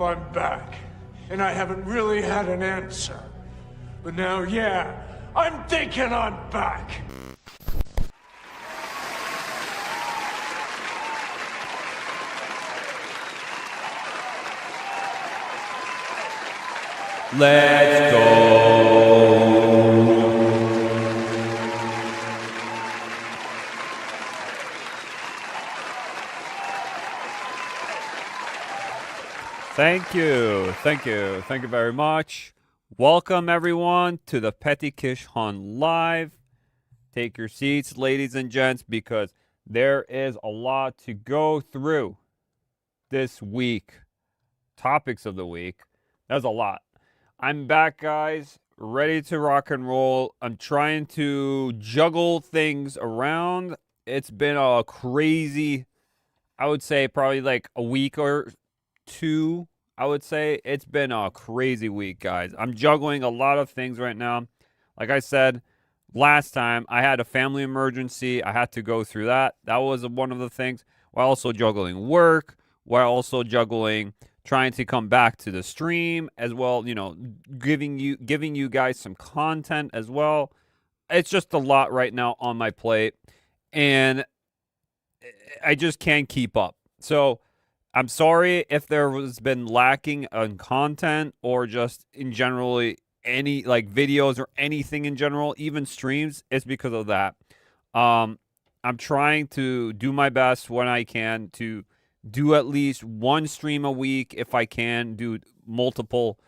I'm back, and I haven't really had an answer. But now, yeah, I'm thinking I'm back. Let's go. Thank you. Thank you. Thank you very much. Welcome, everyone, to the Peti Kish Han Live. Take your seats, ladies and gents, because there is a lot to go through this week. Topics of the week. That's a lot. I'm back, guys, ready to rock and roll. I'm trying to juggle things around. It's been a crazy, I would say, probably like a week or two. I would say it's been a crazy week, guys. I'm juggling a lot of things right now. Like I said last time, I had a family emergency. I had to go through that. That was one of the things. While also juggling work, while also juggling trying to come back to the stream as well, you know, giving you guys some content as well. It's just a lot right now on my plate, and I just can't keep up. So I'm sorry if there was been lacking on content or just in generally any like videos or anything in general, even streams. It's because of that. I'm trying to do my best when I can to do at least one stream a week if I can, do multiple.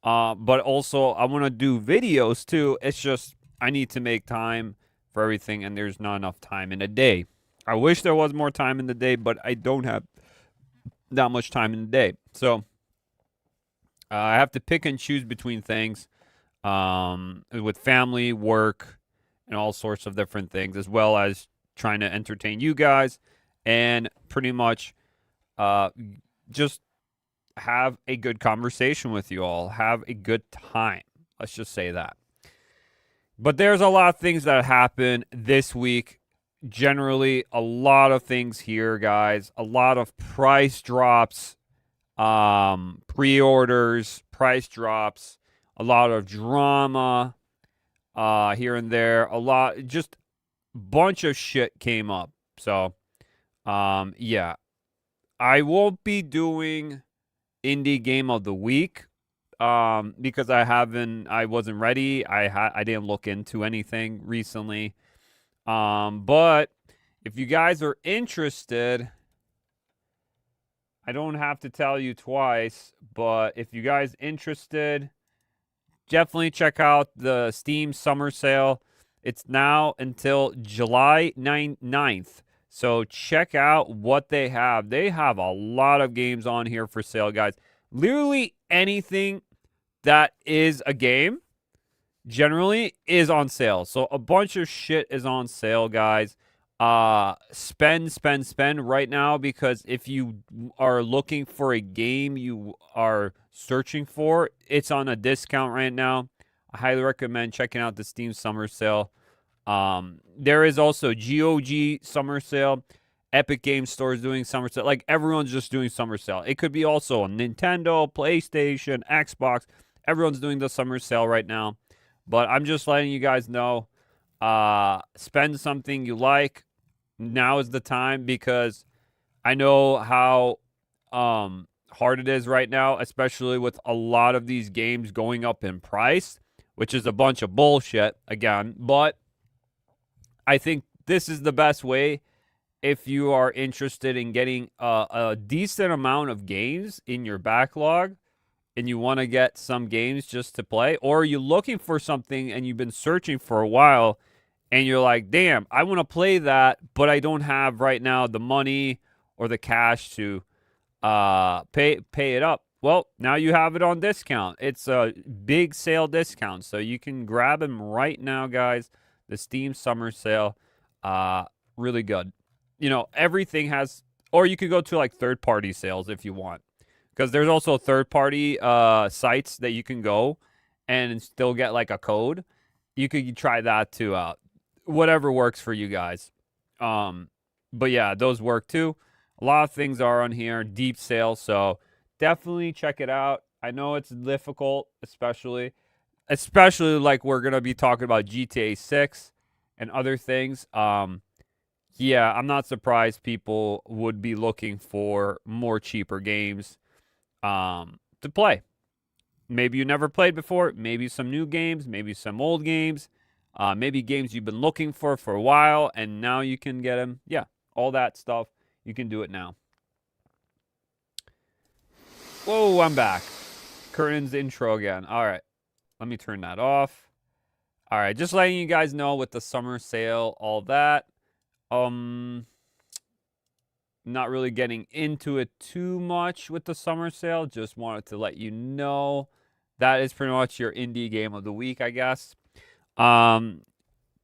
But also I want to do videos too. It's just I need to make time for everything, and there's not enough time in a day. I wish there was more time in the day, but I don't have that much time in the day. So I have to pick and choose between things with family, work, and all sorts of different things, as well as trying to entertain you guys and pretty much just have a good conversation with you all. Have a good time. Let's just say that. But there's a lot of things that happen this week. Generally, a lot of things here, guys. A lot of price drops, pre-orders, price drops, a lot of drama here and there. A lot, just bunch of shit came up. So, yeah. I won't be doing Indie Game of the Week because I wasn't ready. I didn't look into anything recently. But if you guys are interested, I don't have to tell you twice, but if you guys interested, definitely check out the Steam Summer Sale. It's now until July 9th. So check out what they have. They have a lot of games on here for sale, guys. Literally anything that is a game generally is on sale. So a bunch of shit is on sale, guys. Spend right now, because if you are looking for a game you are searching for, it's on a discount right now. I highly recommend checking out the Steam Summer Sale. There is also GOG Summer Sale. Epic Game Store is doing Summer Sale. Like, everyone's just doing Summer Sale. It could be also on Nintendo, PlayStation, Xbox. Everyone's doing the Summer Sale right now. But I'm just letting you guys know, spend something you like. Now is the time, because I know how hard it is right now, especially with a lot of these games going up in price, which is a bunch of bullshit again. But I think this is the best way if you are interested in getting a decent amount of games in your backlog and you want to get some games just to play, or you're looking for something and you've been searching for a while and you're like, damn, I want to play that, but I don't have right now the money or the cash to pay it up. Well, now you have it on discount. It's a big sale discount, so you can grab them right now, guys. The Steam Summer Sale, really good. You know, everything has, or you could go to like third-party sales if you want, because there's also third-party sites that you can go and still get like a code. You could try that too out. Whatever works for you guys. But yeah, those work too. A lot of things are on here, deep sale, so definitely check it out. I know it's difficult, especially like we're gonna be talking about GTA 6 and other things. Yeah, I'm not surprised people would be looking for more cheaper games to play. Maybe you never played before, maybe some new games, maybe some old games, maybe games you've been looking for a while, and now you can get them. Yeah, all that stuff. You can do it now. Whoa, I'm back. Curtain's intro again. All right, let me turn that off. All right, just letting you guys know with the summer sale, all that. Not really getting into it too much with the summer sale. Just wanted to let you know that is pretty much your indie game of the week, I guess. We're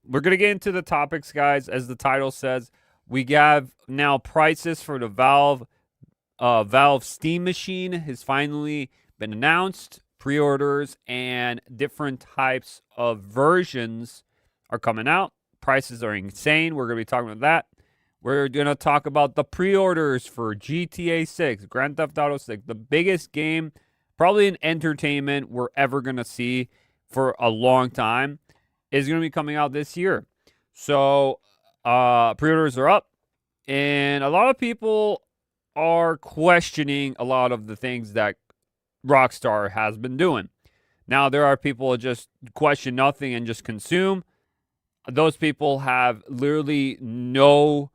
gonna get into the topics, guys. As the title says, we have now prices for the Valve Steam machine has finally been announced. Pre-orders and different types of versions are coming out. Prices are insane. We're going to be talking about that. We're going to talk about the pre-orders for GTA 6, Grand Theft Auto 6, the biggest game probably in entertainment we're ever going to see for a long time, is going to be coming out this year. So pre-orders are up, and a lot of people are questioning a lot of the things that Rockstar has been doing. Now, there are people who just question nothing and just consume. Those people have literally no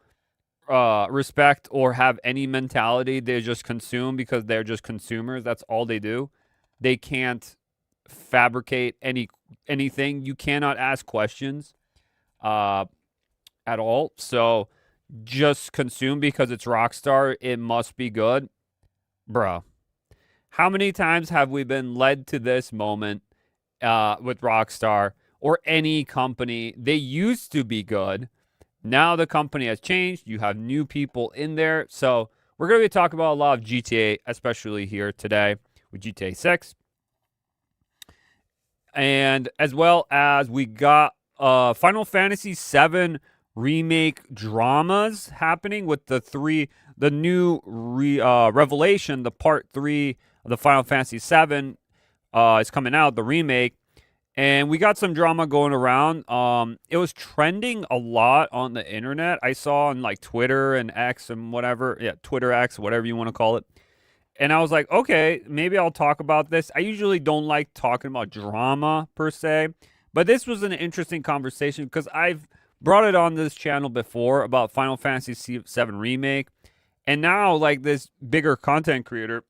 respect or have any mentality. They just consume because they're just consumers. That's all they do. They can't fabricate anything. You cannot ask questions at all. So just consume because it's Rockstar. It must be good. Bro, how many times have we been led to this moment with Rockstar or any company? They used to be good. Now the company has changed. You have new people in there. So we're going to be talking about a lot of GTA, especially here today with GTA 6. And as well as we got Final Fantasy 7 remake dramas happening with the new revelation, the part 3 of the Final Fantasy 7 is coming out, the remake. And we got some drama going around. It was trending a lot on the internet. I saw on like Twitter and X and whatever. Yeah, Twitter X, whatever you want to call it. And I was like, okay, maybe I'll talk about this. I usually don't like talking about drama per se. But this was an interesting conversation because I've brought it on this channel before about Final Fantasy 7 Remake. And now, like, this bigger content creator,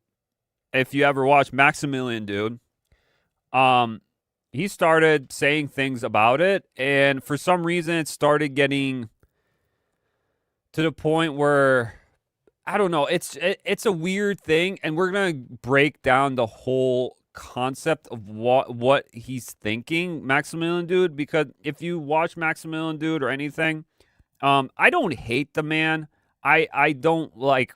if you ever watch Maximillian Dood, he started saying things about it, and for some reason it started getting to the point where, I don't know, it's a weird thing, and we're going to break down the whole concept of what he's thinking, Maximillian Dood, because if you watch Maximillian Dood or anything, I don't hate the man. I don't like,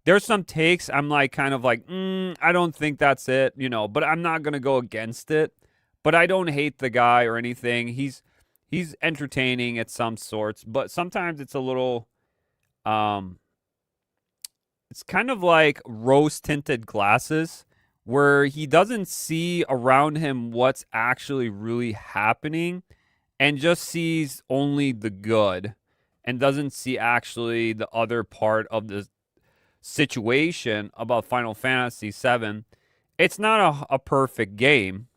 there's some takes I'm like kind of like, I don't think that's it, but I'm not going to go against it. But I don't hate the guy or anything. He's entertaining at some sorts, but sometimes it's a little it's kind of like rose-tinted glasses where he doesn't see around him what's actually really happening and just sees only the good and doesn't see actually the other part of the situation about Final Fantasy 7. It's not a perfect game.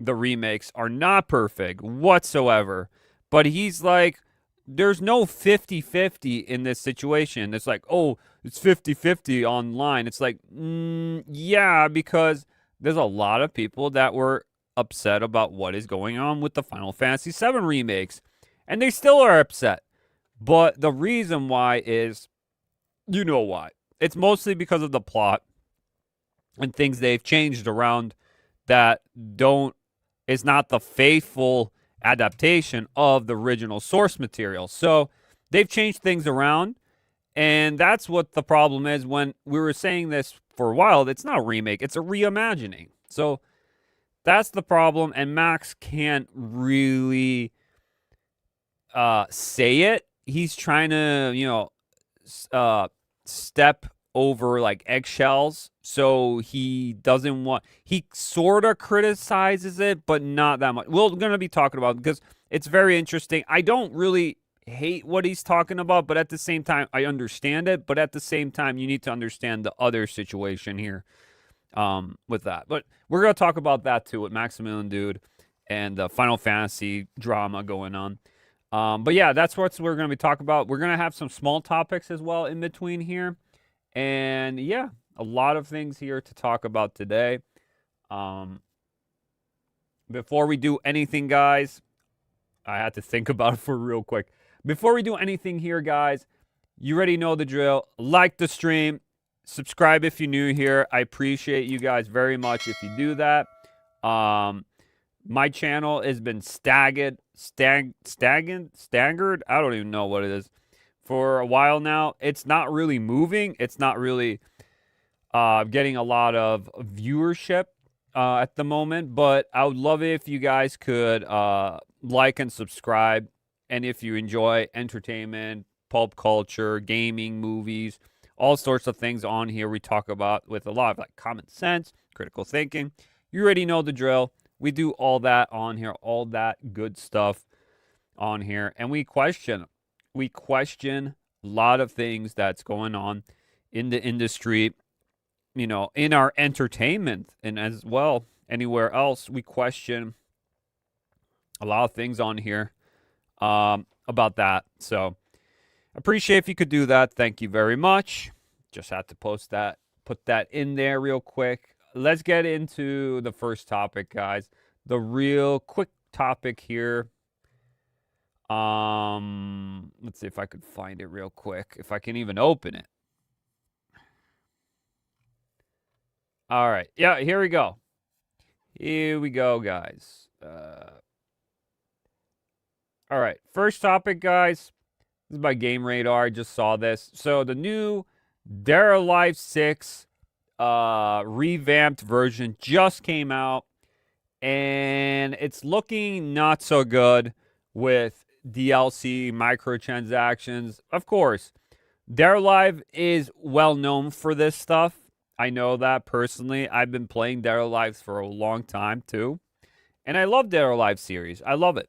The remakes are not perfect whatsoever. But he's like, there's no 50-50 in this situation. It's like, oh, it's 50-50 online. It's like, yeah, because there's a lot of people that were upset about what is going on with the Final Fantasy 7 remakes. And they still are upset. But the reason why is, you know why. It's mostly because of the plot and things they've changed around that is not the faithful adaptation of the original source material. So they've changed things around, and that's what the problem is. When we were saying this for a while, it's not a remake, it's a reimagining. So that's the problem, and Max can't really say it. He's trying to, step over like eggshells. So he doesn't want, he sort of criticizes it, but not that much. We're going to be talking about it because it's very interesting. I don't really hate what he's talking about, but at the same time, I understand it. But at the same time, you need to understand the other situation here with that. But we're going to talk about that too with Maximillian Dood and the Final Fantasy drama going on. But yeah, that's what we're going to be talking about. We're going to have some small topics as well in between here. And yeah, a lot of things here to talk about today. Before we do anything, guys, I had to think about it for real quick. Before we do anything here, guys, you already know the drill. Like the stream. Subscribe if you're new here. I appreciate you guys very much if you do that. My channel has been staggered. I don't even know what it is. For a while now, it's not really moving. It's not really getting a lot of viewership at the moment. But I would love it if you guys could like and subscribe. And if you enjoy entertainment, pulp culture, gaming, movies, all sorts of things on here we talk about with a lot of like common sense, critical thinking. You already know the drill. We do all that on here, all that good stuff on here. And we question a lot of things that's going on in the industry, you know, in our entertainment and as well anywhere else. We question a lot of things on here about that. So appreciate if you could do that. Thank you very much. Just had to put that in there real quick. Let's get into the first topic, guys. The real quick topic here. Let's see if I could find it real quick. If I can even open it. All right. Yeah, here we go. Here we go, guys. All right. First topic, guys. This is by Game Radar. I just saw this. So the new Dead or Alive 6 revamped version just came out. And it's looking not so good with DLC, microtransactions. Of course, Dead or Alive is well known for this stuff. I know that personally. I've been playing Dead or Alive for a long time too. And I love Dead or Alive series. I love it.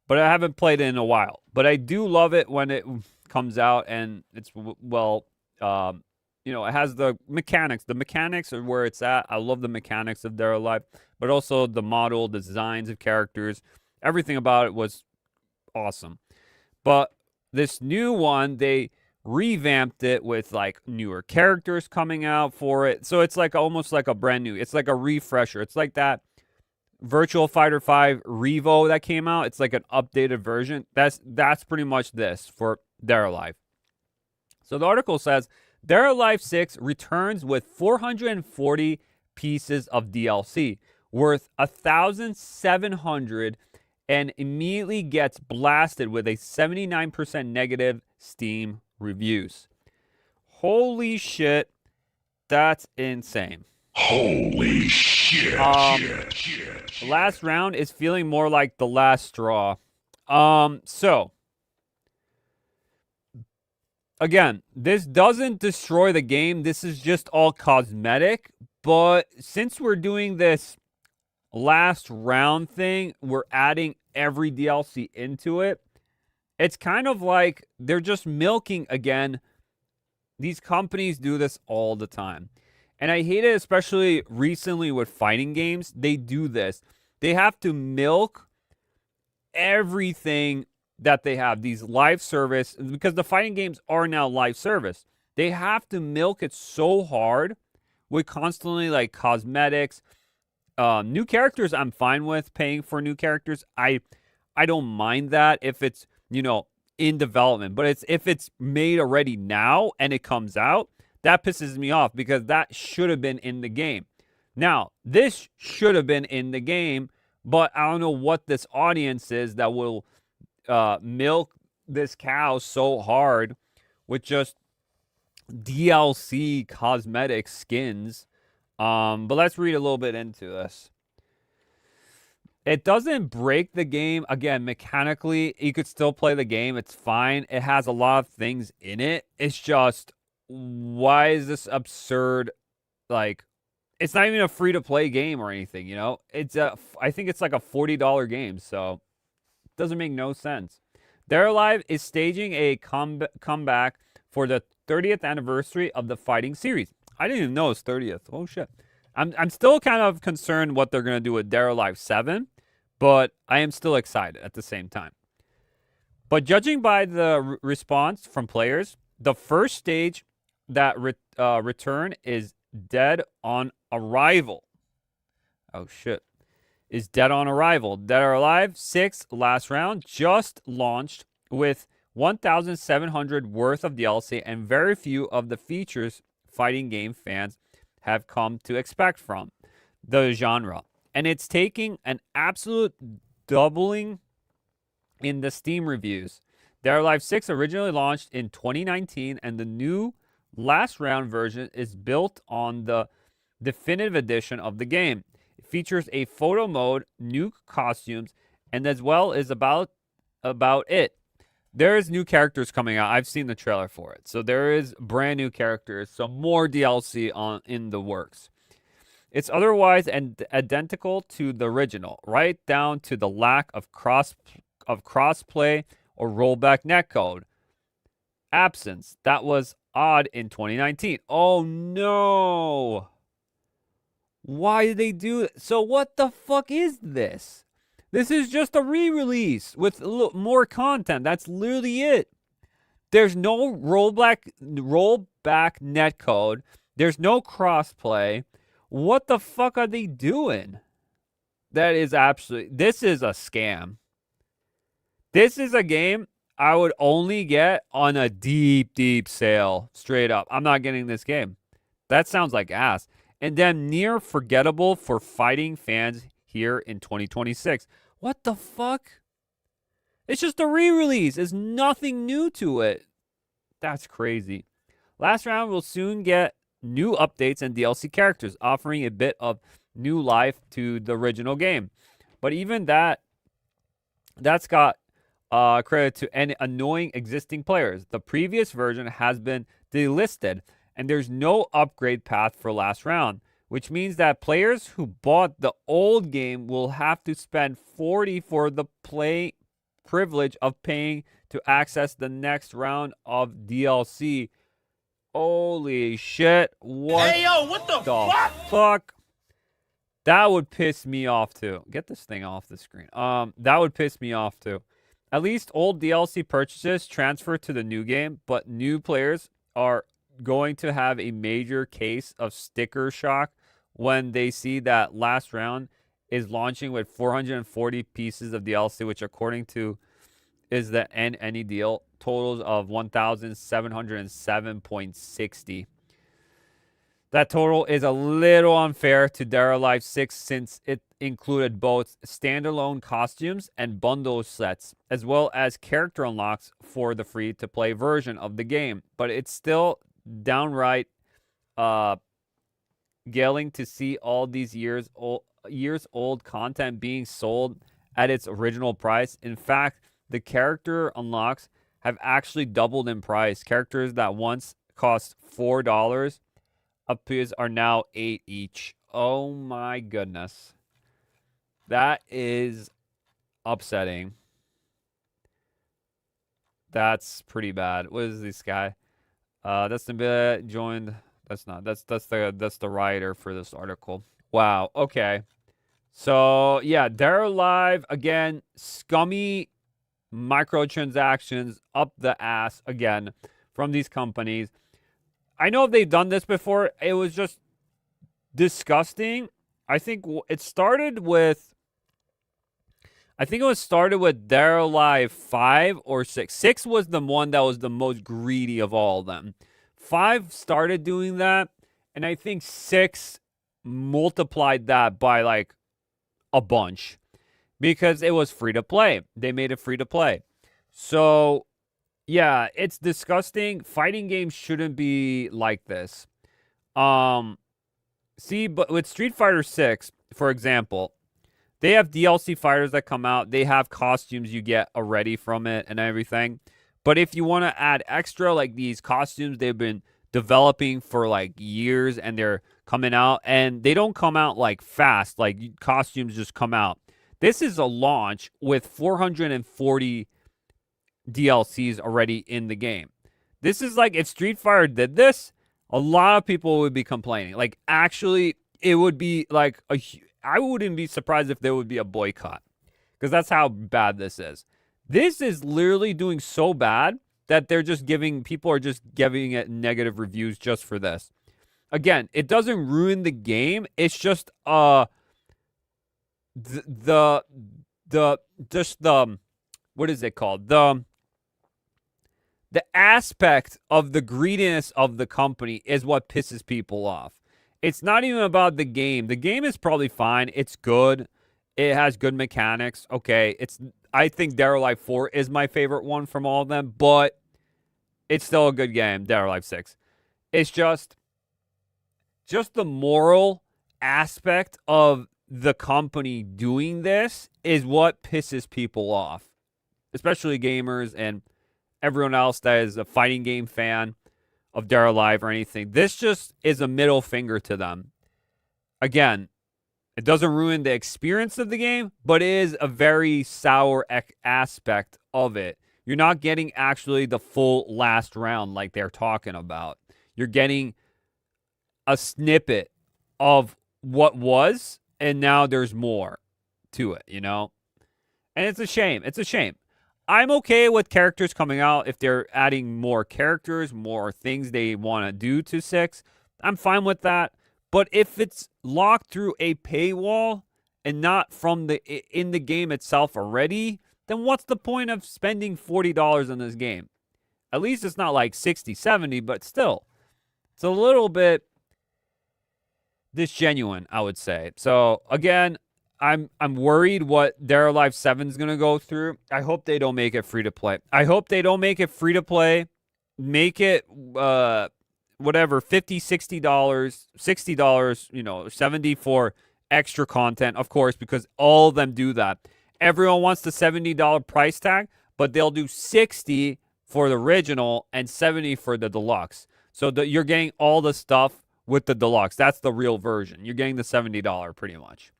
But I haven't played it in a while. But I do love it when it comes out and it's, well, you know, it has the mechanics. The mechanics are where it's at. I love the mechanics of Dead or Alive. But also the model, the designs of characters. Everything about it was awesome. But this new one, they revamped it with like newer characters coming out for it. So it's like almost like a brand new. It's like a refresher. It's like that Virtual Fighter 5 Revo that came out. It's like an updated version. That's pretty much this for Dead or Alive. So the article says Dead or Alive 6 returns with 440 pieces of DLC worth 1,700 and immediately gets blasted with a 79% negative Steam reviews. Holy shit, that's insane. Holy shit. The last round is feeling more like the last straw. So again, this doesn't destroy the game. This is just all cosmetic. But since we're doing this last round thing, we're adding every DLC into it. It's kind of like they're just milking again. These companies do this all the time. And I hate it, especially recently with fighting games. They do this. They have to milk everything that they have. These live service, because the fighting games are now live service. They have to milk it so hard with constantly like cosmetics. New characters, I'm fine with paying for new characters. I don't mind that if it's, you know, in development. But if it's made already now and it comes out, that pisses me off because that should have been in the game. Now, this should have been in the game, but I don't know what this audience is that will milk this cow so hard with just DLC cosmetic skins. But let's read a little bit into this. It doesn't break the game. Again, mechanically, you could still play the game. It's fine. It has a lot of things in it. It's just why is this absurd? Like, it's not even a free-to-play game or anything, you know? I think it's like a $40 game, so it doesn't make no sense. Dead or Alive is staging a comeback for the 30th anniversary of the fighting series. I didn't even know it's 30th. Oh, shit. I'm still kind of concerned what they're going to do with Dead or Alive 7, but I am still excited at the same time. But judging by the response from players, the first stage that return is Dead on Arrival. Oh, shit. Is Dead on Arrival. Dead or Alive 6 last round just launched with 1,700 worth of DLC and very few of the features fighting game fans have come to expect from the genre. And it's taking an absolute doubling in the Steam reviews. Dead or Alive 6 originally launched in 2019, and the new last round version is built on the definitive edition of the game. It features a photo mode, new costumes, and as well as about it. There's new characters coming out. I've seen the trailer for it. So there is brand new characters, some more DLC in the works. It's otherwise identical to the original, right down to the lack of crossplay or rollback netcode. Absence. That was odd in 2019. Oh no! Why did they do it? So what the fuck is this? This is just a re-release with more content. That's literally it. There's no rollback netcode. There's no crossplay. What the fuck are they doing? That is absolutely... This is a scam. This is a game I would only get on a deep, deep sale. Straight up. I'm not getting this game. That sounds like ass. And then near forgettable for fighting fans here in 2026. What the fuck? It's just a re-release. There's nothing new to it. That's crazy. Last round will soon get new updates and DLC characters, offering a bit of new life to the original game. But even that's got credit to any annoying existing players. The previous version has been delisted, and there's no upgrade path for last round, which means that players who bought the old game will have to spend $40 for the play privilege of paying to access the next round of DLC. Holy shit. What, hey, yo, what the fuck? That would piss me off too. Get this thing off the screen. That would piss me off too. At least old DLC purchases transfer to the new game, but new players are going to have a major case of sticker shock when they see that last round is launching with 440 pieces of DLC, which according to is the any deal totals of 1,707.60. That total is a little unfair to Dead or Alive 6 since it included both standalone costumes and bundle sets, as well as character unlocks for the free-to-play version of the game. But it's still downright galling to see all these years old content being sold at its original price. In fact, the character unlocks have actually doubled in price. Characters that once cost $4 appears are now $8 each. Oh my goodness. That is upsetting. That's pretty bad. What is this guy? That's the bit joined. That's not. That's the writer for this article. Wow. Okay. So yeah, they're alive again. Scummy microtransactions up the ass again from these companies. I know if they've done this before, it was just disgusting. I think it started with. I think it was started with Dead or Alive 5 or 6. 6 was the one that was the most greedy of all of them. 5 started doing that, and I think 6 multiplied that by like a bunch because it was free to play. They made it free to play. So, yeah, it's disgusting. Fighting games shouldn't be like this. See, but with Street Fighter 6, for example, they have DLC fighters that come out. They have costumes you get already from it and everything. But if you want to add extra, like these costumes, they've been developing for like years, and they're coming out, and they don't come out like fast, like costumes just come out. This is a launch with 440 DLCs already in the game. This is like, if Street Fighter did this, a lot of people would be complaining. Like, actually, it would be like I wouldn't be surprised if there would be a boycott, because that's how bad this is. This is literally doing so bad that people are just giving it negative reviews just for this. Again, it doesn't ruin the game. It's just what is it called? The aspect of the greediness of the company is what pisses people off. It's not even about the game. The game is probably fine. It's good. It has good mechanics. Okay, I think Dead or Alive 4 is my favorite one from all of them, but it's still a good game, Dead or Alive 6. It's just the moral aspect of the company doing this is what pisses people off, especially gamers and everyone else that is a fighting game fan of Dead or Alive or anything. This just is a middle finger to them. Again, it doesn't ruin the experience of the game, but it is a very sour aspect of it. You're not getting actually the full last round like they're talking about. You're getting a snippet of what was, and now there's more to it, you know? And it's a shame. It's a shame. I'm okay with characters coming out if they're adding more characters, more things they want to do to 6. I'm fine with that. But if it's locked through a paywall and not from in the game itself already, then what's the point of spending $40 on this game? At least it's not like 60, 70, but still. It's a little bit disgenuine, I would say. So, again, I'm worried what Dead or Alive 7 is going to go through. I hope they don't make it free to play. I hope they don't make it free to play. Make it whatever, $50, $60, $70 for extra content, of course, because all of them do that. Everyone wants the $70 price tag, but they'll do $60 for the original and $70 for the deluxe. So you're getting all the stuff with the deluxe. That's the real version. You're getting the $70 pretty much.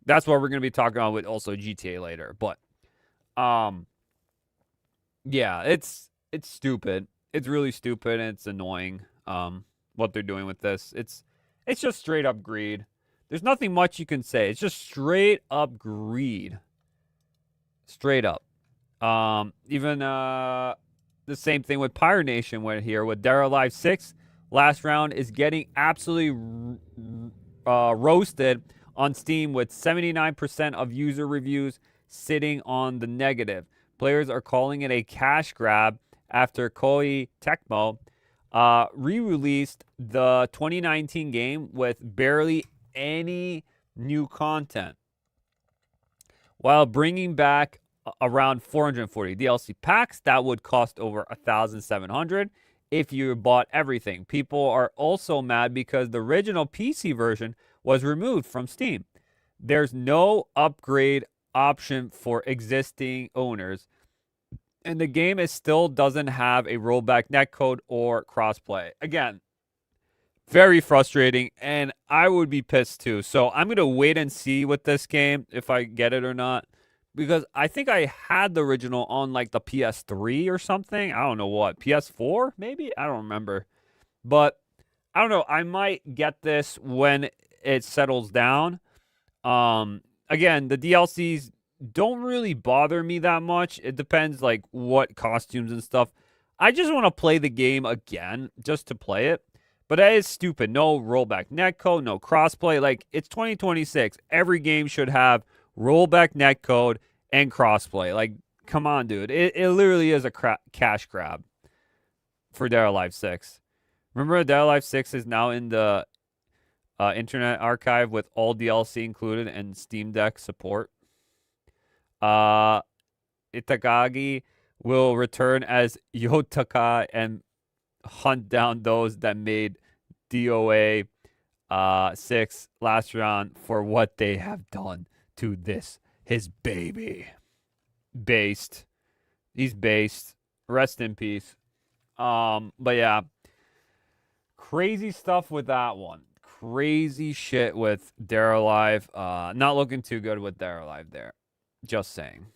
That's what we're going to be talking about with also GTA later. But, yeah, it's stupid. It's really stupid, and it's annoying what they're doing with this. It's just straight up greed. There's nothing much you can say. It's just straight up greed. Straight up. Even the same thing with Pirate Nation went here with Dead or Alive 6. Last round is getting absolutely roasted on Steam with 79% of user reviews sitting on the negative. Players are calling it a cash grab after Koei Tecmo re-released the 2019 game with barely any new content, while bringing back around 440 DLC packs that would cost over 1,700 if you bought everything. People are also mad because the original PC version was removed from Steam. There's no upgrade option for existing owners, and the game still doesn't have a rollback netcode or crossplay. Again, very frustrating, and I would be pissed too. So I'm going to wait and see with this game if I get it or not, because I think I had the original on like the PS3 or something. I don't know what. PS4 maybe? I don't remember. But I don't know. I might get this when it settles down. Again, the DLCs don't really bother me that much. It depends like what costumes and stuff. I just want to play the game again just to play it. But that is stupid. No rollback netcode, no crossplay. Like, it's 2026. Every game should have rollback netcode and crossplay. Like, come on, dude. It literally is a cash grab for Dead or Alive 6. Remember, Dead or Alive 6 is now in the Internet Archive with all DLC included and Steam Deck support. Itagaki will return as Yotaka and hunt down those that made DOA 6 last round for what they have done to his baby. Based. He's based. Rest in peace. But yeah. crazy stuff with that one. Crazy shit with Dare Alive. Not looking too good with Dare Alive there. Just saying.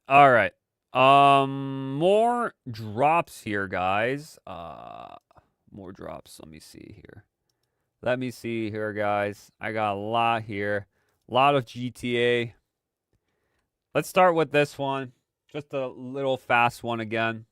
All right. More drops here, guys. More drops. Let me see here, guys. I got a lot here. A lot of GTA. Let's start with this one. Just a little fast one again.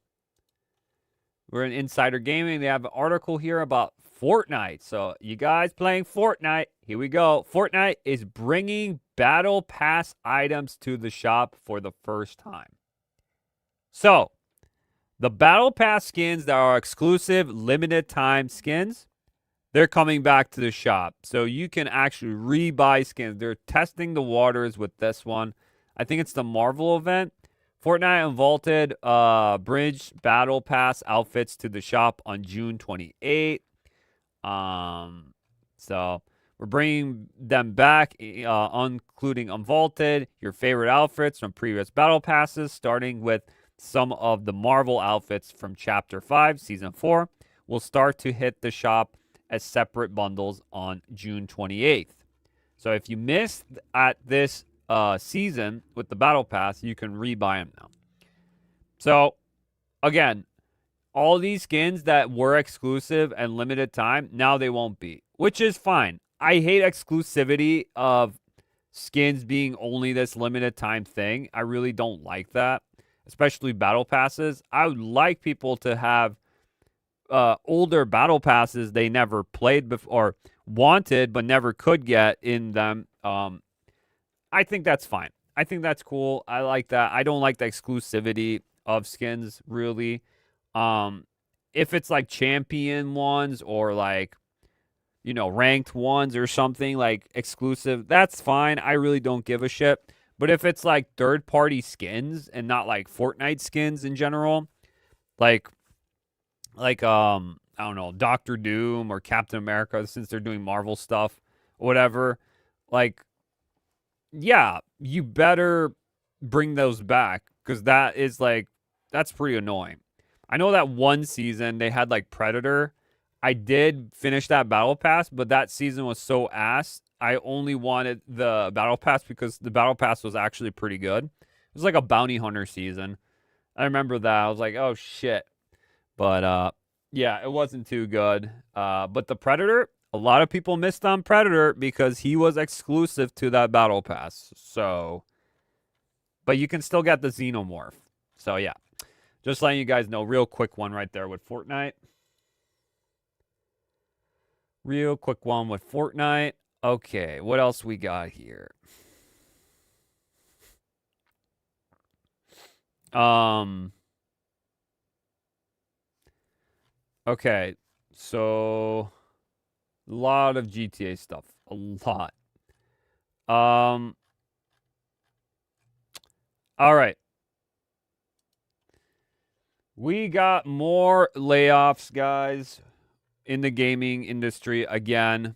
We're in Insider Gaming. They have an article here about Fortnite. So, you guys playing Fortnite, here we go. Fortnite is bringing Battle Pass items to the shop for the first time. So, the Battle Pass skins that are exclusive, limited time skins, they're coming back to the shop. So, you can actually rebuy skins. They're testing the waters with this one. I think it's the Marvel event. Fortnite unvaulted Bridge Battle Pass outfits to the shop on June 28th. So we're bringing them back, including unvaulted, your favorite outfits from previous Battle Passes, starting with some of the Marvel outfits from Chapter 5, Season 4, will start to hit the shop as separate bundles on June 28th. So if you missed at this season with the Battle Pass, you can rebuy them now. So, again, all these skins that were exclusive and limited time, now they won't be, which is fine. I hate exclusivity of skins being only this limited time thing. I really don't like that, especially Battle Passes. I would like people to have older Battle Passes they never played before, or wanted but never could get in them. I think that's fine. I think that's cool. I like that. I don't like the exclusivity of skins, really. If it's like champion ones or like, you know, ranked ones or something like exclusive, that's fine. I really don't give a shit. But if it's like third-party skins and not like Fortnite skins in general, like I don't know, Doctor Doom or Captain America, since they're doing Marvel stuff, whatever, like, yeah, you better bring those back, because that is like, that's pretty annoying. I know that one season they had like Predator. I did finish that Battle Pass, but that season was so ass. I only wanted the Battle Pass because the Battle Pass was actually pretty good. It was like a bounty hunter season. I remember that. I was like, oh shit. But yeah, it wasn't too good. But the Predator, a lot of people missed on Predator because he was exclusive to that Battle Pass. So, but you can still get the Xenomorph. So yeah, just letting you guys know, real quick one right there with Fortnite. Real quick one with Fortnite. Okay, what else we got here? Okay, so a lot of GTA stuff. A lot. All right. We got more layoffs, guys, in the gaming industry again.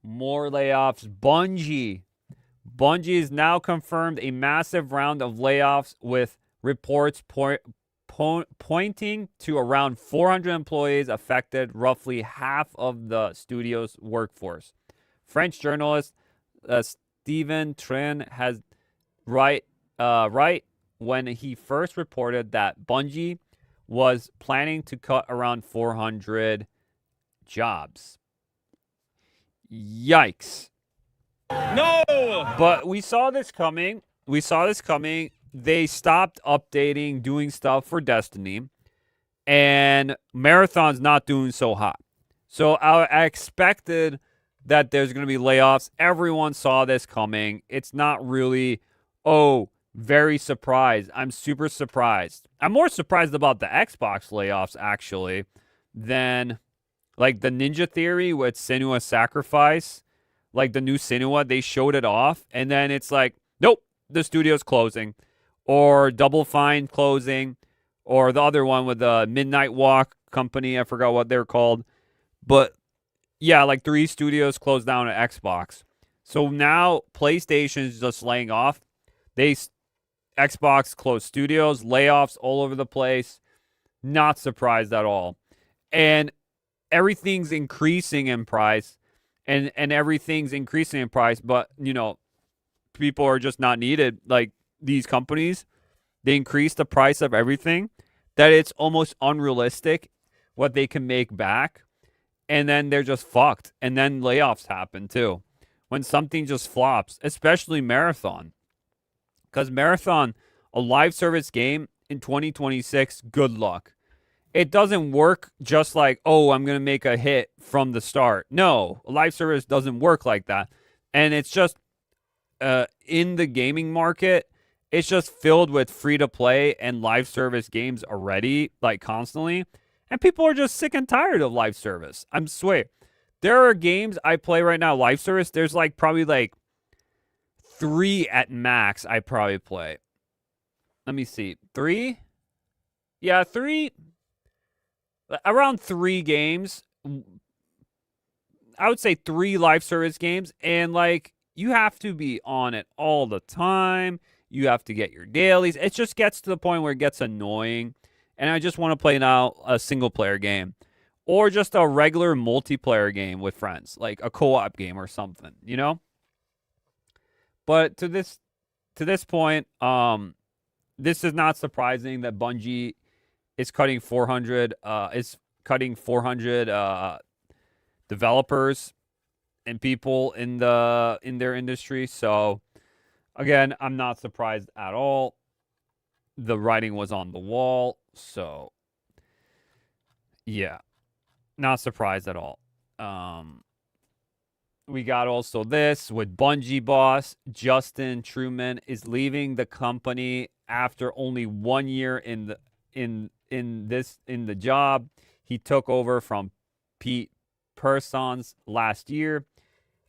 More layoffs. Bungie has now confirmed a massive round of layoffs, with reports pointing to around 400 employees affected, roughly half of the studio's workforce. French journalist Steven Trin has right when he first reported that Bungie was planning to cut around 400 jobs. Yikes. No! But we saw this coming. They stopped updating, doing stuff for Destiny, and Marathon's not doing so hot. So I expected that there's going to be layoffs. Everyone saw this coming. It's not really, very surprised. I'm super surprised. I'm more surprised about the Xbox layoffs, actually, than like the Ninja Theory with Senua's Sacrifice. Like the new Senua, they showed it off, and then it's like, nope, the studio's closing. Or Double Fine closing. Or the other one with the Midnight Walk company. I forgot what they're called. But yeah, like 3 studios closed down at Xbox. So now PlayStation's just laying off. Xbox closed studios, layoffs all over the place. Not surprised at all. and everything's increasing in price, and everything's increasing in price, but people are just not needed. Like, these companies, they increase the price of everything that it's almost unrealistic what they can make back, and then they're just fucked. And then layoffs happen too when something just flops, especially Marathon. Because Marathon, a live service game in 2026, good luck. It doesn't work just like, oh, I'm going to make a hit from the start. No, a live service doesn't work like that. And it's just in the gaming market, it's just filled with free-to-play and live service games already, like constantly. And people are just sick and tired of live service. I'm swear. There are games I play right now, live service. There's probably 3 at max I probably play. Let me see. 3? Yeah, 3. Around 3 games. I would say 3 live service games. And you have to be on it all the time. You have to get your dailies. It just gets to the point where it gets annoying. And I just want to play now a single player game. Or just a regular multiplayer game with friends. Like a co-op game or something, But to this point, this is not surprising that Bungie is cutting 400 developers and people in their industry. So again, I'm not surprised at all. The writing was on the wall, so yeah, not surprised at all. We got also this with Bungie boss Justin Truman is leaving the company after only 1 year in the job. He took over from Pete Persons last year.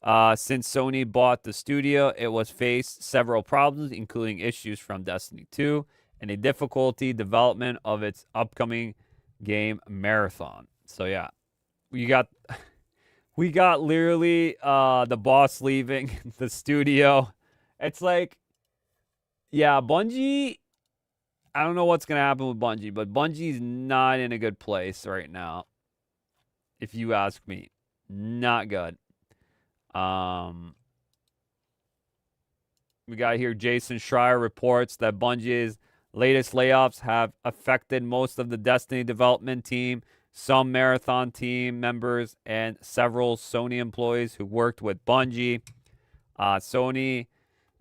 Since Sony bought the studio, it was faced several problems, including issues from Destiny 2 and a difficulty development of its upcoming game Marathon. So yeah, we got literally the boss leaving the studio. It's yeah, Bungie, I don't know what's going to happen with Bungie, but Bungie's not in a good place right now. If you ask me, not good. We got here Jason Schreier reports that Bungie's latest layoffs have affected most of the Destiny development team, some Marathon team members, and several Sony employees who worked with Bungie. Sony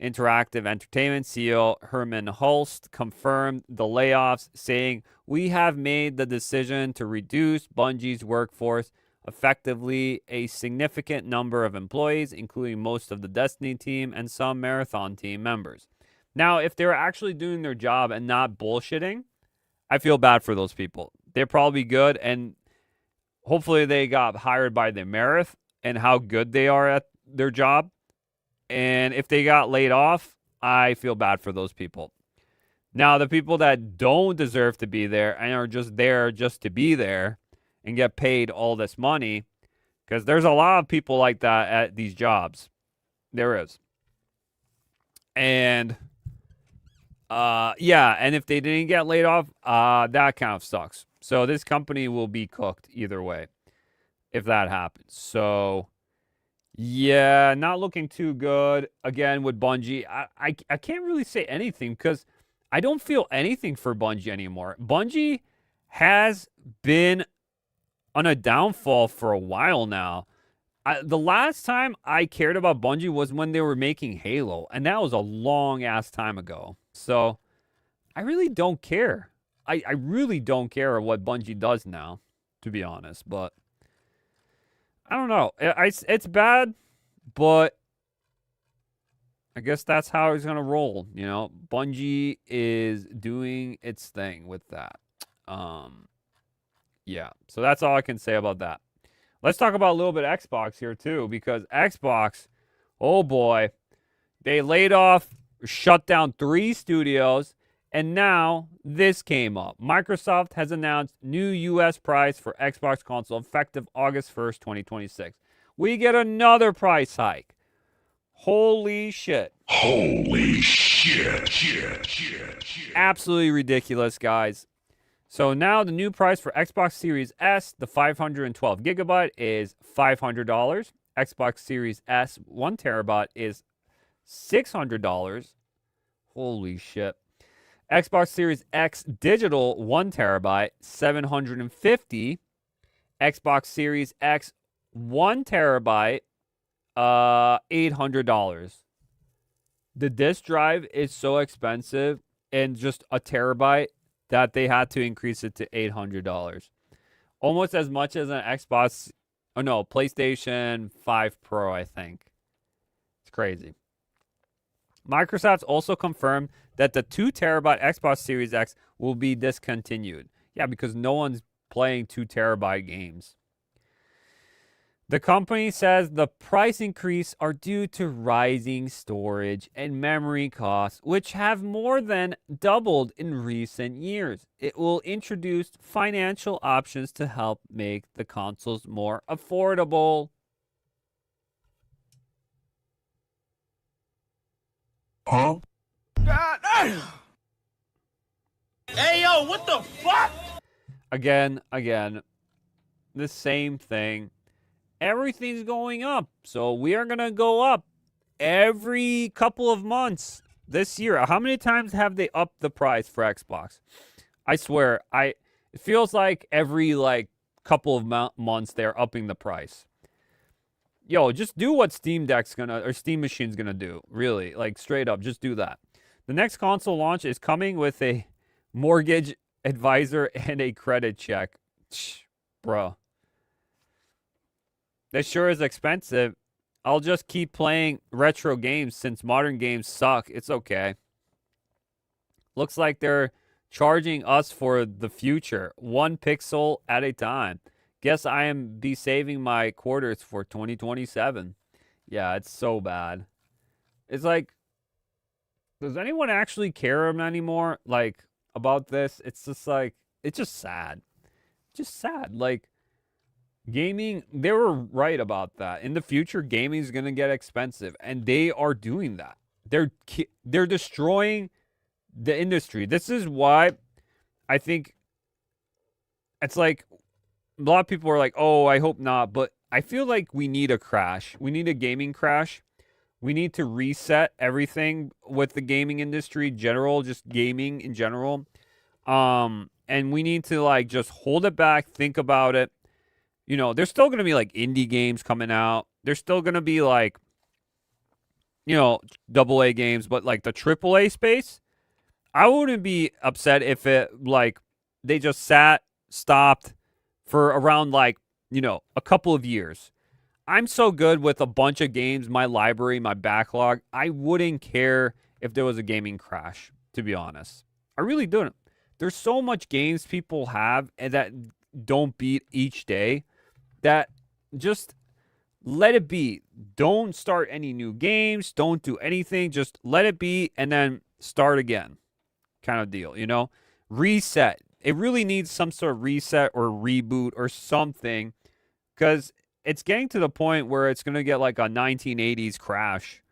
Interactive Entertainment CEO Herman Hulst confirmed the layoffs, saying, "We have made the decision to reduce Bungie's workforce, effectively a significant number of employees, including most of the Destiny team and some Marathon team members." Now, if they're actually doing their job and not bullshitting, I feel bad for those people. They're probably good, and hopefully they got hired by their merit and how good they are at their job. And if they got laid off, I feel bad for those people. Now, the people that don't deserve to be there and are just there just to be there and get paid all this money, because there's a lot of people like that at these jobs. There is. And yeah, and if they didn't get laid off, that kind of sucks. So this company will be cooked either way if that happens. So yeah, not looking too good again with Bungie. I can't really say anything because I don't feel anything for Bungie anymore. Bungie has been on a downfall for a while now. The last time I cared about Bungie was when they were making Halo, and that was a long-ass time ago. So I really don't care. I really don't care what Bungie does now, to be honest. But I don't know. It's bad, but I guess that's how it's going to roll. You know, Bungie is doing its thing with that. Yeah, so that's all I can say about that. Let's talk about a little bit of Xbox here, too, because Xbox, oh boy, they laid off, shut down 3 studios, and now this came up. Microsoft has announced new U.S. price for Xbox console effective August 1st, 2026. We get another price hike. Holy shit. Holy shit. Absolutely ridiculous, guys. So now the new price for Xbox Series S, the 512 gigabyte, is $500. Xbox Series S 1 terabyte is $600. Holy shit. Xbox Series X digital 1 terabyte, $750. Xbox Series X 1 terabyte, $800. The disk drive is so expensive, and just a terabyte, that they had to increase it to $800. Almost as much as an Xbox, oh no, PlayStation 5 Pro, I think. It's crazy. Microsoft also confirmed that the 2 terabyte Xbox Series X will be discontinued. Yeah, because no one's playing 2 terabyte games. The company says the price increase are due to rising storage and memory costs, which have more than doubled in recent years. It will introduce financial options to help make the consoles more affordable. Huh? Hey, yo, what the fuck? Again, the same thing. Everything's going up. So we are going to go up every couple of months this year. How many times have they upped the price for Xbox? I swear, it feels like every couple of months they're upping the price. Yo, just do what Steam Machine's gonna do. Really, straight up, just do that. The next console launch is coming with a mortgage advisor and a credit check. Bro. That sure is expensive. I'll just keep playing retro games since modern games suck. It's okay. Looks like they're charging us for the future, 1 pixel at a time. Guess I am be saving my quarters for 2027. Yeah, it's so bad. It's like, does anyone actually care anymore? About this? It's just it's just sad. Just sad. Gaming, they were right about that. In the future, gaming is going to get expensive, and they are doing that. They're destroying the industry. This is why I think it's a lot of people are like, oh, I hope not, but I feel like we need a crash. We need a gaming crash. We need to reset everything with the gaming industry, just gaming in general. And we need to just hold it back, think about it. You know, there's still going to be indie games coming out. There's still going to be AA games, but the AAA space, I wouldn't be upset if it they just stopped for around a couple of years. I'm so good with a bunch of games, my library, my backlog. I wouldn't care if there was a gaming crash, to be honest. I really don't. There's so much games people have and that don't beat each day that just let it be. Don't start any new games. Don't do anything. Just let it be and then start again kind of deal, Reset. It really needs some sort of reset or reboot or something because it's getting to the point where it's going to get a 1980s crash.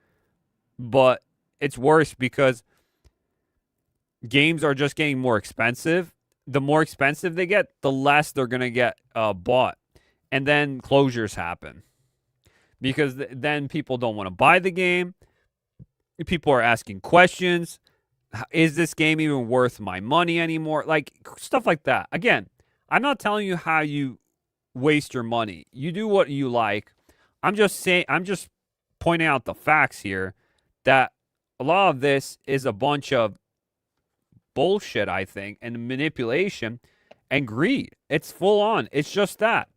But it's worse because games are just getting more expensive. The more expensive they get, the less they're going to get bought. And then closures happen because then people don't want to buy the game. People are asking questions. Is this game even worth my money anymore? Stuff like that. Again, I'm not telling you how you waste your money. You do what you like. I'm just pointing out the facts here that a lot of this is a bunch of bullshit, I think, and manipulation and greed. It's full on. It's just that.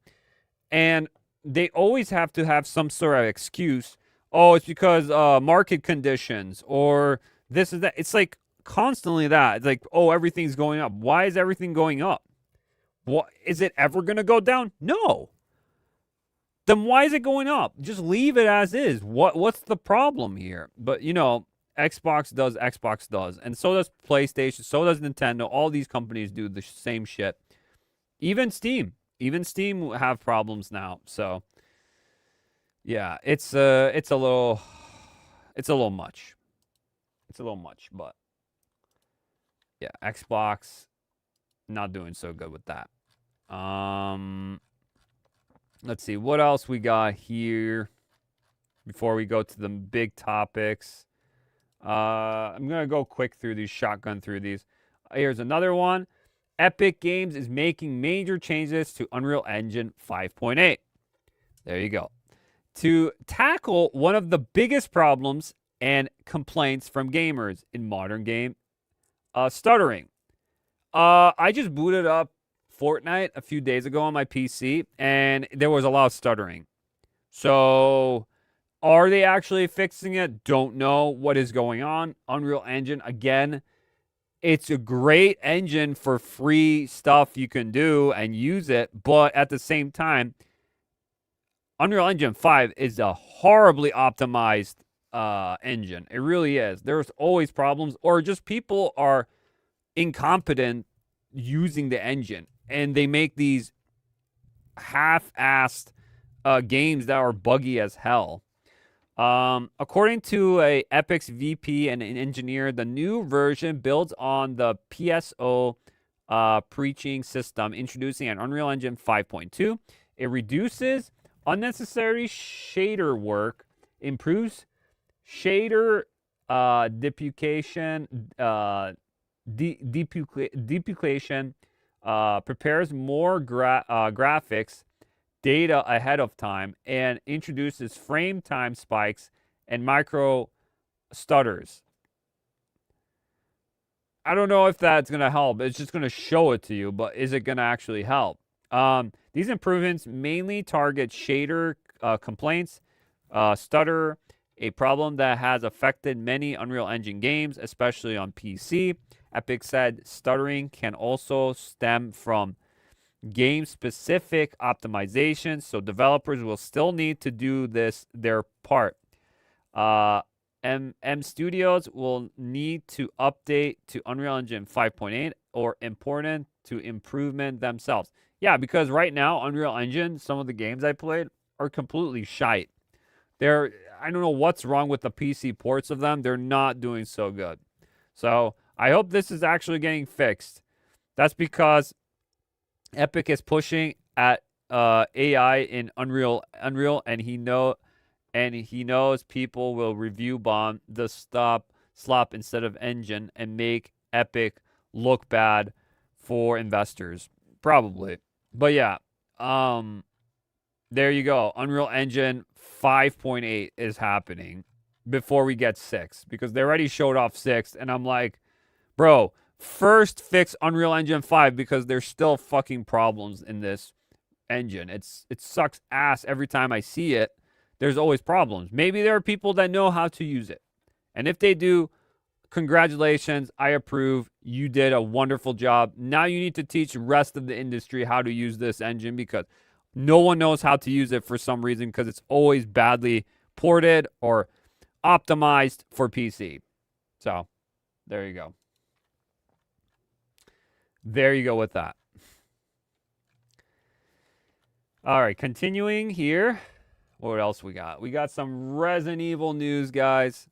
And they always have to have some sort of excuse. Oh, it's because market conditions or this is that. It's constantly that. It's oh, everything's going up. Why is everything going up? What is it ever going to go down? No. Then why is it going up? Just leave it as is. What's the problem here? But Xbox does, and so does PlayStation, so does Nintendo. All these companies do the same shit. Even Steam have problems now. So yeah, it's a little much. It's a little much, but yeah, Xbox, Not doing so good with that. Let's see what else we got here before we go to the big topics. I'm gonna go quick through these, shotgun through these. Here's another one. Epic Games is making major changes to Unreal Engine 5.8. There you go. To tackle one of the biggest problems and complaints from gamers in modern game, stuttering. I just booted up Fortnite a few days ago on my PC, and there was a lot of stuttering. So, are they actually fixing it? Don't know what is going on. Unreal Engine, again, it's a great engine for free stuff you can do and use it, but at the same time, Unreal Engine 5 is a horribly optimized engine. It really is. There's always problems, or just people are incompetent using the engine, and they make these half-assed games that are buggy as hell. According to a Epic's VP and an engineer, the new version builds on the PSO preaching system, introducing an Unreal Engine 5.2. It reduces unnecessary shader work, improves shader deduplication, prepares more graphics data ahead of time, and introduces frame time spikes and micro stutters. I don't know if that's going to help. It's just going to show it to you, but is it going to actually help? These improvements mainly target shader complaints, stutter, a problem that has affected many Unreal Engine games, especially on PC. Epic said stuttering can also stem from game-specific optimizations, so developers will still need to do their part. M Studios will need to update to Unreal Engine 5.8 or important to improvement themselves. Yeah, because right now, Unreal Engine, some of the games I played are completely shite. I don't know what's wrong with the PC ports of them. They're not doing so good. So I hope this is actually getting fixed. That's because Epic is pushing at AI in Unreal, and he knows people will review bomb the slop instead of engine and make Epic look bad for investors. Probably. But yeah, there you go. Unreal Engine 5.8 is happening before we get 6, because they already showed off 6, and I'm like, bro, first fix Unreal Engine 5, because there's still fucking problems in this engine. It sucks ass every time I see it. There's always problems. Maybe there are people that know how to use it. And if they do, congratulations, I approve. You did a wonderful job. Now you need to teach the rest of the industry how to use this engine, because no one knows how to use it for some reason, because it's always badly ported or optimized for PC. So, there you go. There you go with that. All right, continuing here. What else we got? We got some Resident Evil news, guys.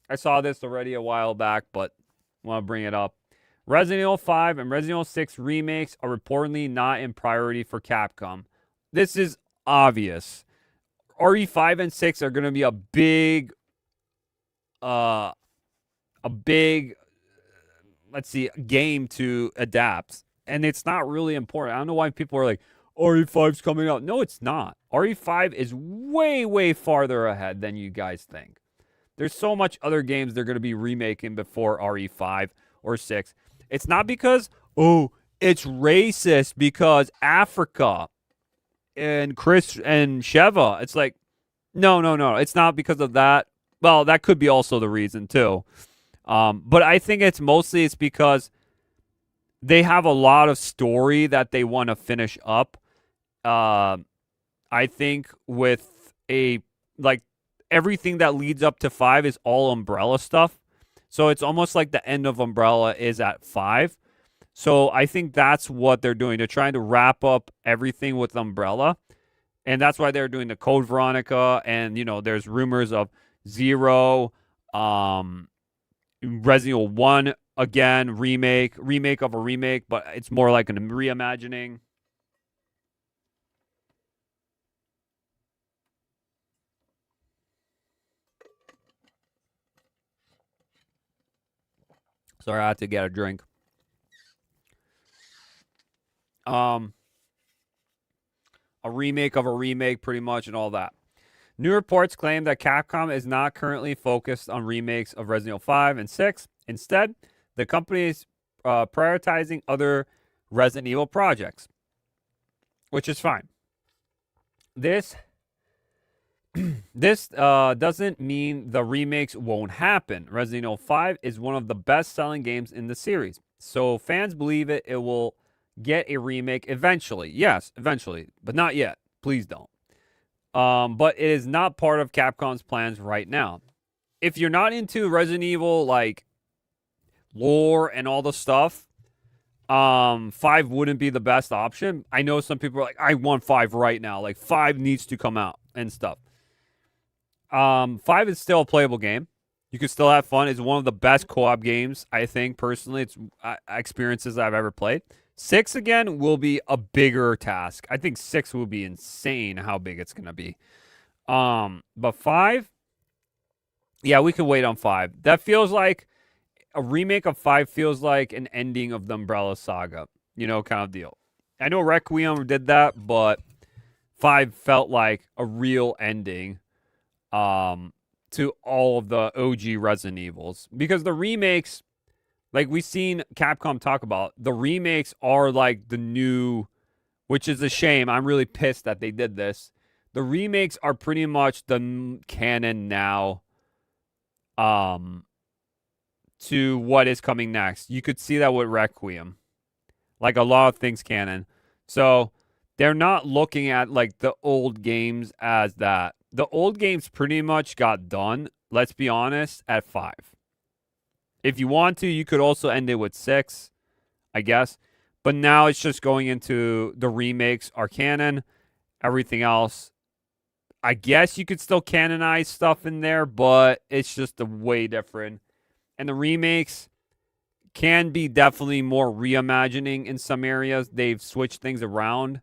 I saw this already a while back, but I want to bring it up. Resident Evil 5 and Resident Evil 6 remakes are reportedly not in priority for Capcom. This is obvious. RE5 and 6 are going to be a big, game to adapt. And it's not really important. I don't know why people are like, RE5's coming out. No, it's not. RE5 is way, way farther ahead than you guys think. There's so much other games they're going to be remaking before RE5 or 6. It's not because, it's racist because Africa and Chris and Sheva. It's like, no. It's not because of that. Well, that could be also the reason too. But I think it's because they have a lot of story that they want to finish up. I think with everything that leads up to 5 is all Umbrella stuff. So it's almost like the end of Umbrella is at 5. So I think that's what they're doing. They're trying to wrap up everything with Umbrella. And that's why they're doing the Code Veronica. And, there's rumors of 0, Resident Evil 1 again, remake of a remake, but it's more like a reimagining. Sorry, I had to get a drink. A remake of a remake, pretty much, and all that. New reports claim that Capcom is not currently focused on remakes of Resident Evil 5 and 6. Instead, the company is prioritizing other Resident Evil projects, which is fine. This doesn't mean the remakes won't happen. Resident Evil 5 is one of the best-selling games in the series, so fans believe it will get a remake eventually. Yes, eventually, but not yet. Please don't. But it is not part of Capcom's plans right now. If you're not into Resident Evil, like, lore and all the stuff, 5 wouldn't be the best option. I know some people are like, I want 5 right now. Like, 5 needs to come out and stuff. 5 is still a playable game. You can still have fun. It's one of the best co-op games, I think, personally. It's experiences I've ever played. 6, again, will be a bigger task. I think 6 will be insane how big it's going to be. But 5, yeah, we can wait on 5. That feels like a remake of 5 feels like an ending of the Umbrella Saga, kind of deal. I know Requiem did that, but 5 felt like a real ending to all of the OG Resident Evils. Because the remakes, like we've seen Capcom talk about, the remakes are like the new, which is a shame. I'm really pissed that they did this. The remakes are pretty much the canon now to what is coming next. You could see that with Requiem. Like a lot of things canon. So they're not looking at like the old games as that. The old games pretty much got done, let's be honest, at 5. If you want to, you could also end it with 6, I guess. But now it's just going into the remakes are canon. Everything else, I guess you could still canonize stuff in there, but it's just a way different. And the remakes can be definitely more reimagining in some areas. They've switched things around.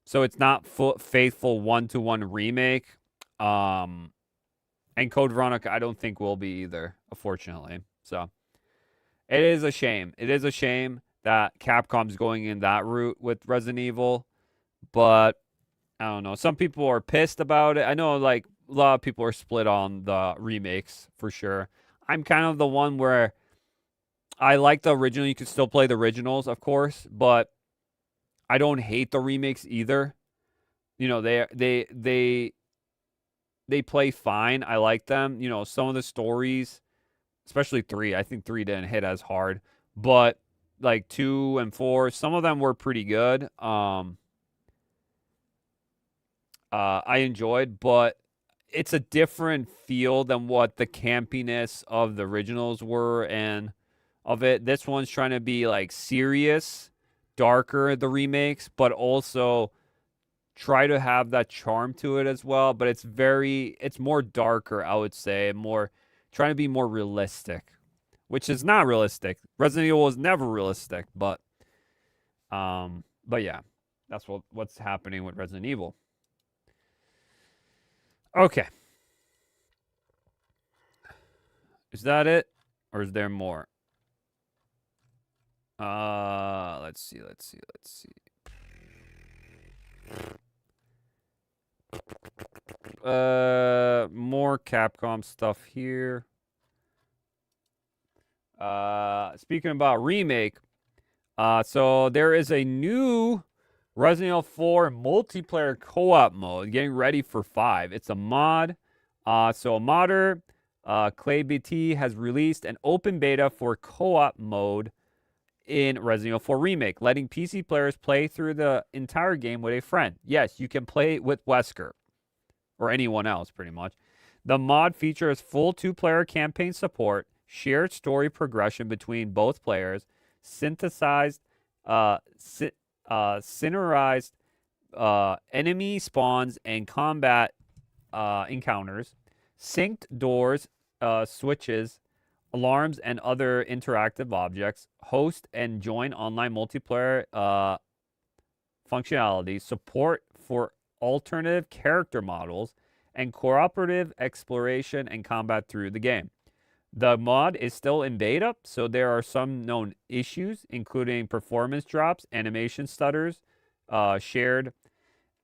So it's not faithful one-to-one remake. And Code Veronica, I don't think will be either, unfortunately. So it is a shame. It is a shame that Capcom's going in that route with Resident Evil. But I don't know. Some people are pissed about it. I know like a lot of people are split on the remakes for sure. I'm kind of the one where I like the original. You can still play the originals, of course, but I don't hate the remakes either. They play fine. I like them. Some of the stories, especially 3. I think 3 didn't hit as hard, but like 2 and 4, some of them were pretty good. I enjoyed, but it's a different feel than what the campiness of the originals were and of it. This one's trying to be like serious, darker, the remakes, but also try to have that charm to it as well. But it's more darker, I would say, more trying to be more realistic, which is not realistic. Resident Evil was never realistic, but yeah, that's what's happening with Resident Evil. Okay. Is that it? Or is there more? Let's see. More Capcom stuff here. Speaking about remake, so there is a new Resident Evil 4 multiplayer co-op mode getting ready for 5. It's a mod. So a modder, Peti, has released an open beta for co-op mode in Resident Evil 4 Remake, letting PC players play through the entire game with a friend. Yes, you can play with Wesker or anyone else, pretty much. The mod features full 2-player campaign support, shared story progression between both players, synthesized, synergized enemy spawns and combat encounters, synced doors, switches alarms, and other interactive objects, host and join online multiplayer functionality, support for alternative character models, and cooperative exploration and combat through the game. The mod is still in beta, so there are some known issues, including performance drops, animation stutters, shared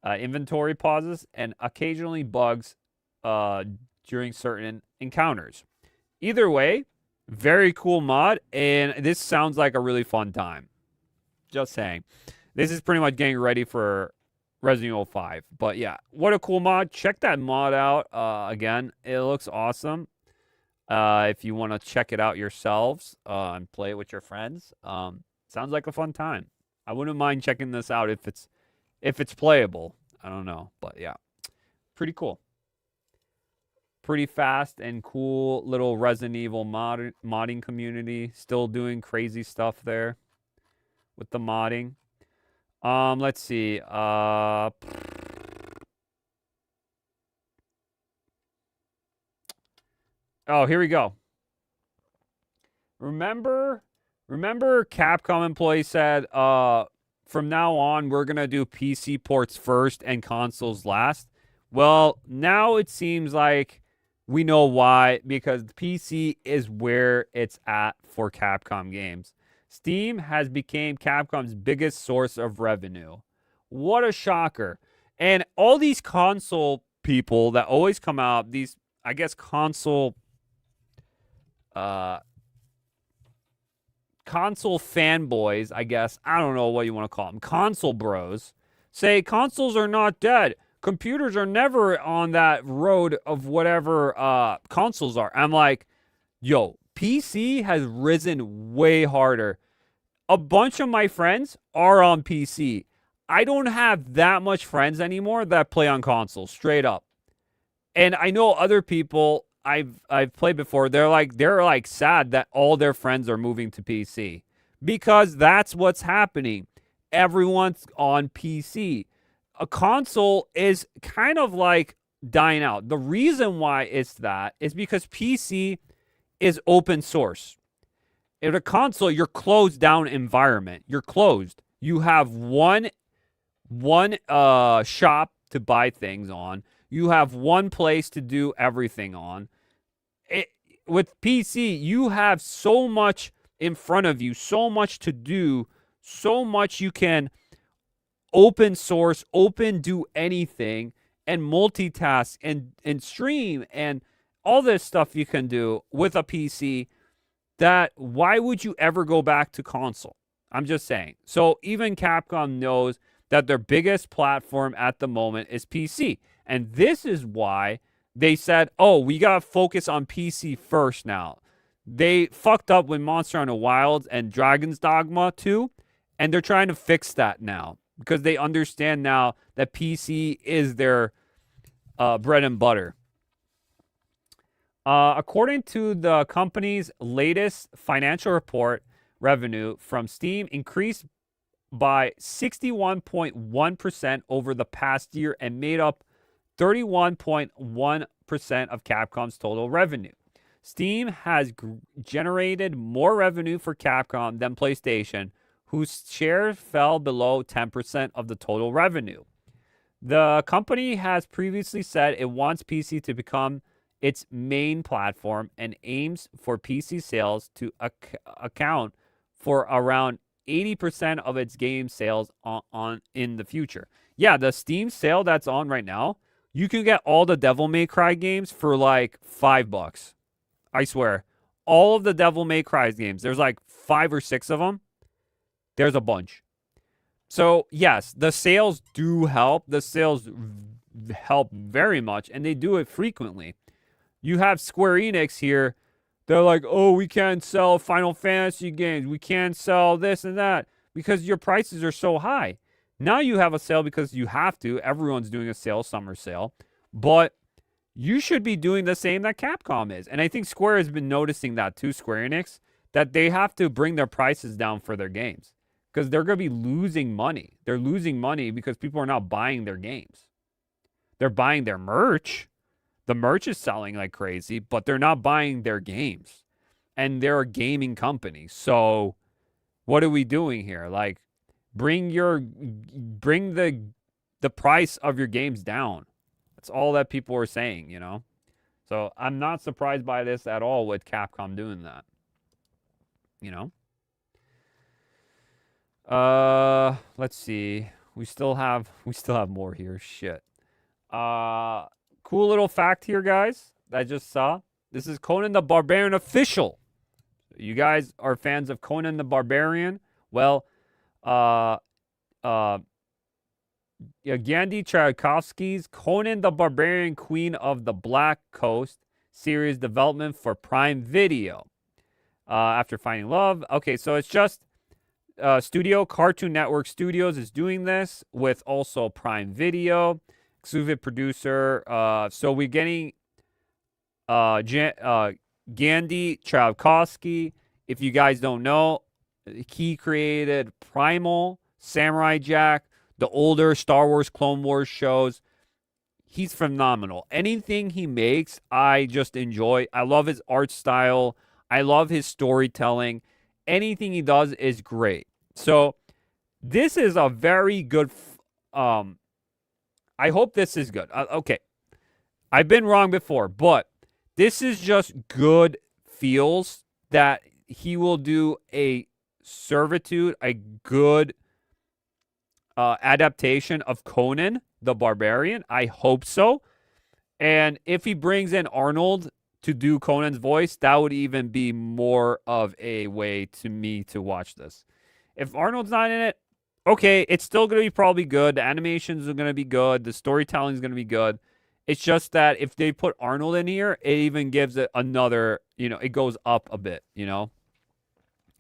inventory pauses, and occasionally bugs during certain encounters. Either way, very cool mod, and this sounds like a really fun time. Just saying. This is pretty much getting ready for Resident Evil 5. But yeah, what a cool mod. Check that mod out. Again, it looks awesome. If you want to check it out yourselves and play it with your friends, sounds like a fun time. I wouldn't mind checking this out if it's playable. I don't know, but yeah, pretty cool. Pretty fast and cool little Resident Evil modding community. Still doing crazy stuff there with the modding. Let's see. Oh, here we go. Remember Capcom employee said, from now on, we're going to do PC ports first and consoles last. Well, now it seems like we know why, because the PC is where it's at for Capcom games. Steam has become Capcom's biggest source of revenue. What a shocker. And all these console people that always come out, these, I guess, console fanboys, I guess. I don't know what you want to call them. Console bros say consoles are not dead. Computers are never on that road of whatever consoles are. I'm like, yo, PC has risen way harder. A bunch of my friends are on PC. I don't have that much friends anymore that play on consoles, straight up. And I know other people I've played before, they're like sad that all their friends are moving to PC. Because that's what's happening. Everyone's on PC. A console is kind of like dying out. The reason why it's that is because PC is open source. In a console, you're closed down environment. You're closed. You have one shop to buy things on. You have one place to do everything on. With PC, you have so much in front of you, so much to do, so much you can open source, do anything, and multitask and stream and all this stuff you can do with a PC. That why would you ever go back to console? I'm just saying. So even Capcom knows that their biggest platform at the moment is PC. And this is why they said, oh, we got to focus on PC first now. They fucked up with Monster Hunter Wilds and Dragon's Dogma 2, and they're trying to fix that now because they understand now that PC is their bread and butter. According to the company's latest financial report, revenue from Steam increased by 61.1% over the past year and made up 31.1% of Capcom's total revenue. Steam has generated more revenue for Capcom than PlayStation, whose share fell below 10% of the total revenue. The company has previously said it wants PC to become its main platform and aims for PC sales to account for around 80% of its game sales on in the future. Yeah, the Steam sale that's on right now, you can get all the Devil May Cry games for like $5. I swear. All of the Devil May Cry games, there's like 5 or 6 of them. There's a bunch. So, yes, the sales do help. The sales help very much, and they do it frequently. You have Square Enix here. They're like, oh, we can't sell Final Fantasy games. We can't sell this and that because your prices are so high. Now you have a sale because you have to. Everyone's doing a sale, summer sale. But you should be doing the same that Capcom is. And I think Square has been noticing that too, Square Enix, that they have to bring their prices down for their games because they're going to be losing money. They're losing money because people are not buying their games. They're buying their merch. The merch is selling like crazy, but they're not buying their games. and they're a gaming company. So what are we doing here? Like, bring the price of your games down. That's all that people are saying, you know? So I'm not surprised by this at all with Capcom doing that. You know? Let's see. We still have more here. Shit. Cool little fact here, guys, that I just saw. This is Conan the Barbarian official. You guys are fans of Conan the Barbarian? Well, Gandhi Tchaikovsky's Conan the Barbarian Queen of the Black Coast series development for Prime Video. After finding love. Okay, so it's just studio, Cartoon Network Studios is doing this with also Prime Video, exclusive producer. So we're getting Gandhi Tchaikovsky. If you guys don't know, he created Primal, Samurai Jack, the older Star Wars, Clone Wars shows. He's phenomenal. Anything he makes, I just enjoy. I love his art style. I love his storytelling. Anything he does is great. So this is a very good. I hope this is good. Okay, I've been wrong before, but this is just good feels that he will do a servitude, a good adaptation of Conan the Barbarian. I hope so. And if he brings in Arnold to do Conan's voice, that would even be more of a way to me to watch this. If Arnold's not in it, okay, it's still going to be probably good. The animations are going to be good. The storytelling is going to be good. It's just that if they put Arnold in here, it even gives it another, it goes up a bit, if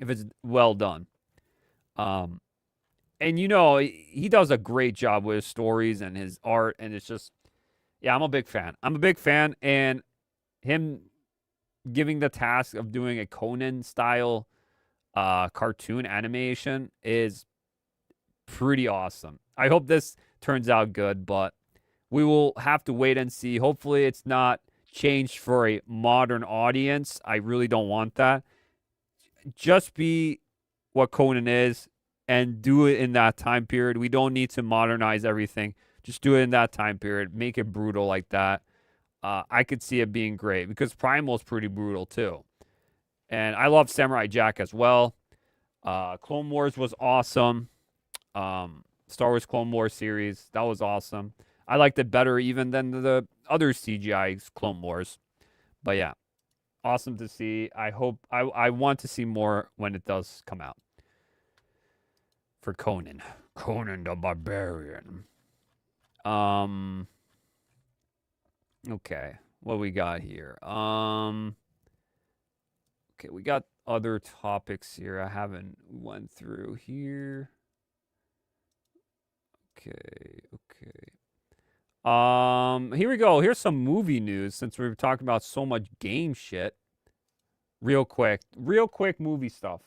it's well done. And, he does a great job with his stories and his art. And it's just, yeah, I'm a big fan. And him giving the task of doing a Conan-style cartoon animation is pretty awesome. I hope this turns out good, but we will have to wait and see. Hopefully it's not changed for a modern audience. I really don't want that. Just be what Conan is and do it in that time period. We don't need to modernize everything. Just do it in that time period. Make it brutal like that. I could see it being great because Primal is pretty brutal too. And I love Samurai Jack as well. Clone Wars was awesome. Star Wars Clone Wars series, that was awesome. I liked it better even than the other CGI Clone Wars. But yeah, awesome to see. I hope, I want to see more when it does come out. For Conan the Barbarian. Okay, what we got here? Okay, we got other topics here I haven't went through here. Okay. Here we go. Here's some movie news since we're talking about so much game shit. Real quick movie stuff.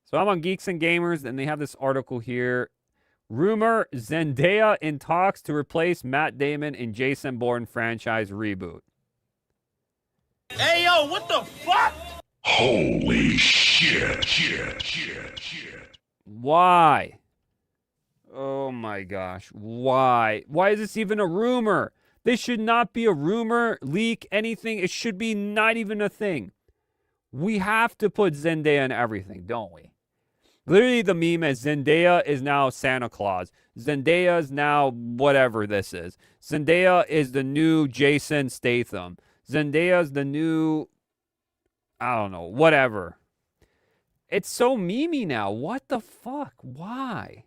So I'm on Geeks and Gamers, and they have this article here. Rumor, Zendaya in talks to replace Matt Damon in Jason Bourne franchise reboot. Hey, yo, what the fuck? Holy shit. Why? Oh my gosh. Why? Why is this even a rumor? This should not be a rumor, leak, anything. It should be not even a thing. We have to put Zendaya in everything, don't we? Literally, the meme is Zendaya is now Santa Claus. Zendaya is now whatever this is. Zendaya is the new Jason Statham. Zendaya is the new, I don't know, whatever. It's so memey now. What the fuck? Why?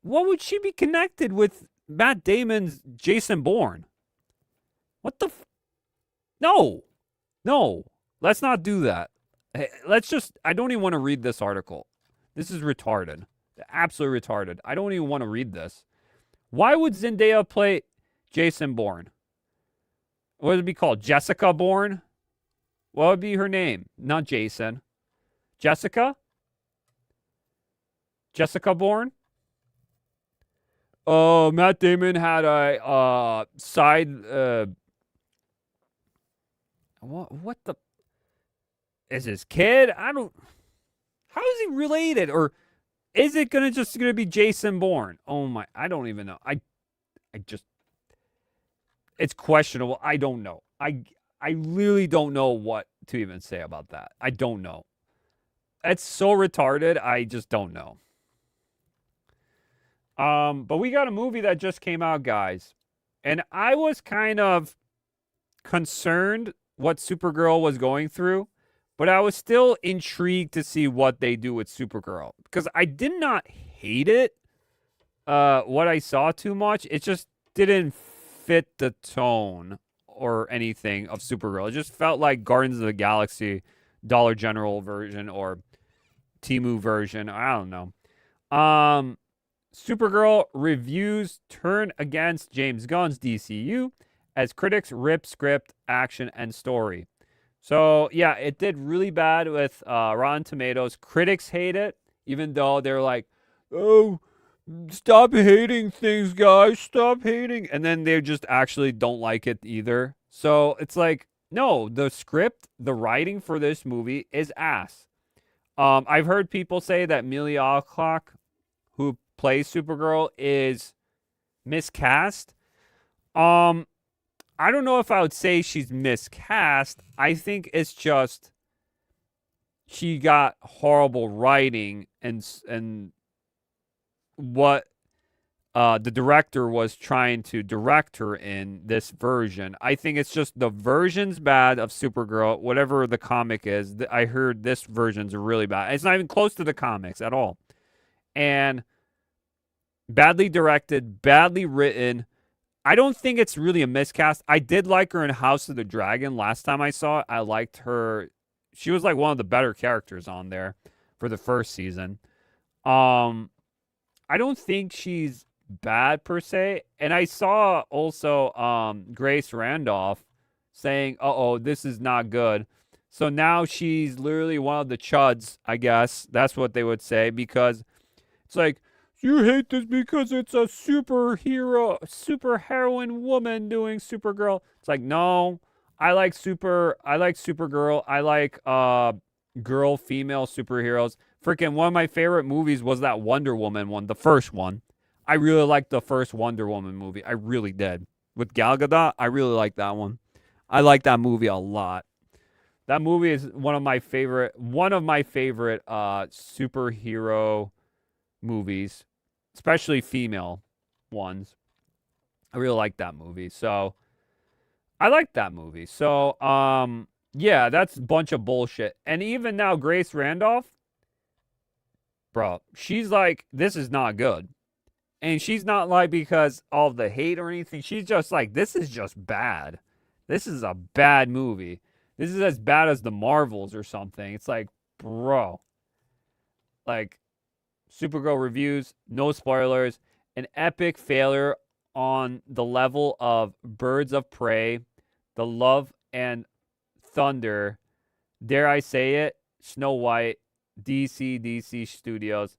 What would she be connected with Matt Damon's Jason Bourne? What the No. Let's not do that. Hey, I don't even want to read this article. This is retarded. Absolutely retarded. I don't even want to read this. Why would Zendaya play Jason Bourne? What would it be called? Jessica Bourne? What would be her name? Not Jason. Jessica? Jessica Bourne? Matt Damon had a side what the is his kid? I don't. How is he related? Or is it just gonna be Jason Bourne? Oh my, I don't even know. I just, it's questionable. I don't know. I really don't know what to even say about that. I don't know. It's so retarded. I just don't know. But we got a movie that just came out, guys, and I was kind of concerned what Supergirl was going through. But I was still intrigued to see what they do with Supergirl. Because I did not hate it, what I saw too much. It just didn't fit the tone or anything of Supergirl. It just felt like Guardians of the Galaxy Dollar General version or Temu version. I don't know. Supergirl reviews turn against James Gunn's DCU as critics rip script, action, and story. So, yeah, it did really bad with Rotten Tomatoes. Critics hate it, even though they're like, oh, stop hating things, guys. Stop hating. And then they just actually don't like it either. So, it's like, no, the script, the writing for this movie is ass. I've heard people say that Amelia Alcock, who plays Supergirl, is miscast. I don't know if I would say she's miscast. I think it's just she got horrible writing and what the director was trying to direct her in this version. I think it's just the version's bad of Supergirl, whatever the comic is. I heard this version's really bad. It's not even close to the comics at all. And badly directed, badly written. I don't think it's really a miscast. I did like her in House of the Dragon last time I saw it. I liked her. She was like one of the better characters on there for the first season. I don't think she's bad per se. And I saw also Grace Randolph saying, uh-oh, this is not good. So now she's literally one of the chuds, I guess. That's what they would say, because it's like, you hate this because it's a superheroine woman doing Supergirl. It's like, no, I like Supergirl. I like female superheroes. Freaking one of my favorite movies was that Wonder Woman one, the first one. I really liked the first Wonder Woman movie. I really did. With Gal Gadot, I really liked that one. I like that movie a lot. That movie is one of my favorite superhero movies. Especially female ones. I really like that movie. So, I like that movie. So, yeah, that's a bunch of bullshit. And even now, Grace Randolph, bro, she's like, this is not good. And she's not like because of the hate or anything. She's just like, this is just bad. This is a bad movie. This is as bad as the Marvels or something. It's like, bro. Like, Supergirl reviews, no spoilers, an epic failure on the level of Birds of Prey, The Love and Thunder, dare I say it, Snow White, DC Studios.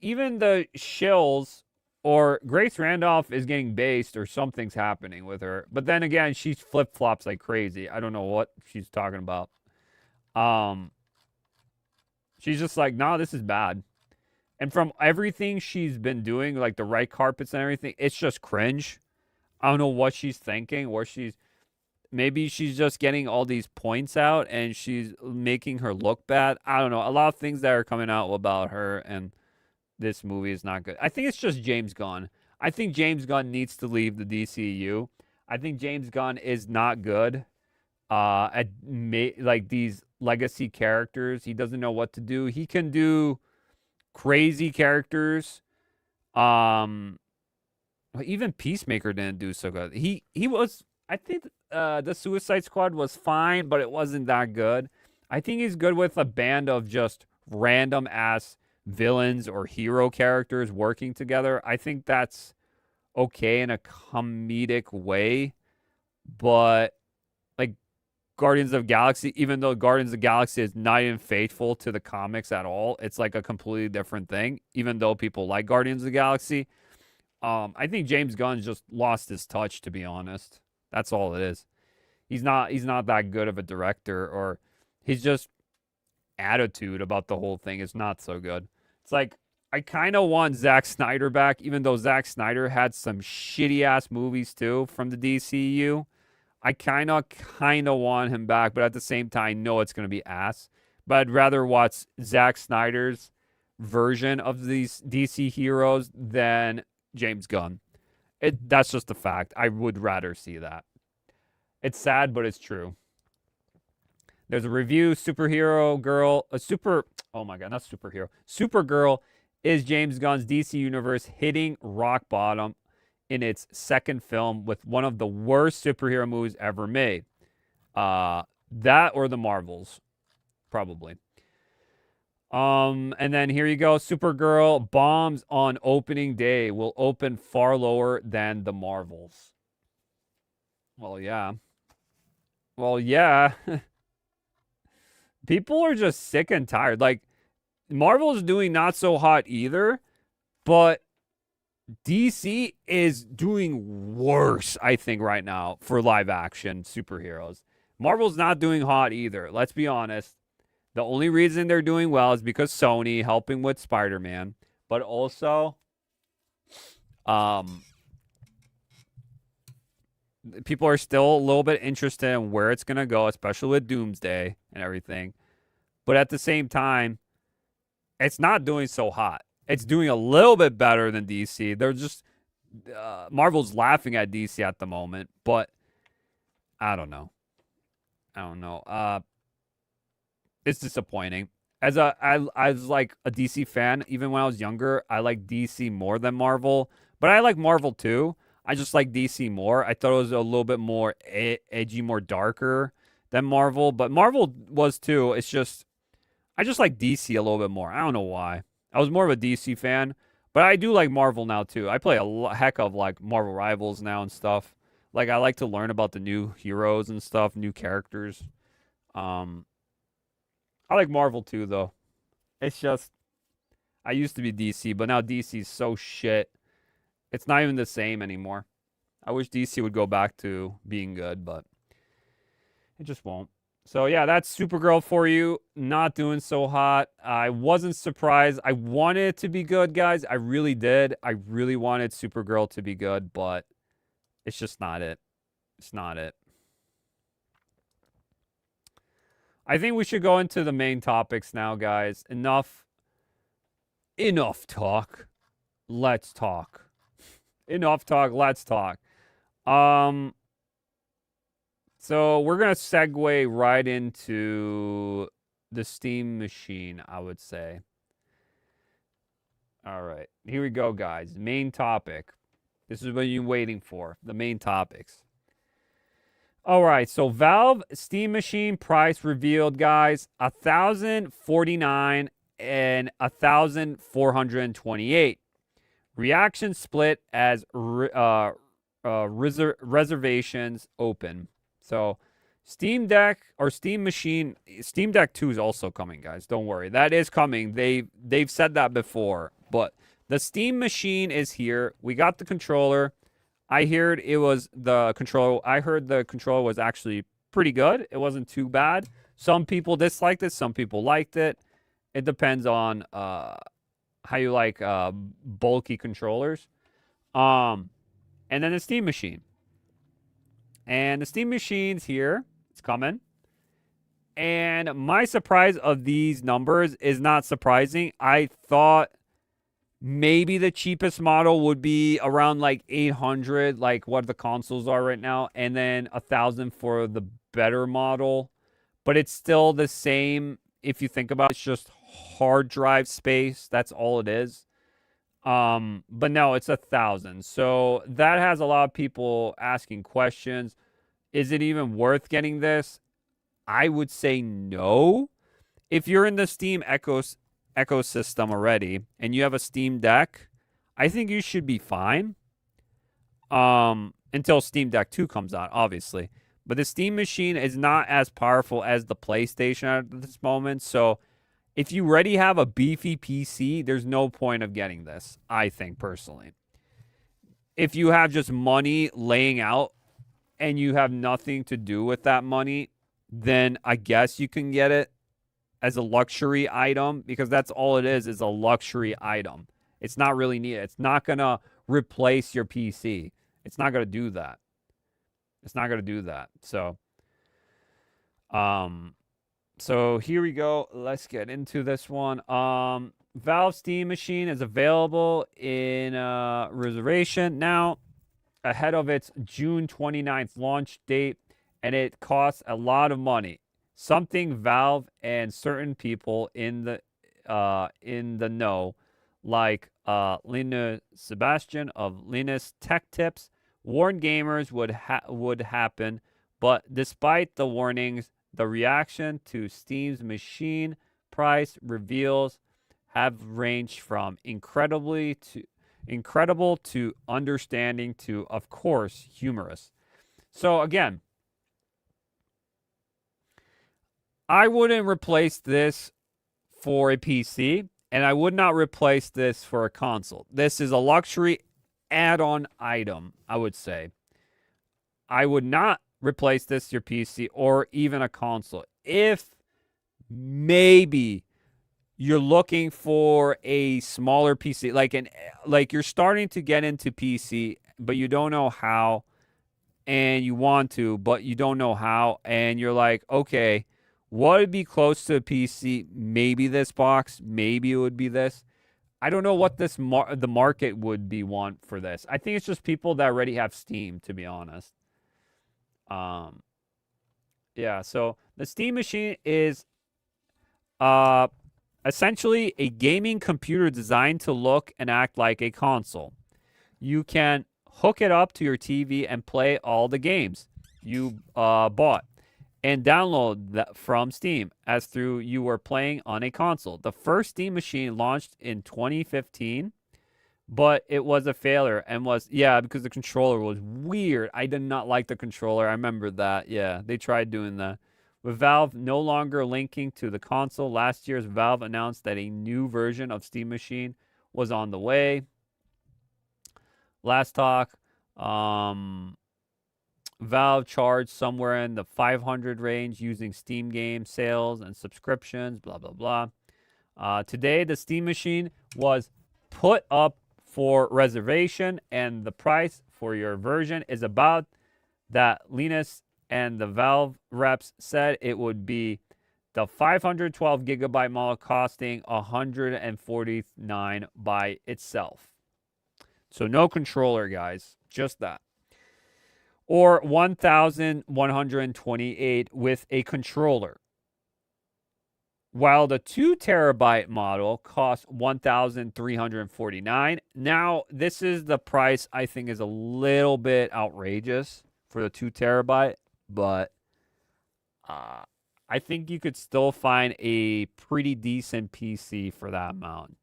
Even the shills or Grace Randolph is getting based or something's happening with her. But then again, she flip-flops like crazy. I don't know what she's talking about. She's just like, nah, this is bad. And from everything she's been doing, like the right carpets and everything, it's just cringe. I don't know what she's thinking, or maybe she's just getting all these points out and she's making her look bad. I don't know. A lot of things that are coming out about her, and this movie is not good. I think it's just James Gunn. I think James Gunn needs to leave the DCU. I think James Gunn is not good at like these legacy characters. He doesn't know what to do. He can do crazy characters. Even Peacemaker didn't do so good. He was, I think the Suicide Squad was fine, but it wasn't that good. I think he's good with a band of just random ass villains or hero characters working together. I think that's okay in a comedic way, but like Guardians of the Galaxy, even though Guardians of the Galaxy is not even faithful to the comics at all, it's like a completely different thing, even though people like Guardians of the Galaxy. I think James Gunn just lost his touch, to be honest. That's all it is. He's not that good of a director, or he's just attitude about the whole thing is not so good. It's like I kind of want Zack Snyder back, even though Zack Snyder had some shitty ass movies too from the DCU. I kind of want him back, but at the same time, I know it's going to be ass. But I'd rather watch Zack Snyder's version of these DC heroes than James Gunn. That's just a fact. I would rather see that. It's sad, but it's true. There's a review. Supergirl is James Gunn's DC universe hitting rock bottom in its second film with one of the worst superhero movies ever made. That or the Marvels, probably. And then here you go. Supergirl bombs on opening day, will open far lower than the Marvels. Well, yeah. People are just sick and tired. Like, Marvel's doing not so hot either, but DC is doing worse, I think, right now for live action superheroes. Marvel's not doing hot either. Let's be honest. The only reason they're doing well is because Sony helping with Spider-Man, but also people are still a little bit interested in where it's going to go, especially with Doomsday and everything. But at the same time, it's not doing so hot. It's doing a little bit better than DC. They're just Marvel's laughing at DC at the moment, but I don't know. It's disappointing. As like a DC fan, even when I was younger, I liked DC more than Marvel, but I like Marvel too. I just like DC more. I thought it was a little bit more edgy, more darker than Marvel, but Marvel was too. It's just I just like DC a little bit more. I don't know why. I was more of a DC fan, but I do like Marvel now too. I play a heck of like Marvel Rivals now and stuff. Like I like to learn about the new heroes and stuff, new characters. I like Marvel too though. It's just I used to be DC, but now DC's so shit. It's not even the same anymore. I wish DC would go back to being good, but it just won't. So, yeah, that's Supergirl for you. Not doing so hot. I wasn't surprised. I wanted it to be good, guys. I really did. I really wanted Supergirl to be good, but it's just not it. It's not it. I think we should go into the main topics now, guys. Enough talk. Let's talk. Enough talk. Let's talk. So we're going to segue right into the Steam machine, I would say. All right. Here we go, guys. Main topic. This is what you're waiting for. The main topics. All right. So Valve Steam machine price revealed, guys. $1,049 and $1,428. Reaction split as reservations open. So Steam Deck or Steam Machine, Steam Deck 2 is also coming, guys. Don't worry. That is coming. They've said that before. But the Steam Machine is here. We got the controller. I heard the controller was actually pretty good. It wasn't too bad. Some people disliked it. Some people liked it. It depends on how you like bulky controllers. And then the Steam Machine. And the Steam Machine's here. It's coming. And my surprise of these numbers is not surprising. I thought maybe the cheapest model would be around like 800, like what the consoles are right now. And then 1,000 for the better model. But it's still the same if you think about it. It's just hard drive space. That's all it is. But no, it's 1,000. So that has a lot of people asking questions. Is it even worth getting this? I would say no. If you're in the Steam ecosystem already and you have a Steam Deck, I think you should be fine. Until Steam Deck 2 comes out, obviously. But the Steam Machine is not as powerful as the PlayStation at this moment. So if you already have a beefy PC, there's no point of getting this, I think, personally. If you have just money laying out and you have nothing to do with that money, then I guess you can get it as a luxury item, because that's all it is a luxury item. It's not really needed. It's not going to replace your PC. It's not going to do that. It's not going to do that. So here we go. Let's get into this one. Valve Steam Machine is available in reservation now ahead of its June 29th launch date, and it costs a lot of money. Something Valve and certain people in the know, like Linus Sebastian of Linus Tech Tips, warned gamers would happen, but despite the warnings, the reaction to Steam's machine price reveals have ranged from incredible to understanding to, of course, humorous. So again, I wouldn't replace this for a PC, and I would not replace this for a console. This is a luxury add-on item, I would say. I would not replace this your PC or even a console. If maybe you're looking for a smaller PC, like you're starting to get into PC, but you don't know how, and you want to, but you don't know how, and you're like, okay, what would be close to a PC? Maybe this box, maybe it would be this. I don't know what the market would be want for this. I think it's just people that already have Steam, to be honest. Yeah, so the Steam Machine is essentially a gaming computer designed to look and act like a console. You can hook it up to your TV and play all the games you bought and download that from Steam as through you were playing on a console. The first Steam Machine launched in 2015, but it was a failure and because the controller was weird. I did not like the controller. I remember that. Yeah, they tried doing that. With Valve no longer linking to the console, last year's Valve announced that a new version of Steam Machine was on the way. Last talk, Valve charged somewhere in the 500 range using Steam game sales and subscriptions, blah, blah, blah. Today, the Steam Machine was put up for reservation, and the price for your version is about that. Linus and the Valve reps said it would be the 512 gigabyte model costing $149 by itself. So no controller, guys, just that. Or $1,128 with a controller. While the 2 terabyte model costs $1,349. Now, this is the price I think is a little bit outrageous for the 2 terabyte, but I think you could still find a pretty decent PC for that amount,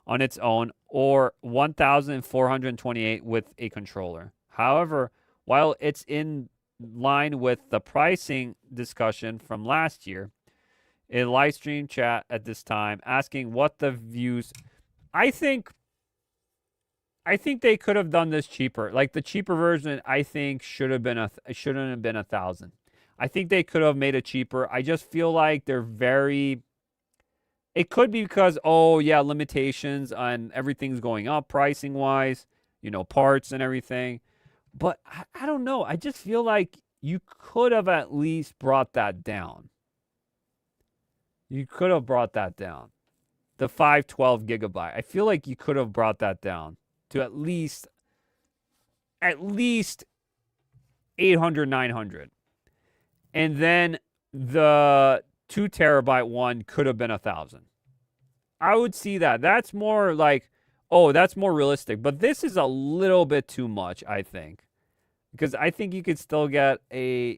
on its own, or $1,428 with a controller. However, while it's in line with the pricing discussion from last year, a live stream chat at this time asking what the views. I think they could have done this cheaper. Like the cheaper version, I think shouldn't have been $1,000. I think they could have made it cheaper. I just feel like they're very. It could be because limitations on everything's going up pricing wise, parts and everything. But I don't know. I just feel like you could have at least brought that down. You could have brought that down. The 512 gigabyte. I feel like you could have brought that down to at least 800, 900. And then the 2 terabyte one could have been 1,000. I would see that. That's more like, that's more realistic. But this is a little bit too much, I think. Because I think you could still get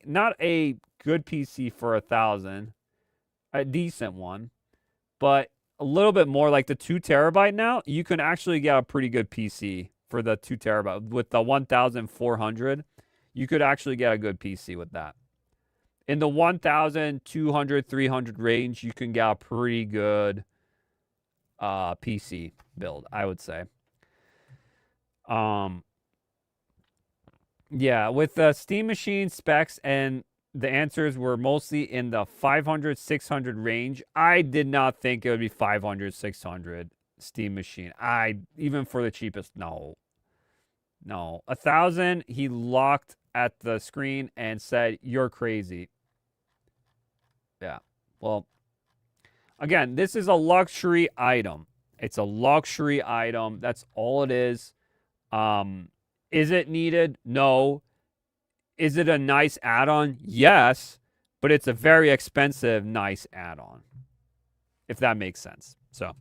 not a good PC for 1,000, a decent one, but a little bit more like the 2 terabyte now. You can actually get a pretty good PC for the 2 terabyte. With the 1,400, you could actually get a good PC with that. In the 1,200, 300 range, you can get a pretty good PC build, I would say. Yeah, with the Steam Machine specs, and the answers were mostly in the 500, 600 range. I did not think it would be 500, 600 Steam Machine. Even for the cheapest, no. 1,000, he locked at the screen and said, "You're crazy." Yeah. Well, again, this is a luxury item. It's a luxury item. That's all it is. Is it needed? No. Is it a nice add-on? Yes. But it's a very expensive, nice add-on. If that makes sense. So,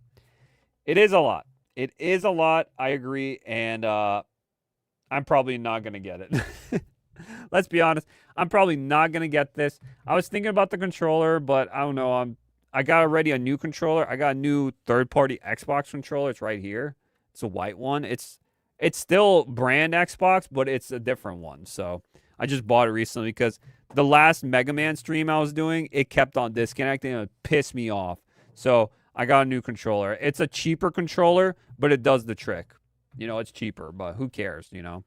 it is a lot. It is a lot. I agree. And I'm probably not going to get it. Let's be honest. I'm probably not going to get this. I was thinking about the controller, but I don't know. I got already a new controller. I got a new third-party Xbox controller. It's right here. It's a white one. It's still brand Xbox, but it's a different one. So I just bought it recently because the last Mega Man stream I was doing, it kept on disconnecting and it pissed me off. So I got a new controller. It's a cheaper controller, but it does the trick. You know, it's cheaper, but who cares, you know?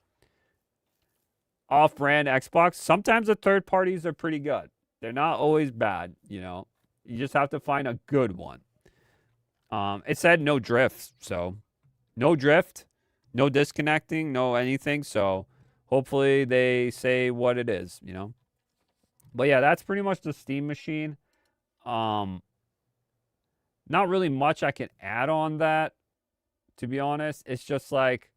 Off-brand Xbox, sometimes the third parties are pretty good. They're not always bad, you know? You just have to find a good one. It said no drift, so no drift, no disconnecting, no anything. So hopefully they say what it is, you know? But yeah, that's pretty much the Steam Machine. Not really much I can add on that, to be honest. It's just like,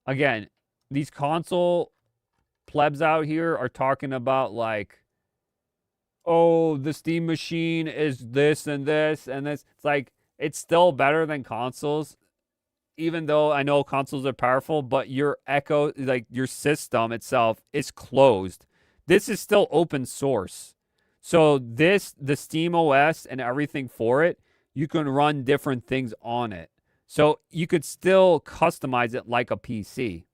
again, these console plebs out here are talking about like, oh, the Steam Machine is this and this and this. It's like, it's still better than consoles, even though I know consoles are powerful, but your like your system itself is closed. This is still open source. So the Steam OS and everything for it, you can run different things on it. So you could still customize it like a PC.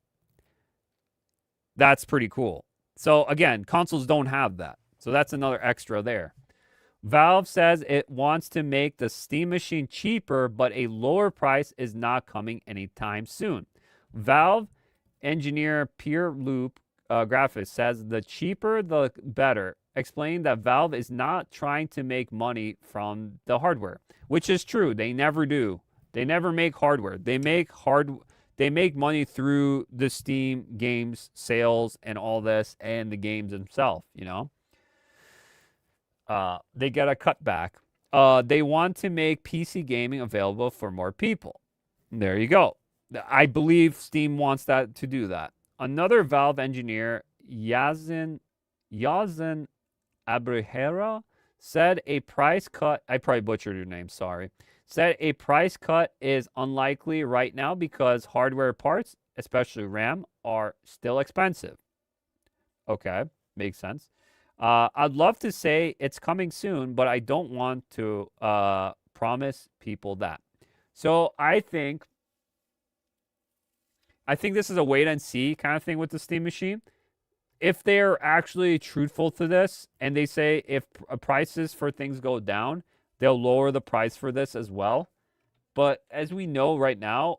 That's pretty cool. So again, consoles don't have that. So that's another extra there. Valve says it wants to make the Steam Machine cheaper, but a lower price is not coming anytime soon. Valve engineer Pierre Loop Graphics says the cheaper the better, explaining that Valve is not trying to make money from the hardware, which is true. They never do. They never make hardware. They make money through the Steam games sales and all this and the games themselves, you know? They get a cutback. They want to make PC gaming available for more people. There you go. I believe Steam wants that to do that. Another Valve engineer, Yazin Abrehera, said a price cut, I probably butchered your name, sorry, said a price cut is unlikely right now because hardware parts, especially RAM, are still expensive. Okay, makes sense. I'd love to say it's coming soon, but I don't want to promise people that. So I think this is a wait and see kind of thing with the Steam Machine. If they're actually truthful to this and they say if prices for things go down, they'll lower the price for this as well. But as we know right now,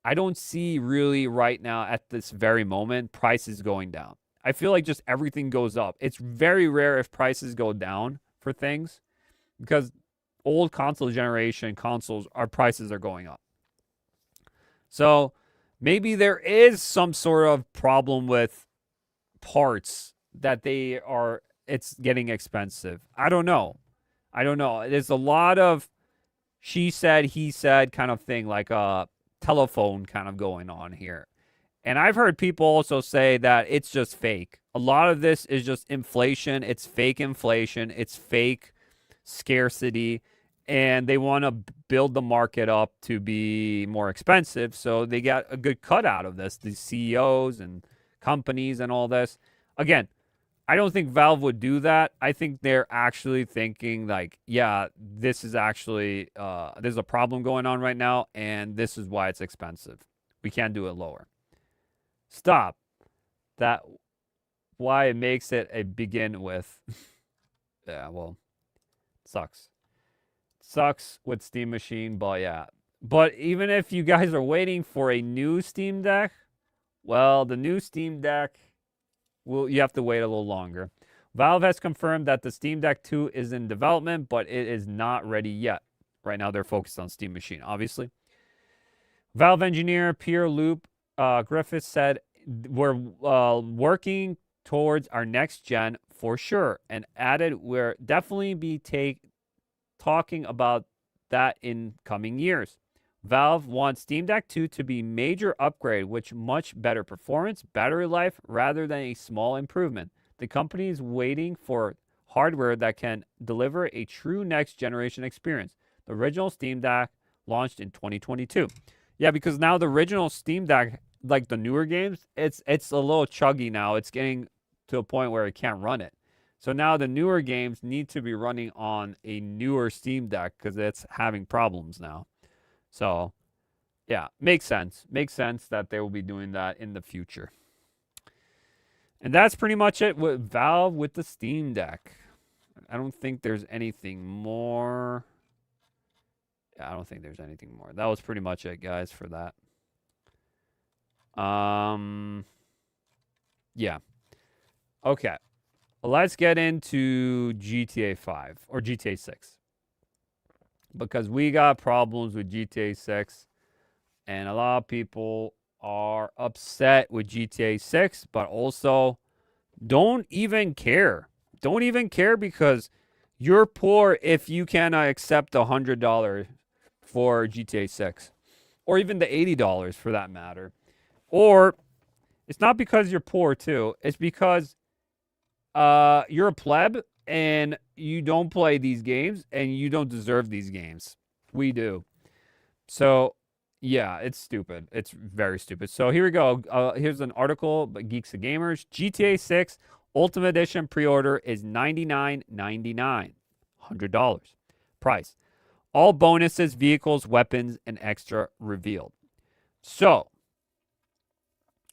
I don't see really right now at this very moment prices going down. I feel like just everything goes up. It's very rare if prices go down for things because old console generation consoles, our prices are going up. So maybe there is some sort of problem with parts that it's getting expensive. I don't know. There's a lot of she said, he said kind of thing, like a telephone kind of going on here. And I've heard people also say that it's just fake. A lot of this is just inflation. It's fake inflation. It's fake scarcity. And they want to build the market up to be more expensive. So they get a good cut out of this, these CEOs and companies and all this. Again, I don't think Valve would do that. I think they're actually thinking like, yeah, this is actually, there's a problem going on right now. And this is why it's expensive. We can't do it lower. Stop. That why it makes it a begin with. Yeah, well, sucks. Sucks with Steam Machine, but yeah. But even if you guys are waiting for a new Steam Deck, well, the new Steam Deck you have to wait a little longer. Valve has confirmed that the Steam Deck 2 is in development, but it is not ready yet. Right now, they're focused on Steam Machine, obviously. Valve engineer Pierre-Luc Griffiths said, we're working towards our next gen for sure, and added, we'll definitely be talking about that in coming years. Valve wants Steam Deck 2 to be major upgrade, with much better performance, battery life, rather than a small improvement. The company is waiting for hardware that can deliver a true next-generation experience. The original Steam Deck launched in 2022. Yeah, because now the original Steam Deck, like the newer games, it's a little chuggy now. It's getting to a point where it can't run it. So now the newer games need to be running on a newer Steam Deck because it's having problems now. So, yeah, makes sense. Makes sense that they will be doing that in the future. And that's pretty much it with Valve with the Steam Deck. I don't think there's anything more. Yeah, I don't think there's anything more. That was pretty much it, guys, for that. Yeah. Okay. Let's get into GTA 5 or GTA 6. Because we got problems with GTA 6. And a lot of people are upset with GTA 6, but also don't even care. Don't even care because you're poor if you cannot accept $100 for GTA 6. Or even the $80 for that matter. Or it's not because you're poor too. It's because you're a pleb and you don't play these games and you don't deserve these games. We do. So, yeah, it's stupid. It's very stupid. So here we go. Here's an article by Geeks and Gamers. GTA 6 Ultimate Edition pre-order is $99.99. $100. Price. All bonuses, vehicles, weapons, and extra revealed. So,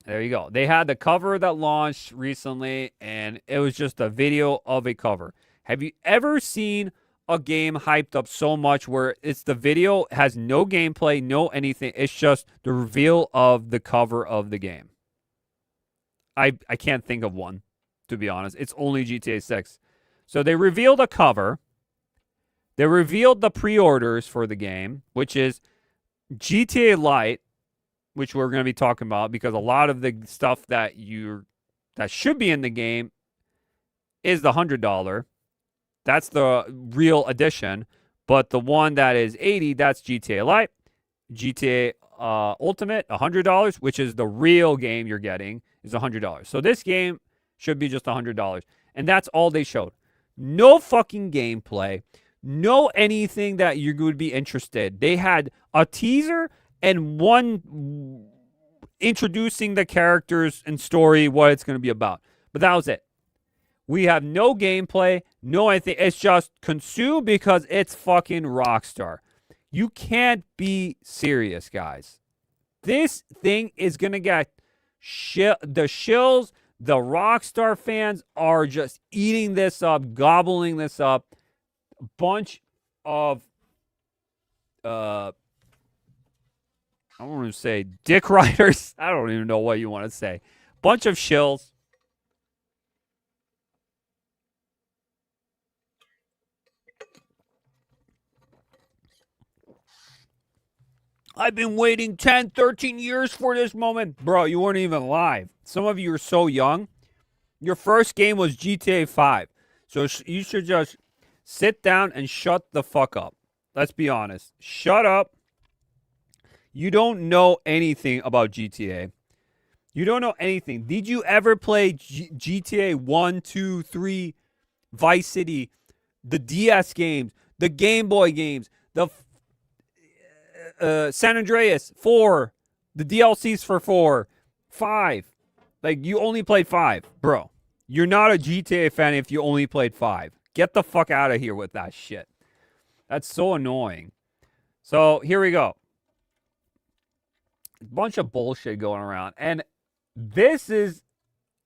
there you go. They had the cover that launched recently, and it was just a video of a cover. Have you ever seen a game hyped up so much where it's the video has no gameplay, no anything? It's just the reveal of the cover of the game. I can't think of one, to be honest. It's only GTA 6. So they revealed a cover. They revealed the pre-orders for the game, which is GTA Lite, which we're going to be talking about because a lot of the stuff that should be in the game is the $100. That's the real edition. But the one that is $80, that's GTA Lite. GTA Ultimate, $100, which is the real game you're getting, is $100. So this game should be just $100. And that's all they showed. No fucking gameplay. No anything that you would be interested. They had a teaser and one introducing the characters and story, what it's going to be about. But that was it. We have no gameplay, no anything. It's just consume because it's fucking Rockstar. You can't be serious, guys. This thing is going to get the shills. The Rockstar fans are just eating this up, gobbling this up. A bunch of, I don't want to say dick riders. I don't even know what you want to say. Bunch of shills. I've been waiting 10, 13 years for this moment. Bro, you weren't even live. Some of you are so young. Your first game was GTA 5. So you should just sit down and shut the fuck up. Let's be honest. Shut up. You don't know anything about GTA. You don't know anything. Did you ever play GTA 1, 2, 3, Vice City, the DS games, the Game Boy games, the San Andreas 4, the DLCs for 4, 5? Like, you only played 5. Bro, you're not a GTA fan if you only played 5. Get the fuck out of here with that shit. That's so annoying. So, here we go. A bunch of bullshit going around. And this is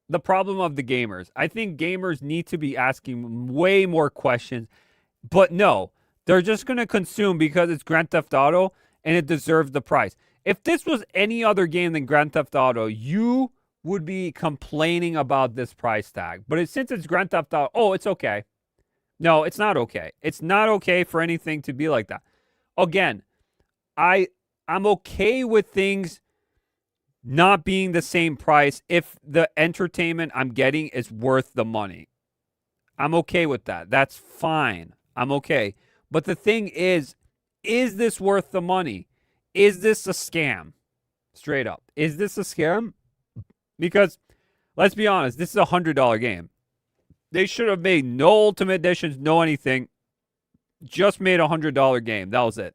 the problem of the gamers. I think gamers need to be asking way more questions. But no, they're just going to consume because it's Grand Theft Auto and it deserves the price. If this was any other game than Grand Theft Auto, you would be complaining about this price tag. But since it's Grand Theft Auto, oh, it's okay. No, it's not okay. It's not okay for anything to be like that. Again, I'm okay with things not being the same price if the entertainment I'm getting is worth the money. I'm okay with that. That's fine. I'm okay. But the thing is this worth the money? Is this a scam? Straight up. Is this a scam? Because, let's be honest, this is a $100 game. They should have made no Ultimate Editions, no anything. Just made a $100 game. That was it.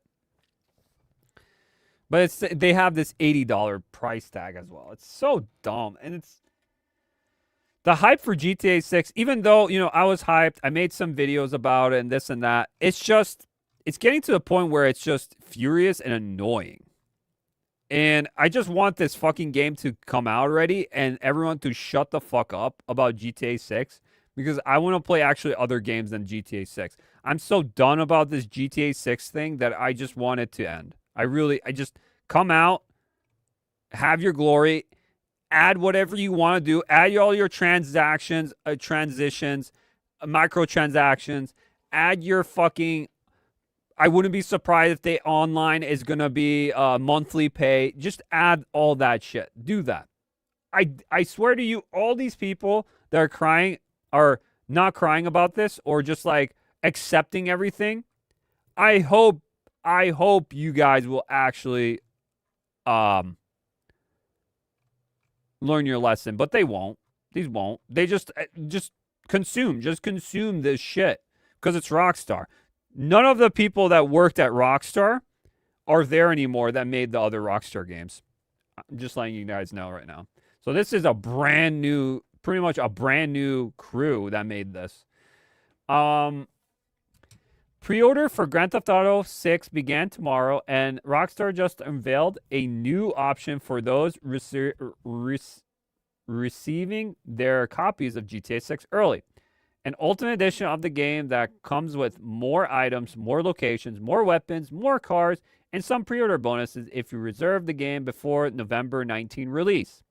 But they have this $80 price tag as well. It's so dumb. And it's the hype for GTA 6, even though, I was hyped. I made some videos about it and this and that. It's getting to the point where it's just furious and annoying. And I just want this fucking game to come out already and everyone to shut the fuck up about GTA 6 because I want to play actually other games than GTA 6. I'm so done about this GTA 6 thing that I just want it to end. I just come out, have your glory, add whatever you want to do, add all your transactions, transitions, microtransactions, add your fucking, I wouldn't be surprised if they online is going to be monthly pay. Just add all that shit. Do that. I swear to you, all these people that are crying are not crying about this or just like accepting everything. I hope you guys will actually learn your lesson, but they won't. These won't. They just consume this shit because it's Rockstar. None of the people that worked at Rockstar are there anymore that made the other Rockstar games. I'm just letting you guys know right now. So this is pretty much a brand new crew that made this. Pre-order for Grand Theft Auto 6 began tomorrow, and Rockstar just unveiled a new option for those receiving their copies of GTA 6 early. An Ultimate Edition of the game that comes with more items, more locations, more weapons, more cars, and some pre-order bonuses if you reserve the game before November 19 release.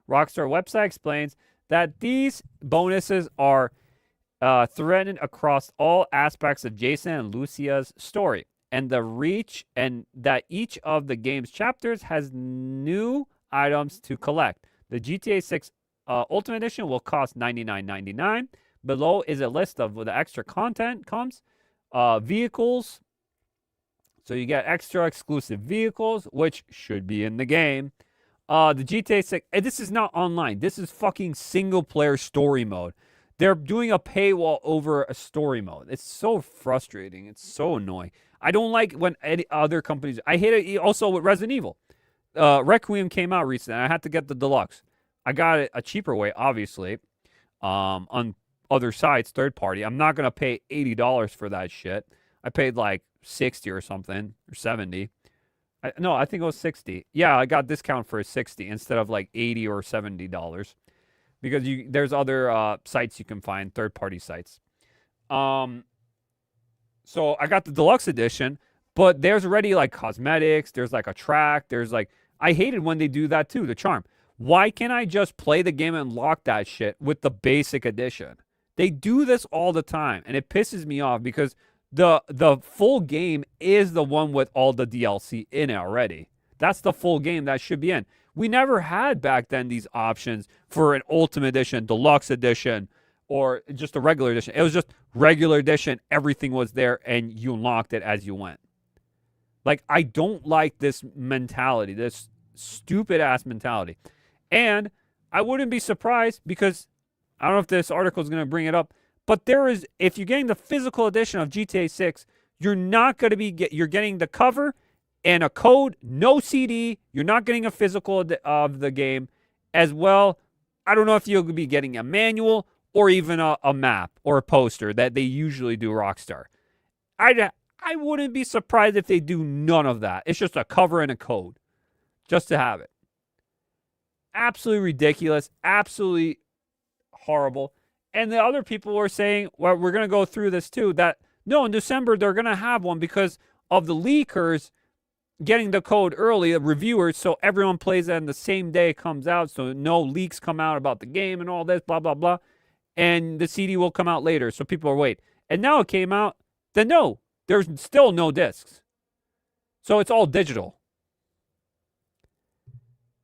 Rockstar website explains that these bonuses are threaded across all aspects of Jason and Lucia's story, and that each of the game's chapters has new items to collect. The GTA 6 Ultimate Edition will cost $99.99. Below is a list of the extra content comes. Vehicles. So you get extra exclusive vehicles, which should be in the game. The GTA 6, and this is not online. This is fucking single player story mode. They're doing a paywall over a story mode. It's so frustrating. It's so annoying. I don't like when other companies, I hate it also with Resident Evil. Requiem came out recently. I had to get the deluxe. I got it a cheaper way, obviously, on other sites, third party. I'm not going to pay $80 for that shit. I paid like 60 or something, or 70. I think it was 60. Yeah, I got discount for 60 instead of like $80 or $70 because there's other sites you can find, third party sites. So I got the deluxe edition, but there's already like cosmetics, there's like a track, there's like, I hated when they do that too, the charm. Why can't I just play the game and lock that shit with the basic edition? They do this all the time, and it pisses me off because the full game is the one with all the DLC in it already. That's the full game that should be in. We never had back then these options for an Ultimate Edition, Deluxe Edition, or just a regular edition. It was just regular edition. Everything was there, and you unlocked it as you went. Like, I don't like this mentality, this stupid-ass mentality. And I wouldn't be surprised because I don't know if this article is going to bring it up, but if you're getting the physical edition of GTA 6, you're not going to be, you're getting the cover and a code, no CD. You're not getting a physical of the game as well. I don't know if you'll be getting a manual or even a map or a poster that they usually do Rockstar. I wouldn't be surprised if they do none of that. It's just a cover and a code just to have it. Absolutely ridiculous. Absolutely horrible. And the other people were saying, well, we're going to go through this too, that no, in December they're going to have one because of the leakers getting the code early, the reviewers, so everyone plays it on the same day it comes out, so no leaks come out about the game and all this, blah, blah, blah. And the CD will come out later, so people are waiting. And now it came out, then no, there's still no discs. So it's all digital.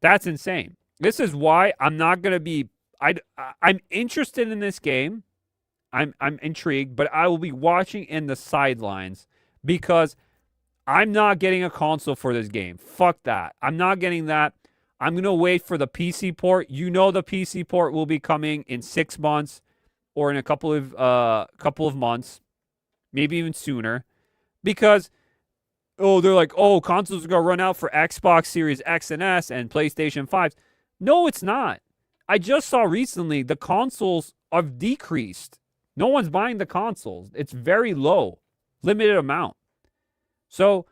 That's insane. This is why I'm not going to be... I'm interested in this game. I'm intrigued, but I will be watching in the sidelines because I'm not getting a console for this game. Fuck that. I'm not getting that. I'm going to wait for the PC port. You know the PC port will be coming in 6 months or in a couple of months, maybe even sooner, because they're like, consoles are going to run out for Xbox Series X and S and PlayStation 5s. No, it's not. I just saw recently the consoles have decreased. No one's buying the consoles. It's very low, limited amount. So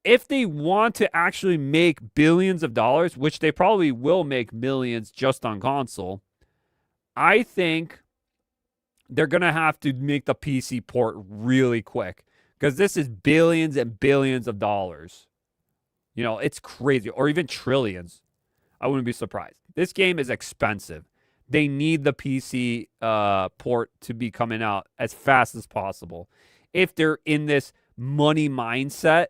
if they want to actually make billions of dollars, which they probably will make millions just on console, I think they're going to have to make the PC port really quick because this is billions and billions of dollars. You know, it's crazy, or even trillions. I wouldn't be surprised. This game is expensive. They need the PC port to be coming out as fast as possible. If they're in this money mindset,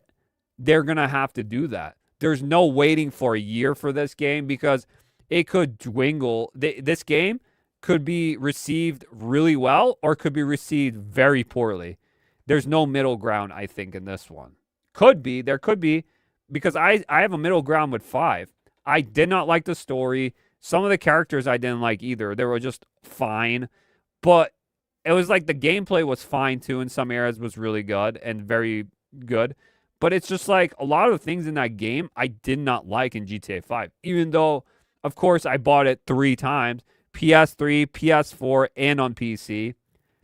they're going to have to do that. There's no waiting for a year for this game because it could dwindle. This game could be received really well or could be received very poorly. There's no middle ground, I think, in this one. Could be. There could be, because I have a middle ground with 5. I did not like the story. Some of the characters I didn't like either. They were just fine. But it was like the gameplay was fine too. In some areas was really good and very good. But it's just like a lot of the things in that game I did not like in GTA 5. Even though, of course, I bought it 3 times. PS3, PS4, and on PC.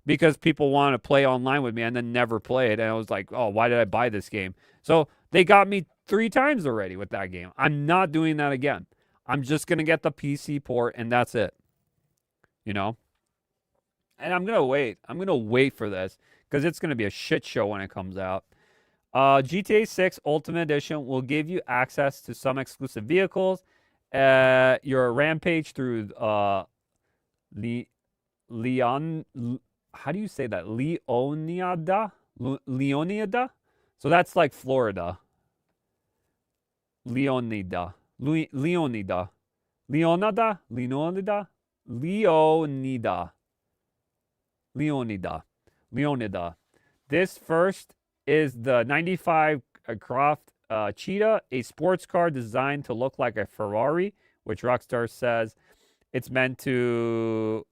Because people want to play online with me and then never play it. And I was like, why did I buy this game? So they got me 3 times already with that game. I'm not doing that again. I'm just going to get the PC port and that's it. You know? And I'm going to wait. I'm going to wait for this because it's going to be a shit show when it comes out. GTA 6 Ultimate Edition will give you access to some exclusive vehicles. Your rampage through Leon... How do you say that? Leoniada? Leoniada? So that's like Florida. Leonida. Leonida. Leonada? Leonida? Leonida. Leonida. Leonida. This first is the 95 Croft Cheetah, a sports car designed to look like a Ferrari, which Rockstar says it's meant to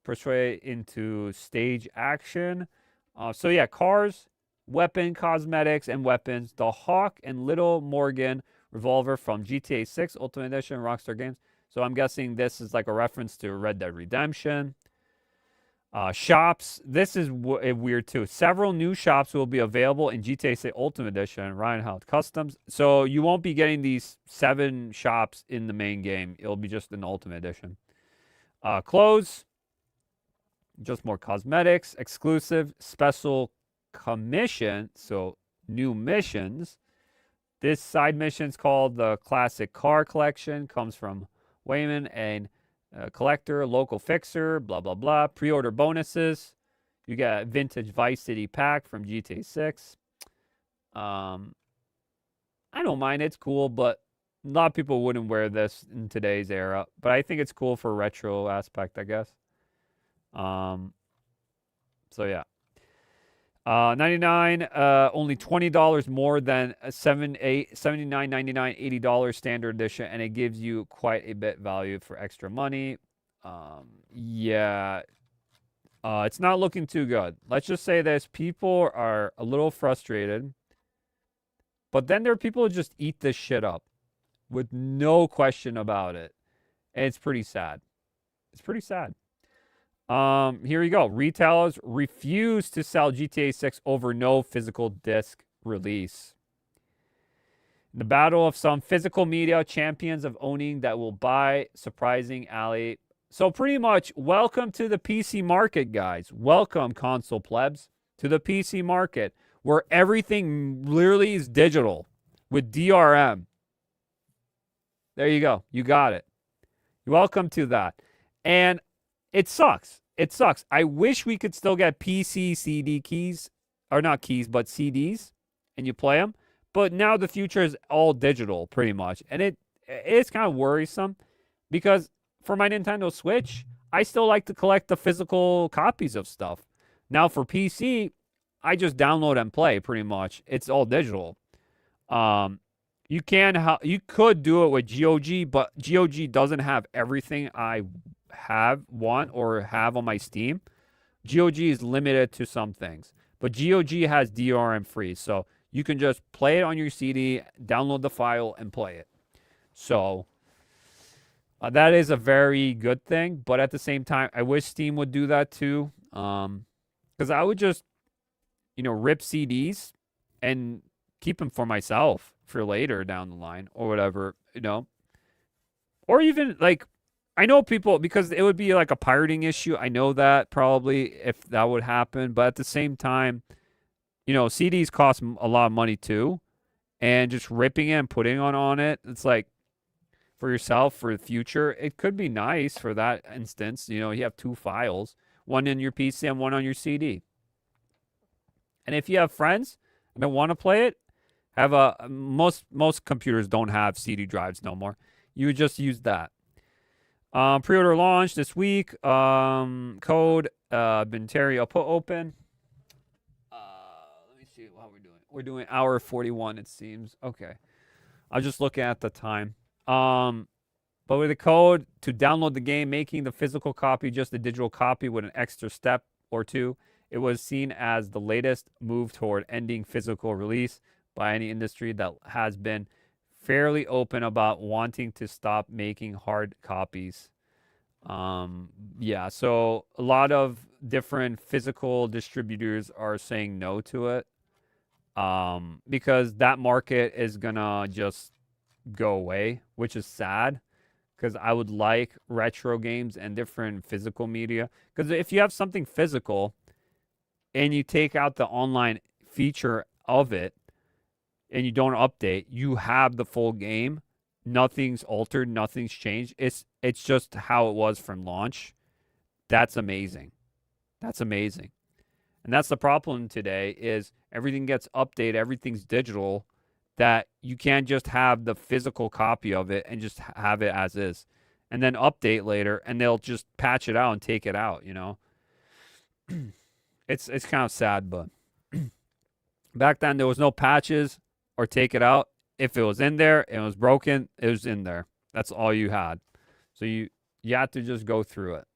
persuade into stage action. So yeah, cars, weapon, cosmetics, and weapons. The Hawk and Little Morgan revolver from GTA 6 Ultimate Edition Rockstar Games. So I'm guessing this is like a reference to Red Dead Redemption. Shops. This is weird too. Several new shops will be available in GTA 6 Ultimate Edition, Ryan Howard Customs. So you won't be getting these 7 shops in the main game. It'll be just in the Ultimate Edition. Clothes. Just more cosmetics. Exclusive special commission. So new missions. This side mission is called the Classic Car Collection. Comes from Wayman and collector, local fixer, blah, blah, blah. Pre-order bonuses. You get a vintage Vice City pack from GTA 6. I don't mind. It's cool, but a lot of people wouldn't wear this in today's era. But I think it's cool for retro aspect, I guess. So yeah. 99, only $20 more than $79.99, $80 standard edition, and it gives you quite a bit value for extra money. Yeah, it's not looking too good. Let's just say this: people are a little frustrated, but then there are people who just eat this shit up with no question about it, and it's pretty sad. It's pretty sad. Here you go. Retailers refuse to sell GTA 6 over no physical disc release. The battle of some physical media champions of owning that will buy surprising alley. So pretty much, welcome to the PC market, guys. Welcome, console plebs, to the PC market, where everything literally is digital. with DRM. There you go. You got it. You're welcome to that. And it sucks. It sucks. I wish we could still get PC CD keys, or not keys, but CDs, and you play them. But now the future is all digital, pretty much. And it's kind of worrisome because for my Nintendo Switch, I still like to collect the physical copies of stuff. Now for PC, I just download and play, pretty much. It's all digital. You could do it with GOG, but GOG doesn't have everything I want or have on my Steam. GOG is limited to some things, but GOG has DRM free, so you can just play it on your CD, download the file, and play it. So that is a very good thing, but at the same time, I wish Steam would do that too, because I would just, rip CDs and keep them for myself for later down the line or whatever, or even like, I know people, because it would be like a pirating issue. I know that probably if that would happen, but at the same time, CDs cost a lot of money too, and just ripping it and putting on it, it's like for yourself for the future, it could be nice for that instance. You have 2 files, one in your PC and one on your CD. And if you have friends that want to play it, most computers don't have CD drives no more. You would just use that. Pre-order launch this week. Code Binteri. I'll put open. Let me see how we're doing. We're doing hour 41, it seems. Okay. I'll just look at the time. But with the code to download the game, making the physical copy just a digital copy with an extra step or two, it was seen as the latest move toward ending physical release by any industry that has been fairly open about wanting to stop making hard copies. So a lot of different physical distributors are saying no to it, because that market is gonna just go away, which is sad, because I would like retro games and different physical media. Because if you have something physical and you take out the online feature of it and you don't update, you have the full game. Nothing's altered, nothing's changed. It's just how it was from launch. That's amazing. That's amazing. And that's the problem today is everything gets updated, everything's digital, that you can't just have the physical copy of it and just have it as is. And then update later and they'll just patch it out and take it out, It's kind of sad, but back then there was no patches or take it out. If it was in there and it was broken, it was in there. That's all you had. So you had to just go through it.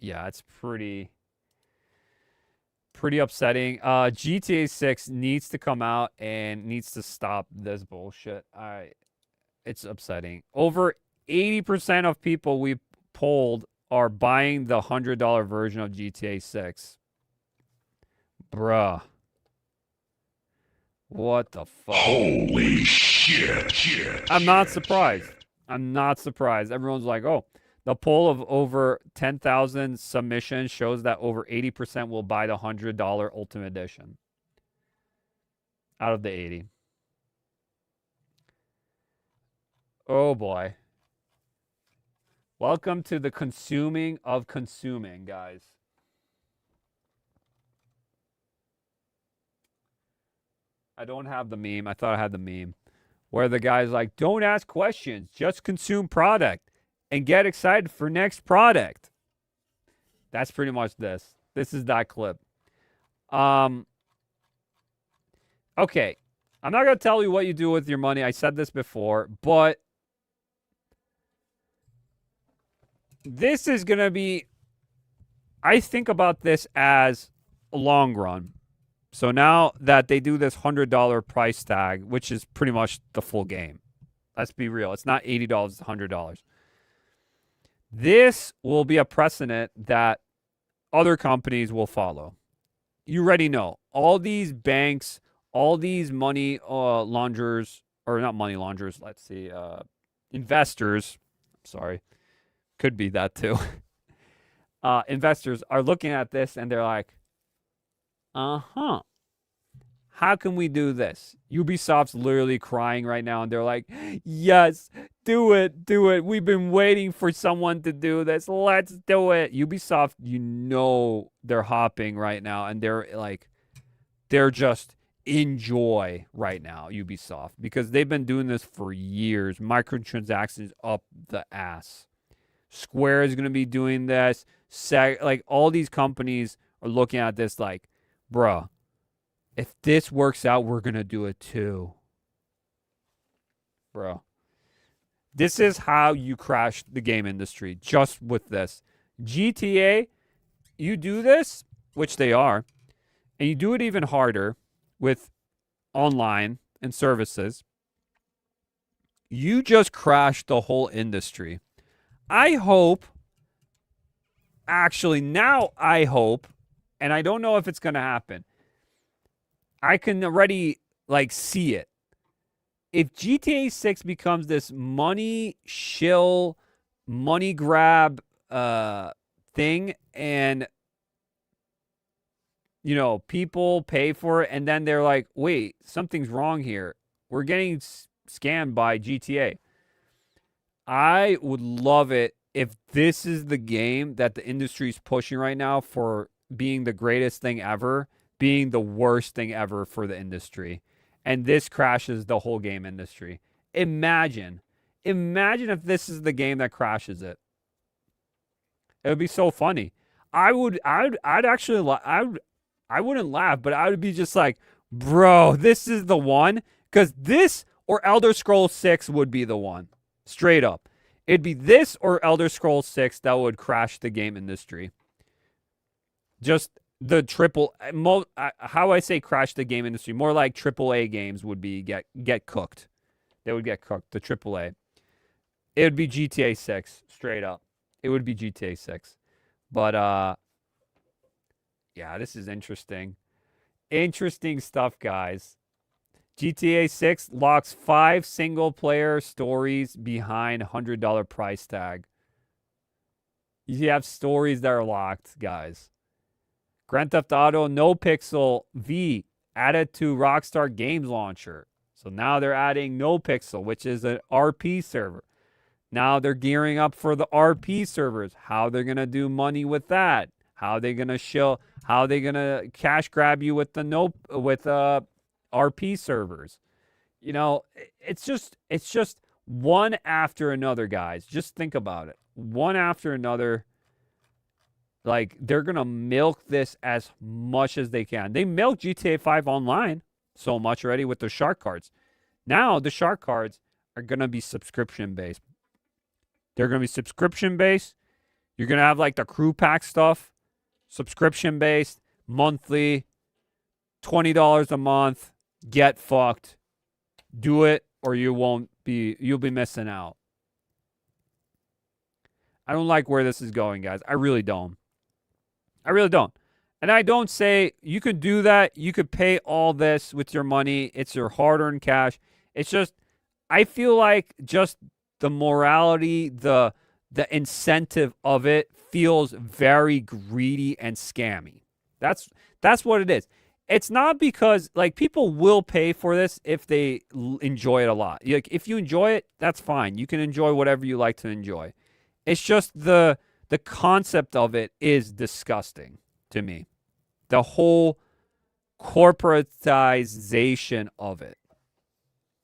It's pretty upsetting. GTA 6 needs to come out and needs to stop this bullshit. It's upsetting. Over 80% of people we polled are buying the $100 version of GTA 6. Bruh. What the fuck? Holy shit. I'm not surprised. Everyone's like, oh, the poll of over 10,000 submissions shows that over 80% will buy the $100 Ultimate Edition. Out of the 80. Oh boy. Welcome to the consuming of consuming, guys. I don't have the meme. I thought I had the meme. Where the guy's like, don't ask questions. Just consume product. And get excited for next product. That's pretty much this. This is that clip. Okay. I'm not going to tell you what you do with your money. I said this before. But this is going to be... I think about this as a long run. So now that they do this $100 price tag, which is pretty much the full game. Let's be real. It's not $80, it's $100. This will be a precedent that other companies will follow. You already know. All these banks, all these money launderers, or not money launderers, let's see, investors, sorry, could be that too. Investors are looking at this and they're like, How can we do this? Ubisoft's literally crying right now, and they're like, yes, do it, do it. We've been waiting for someone to do this. Let's do it. Ubisoft, they're hopping right now, and they're just in joy right now, Ubisoft, because they've been doing this for years. Microtransactions up the ass. Square is going to be doing this. All these companies are looking at this like, bruh, if this works out, we're going to do it too. Bro. This is how you crash the game industry, just with this. GTA, you do this, which they are, and you do it even harder with online and services. You just crashed the whole industry. I hope, and I don't know if it's going to happen, I can already see it. If GTA 6 becomes this money shill, money grab thing, and people pay for it, and then they're like, wait, something's wrong here. We're getting scammed by GTA. I would love it if this is the game that the industry is pushing right now for being the greatest thing ever, being the worst thing ever for the industry. And this crashes the whole game industry. Imagine if this is the game that crashes it. It would be so funny. I wouldn't laugh, but I would be just like, bro, this is the one. Because this or Elder Scrolls 6 would be the one. Straight up. It'd be this or Elder Scrolls 6 that would crash the game industry. Just the how I say crash the game industry, more like AAA games would be get cooked. They would get cooked, the AAA. It would be GTA 6, straight up. It would be GTA 6. But, yeah, this is interesting. Interesting stuff, guys. GTA 6 locks 5 single-player stories behind $100 price tag. You have stories that are locked, guys. Grand Theft Auto No Pixel V added to Rockstar Games Launcher. So now they're adding No Pixel, which is an RP server. Now they're gearing up for the RP servers. How they're going to do money with that? How they going to cash grab you with the RP servers? It's just one after another, guys. Just think about it. One after another. They're going to milk this as much as they can. They milked GTA 5 Online so much already with the shark cards. Now, the shark cards are going to be subscription-based. They're going to be subscription-based. You're going to have, the crew pack stuff, subscription-based, monthly, $20 a month. Get fucked. Do it, or you'll be missing out. I don't like where this is going, guys. I really don't. And I don't say you could do that. You could pay all this with your money. It's your hard-earned cash. It's just, I feel like just the morality, the incentive of it feels very greedy and scammy. That's what it is. It's not because, people will pay for this if they enjoy it a lot. If you enjoy it, that's fine. You can enjoy whatever you like to enjoy. It's just the concept of it is disgusting to me. The whole corporatization of it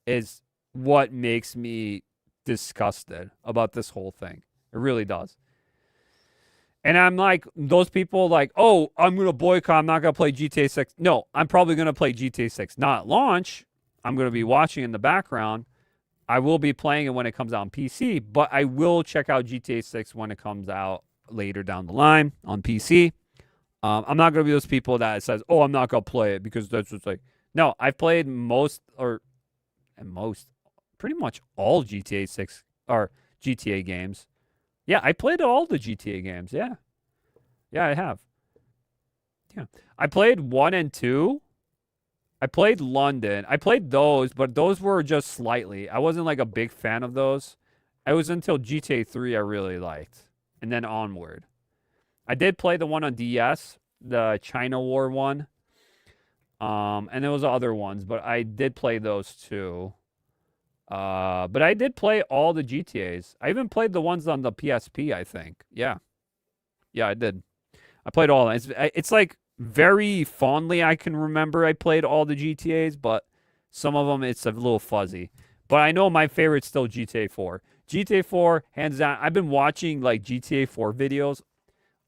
is what makes me disgusted about this whole thing. It really does. And I'm like, those people oh, I'm going to boycott. I'm not going to play GTA 6. No, I'm probably going to play GTA 6. Not at launch. I'm going to be watching in the background. I will be playing it when it comes out on PC, but I will check out GTA 6 when it comes out later down the line on PC. I'm not going to be those people that says, oh, I'm not going to play it because that's just no, I've played pretty much all GTA 6 or GTA games. Yeah, I played all the GTA games. Yeah. Yeah, I have. Yeah. I played 1 and 2. I played London. I played those, but those were just slightly. I wasn't a big fan of those. It was until GTA 3 I really liked. And then onward. I did play the one on DS, the China War one. And there was other ones, but I did play those too. But I did play all the GTAs. I even played the ones on the PSP, I think. Yeah. Yeah, I did. I played all. It's like very fondly I can remember I played all the GTAs, but some of them it's a little fuzzy. But I know my favorite's still GTA 4. GTA 4, hands down. I've been watching like GTA 4 videos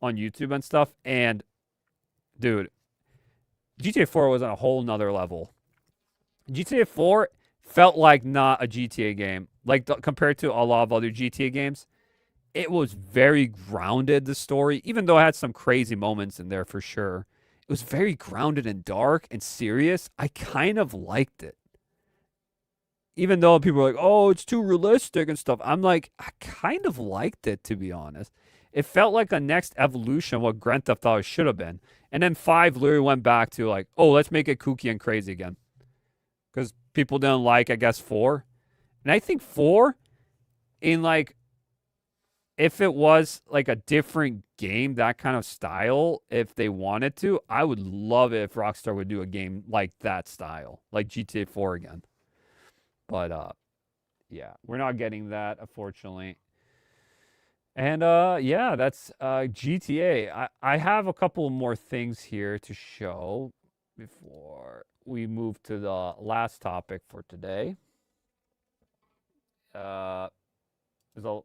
on YouTube and stuff, and dude, GTA 4 was on a whole nother level. GTA 4 felt like not a GTA game, like compared to a lot of other GTA games. It was very grounded, the story, even though it had some crazy moments in there for sure. It was very grounded and dark and serious. I kind of liked it. Even though people were like, oh, it's too realistic and stuff. I'm like, I kind of liked it, to be honest. It felt like a next evolution of what Grand Theft Auto should have been. And then 5 literally went back to like, oh, let's make it kooky and crazy again. Because people didn't like, I guess, 4. And I think 4, in like, if it was like a different game, that kind of style, if they wanted to, I would love it if Rockstar would do a game like that style, like GTA 4 again. But yeah, we're not getting that, unfortunately. And yeah, that's GTA. I have a couple more things here to show before we move to the last topic for today. There's a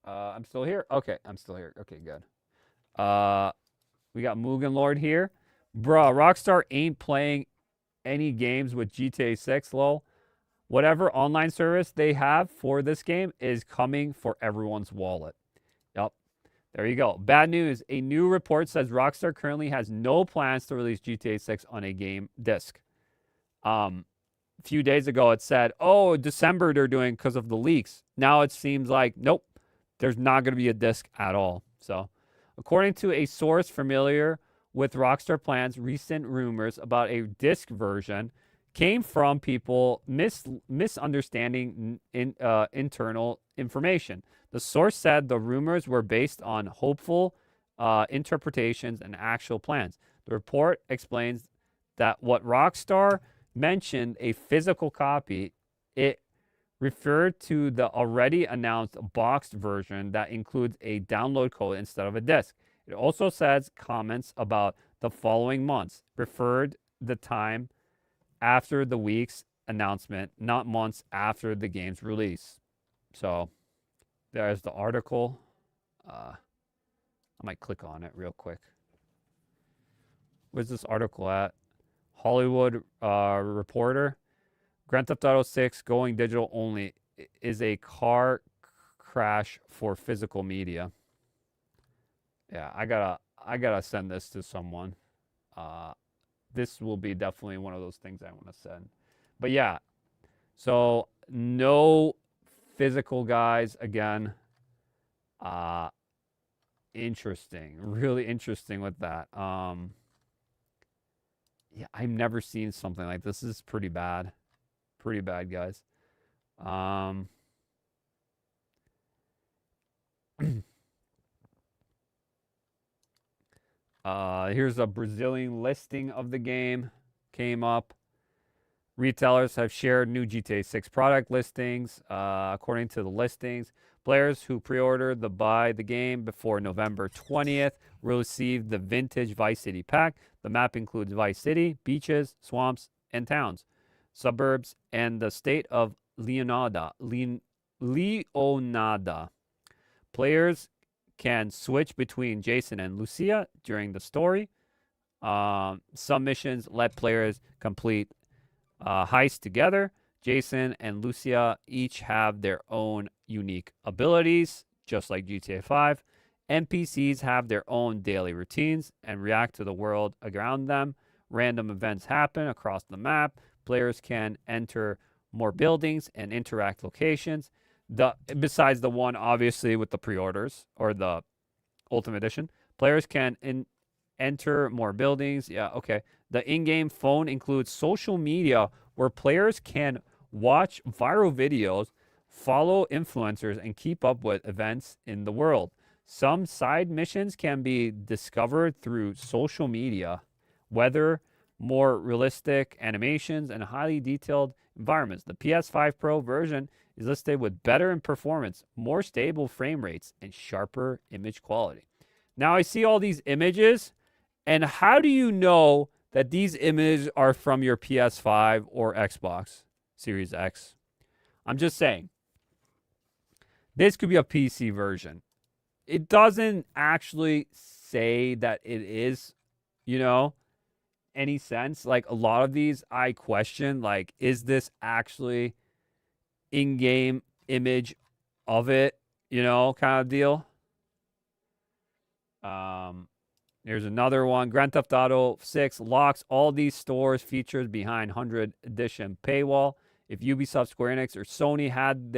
I'm still here. Okay, I'm still here. Okay, good. We got Mugen Lord here. Bruh, Rockstar ain't playing any games with GTA 6, lol. Whatever online service they have for this game is coming for everyone's wallet. Yep. There you go. Bad news. A new report says Rockstar currently has no plans to release GTA 6 on a game disc. A few days ago it said, oh, December they're doing because of the leaks. Now it seems like, nope. There's not going to be a disc at all. So, according to a source familiar with Rockstar plans, recent rumors about a disc version came from people misunderstanding internal information. The source said the rumors were based on hopeful interpretations and actual plans. The report explains that what Rockstar mentioned a physical copy, it referred to the already announced boxed version that includes a download code instead of a disc. It also says comments about the following months, referred the time after the week's announcement, not months after the game's release. So there's the article. I might click on it real quick. Where's this article at? Hollywood Reporter. Grand Theft Auto 6 going digital only is a car crash for physical media. Yeah, I gotta send this to someone. This will be definitely one of those things I want to send. But yeah, so no physical guys again. Interesting, really interesting with that. Yeah, I've never seen something like this. This is pretty bad. Pretty bad, guys. Here's a Brazilian listing of the game. Came up. Retailers have shared new GTA 6 product listings. According to the listings, players who pre-order buy the game before November 20th will receive the vintage Vice City pack. The map includes Vice City, beaches, swamps, and towns, suburbs, and the state of Leonardo. Players can switch between Jason and Lucia during the story. Some missions let players complete heists together. Jason and Lucia each have their own unique abilities, just like GTA 5. NPCs have their own daily routines and react to the world around them. Random events happen across the map. Players can enter more buildings and interact locations. Besides the one, obviously, with the pre-orders or the Ultimate Edition, players can enter more buildings. Yeah, okay. The in-game phone includes social media where players can watch viral videos, follow influencers, and keep up with events in the world. Some side missions can be discovered through social media, whether more realistic animations and highly detailed environments. The PS5 Pro version is listed with better in performance, more stable frame rates, and sharper image quality. Now I see all these images, and how do you know that these images are from your PS5 or Xbox Series X? I'm just saying. This could be a PC version. It doesn't actually say that it is, any sense. Like a lot of these, I question, like, is this actually in-game image of it, kind of deal? Here's another one. Grand Theft Auto 6 locks all these stores features behind 100 edition paywall. If Ubisoft, Square Enix, or Sony had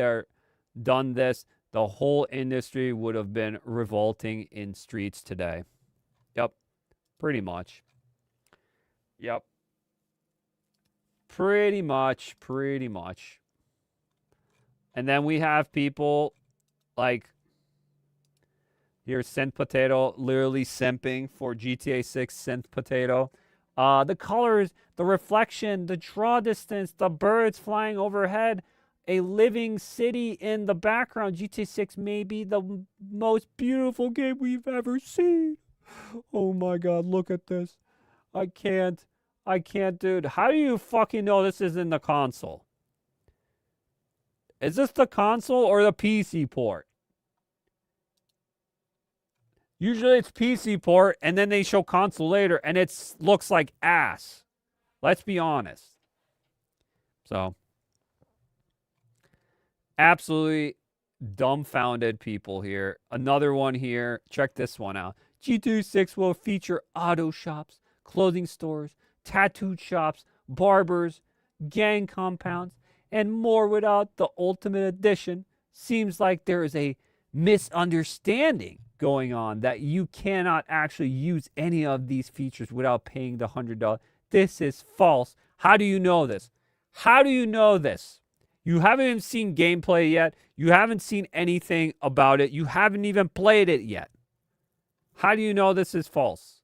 done this, the whole industry would have been revolting in streets today. Yep. Pretty much. Yep. Pretty much. And then we have people like, here's Synth Potato, literally simping for GTA 6 Synth Potato. The colors, the reflection, the draw distance, the birds flying overhead, a living city in the background. GTA 6 may be the most beautiful game we've ever seen. Oh my God, look at this. I can't, dude. How do you fucking know this is in the console? Is this the console or the PC port? Usually it's PC port, and then they show console later, and it looks like ass. Let's be honest. So, absolutely dumbfounded people here. Another one here. Check this one out. GTA 6 will feature auto shops, clothing stores, tattoo shops, barbers, gang compounds, and more without the Ultimate Edition. Seems like there is a misunderstanding going on that you cannot actually use any of these features without paying the $100. This is false. How do you know this? How do you know this? You haven't even seen gameplay yet. You haven't seen anything about it. You haven't even played it yet. How do you know this is false?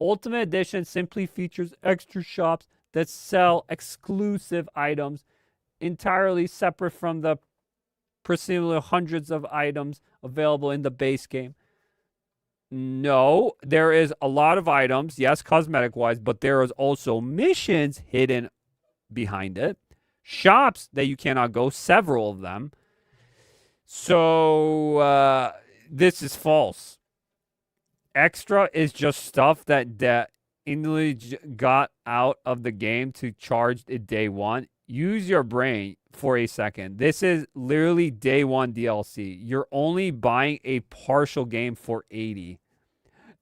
Ultimate Edition simply features extra shops that sell exclusive items entirely separate from the presumably hundreds of items available in the base game. No, there is a lot of items, yes, cosmetic-wise, but there is also missions hidden behind it. Shops that you cannot go, several of them. So, this is false. Extra is just stuff that instantly got out of the game to charge it day one. Use your brain for a second. This is literally day one DLC. You're only buying a partial game for $80.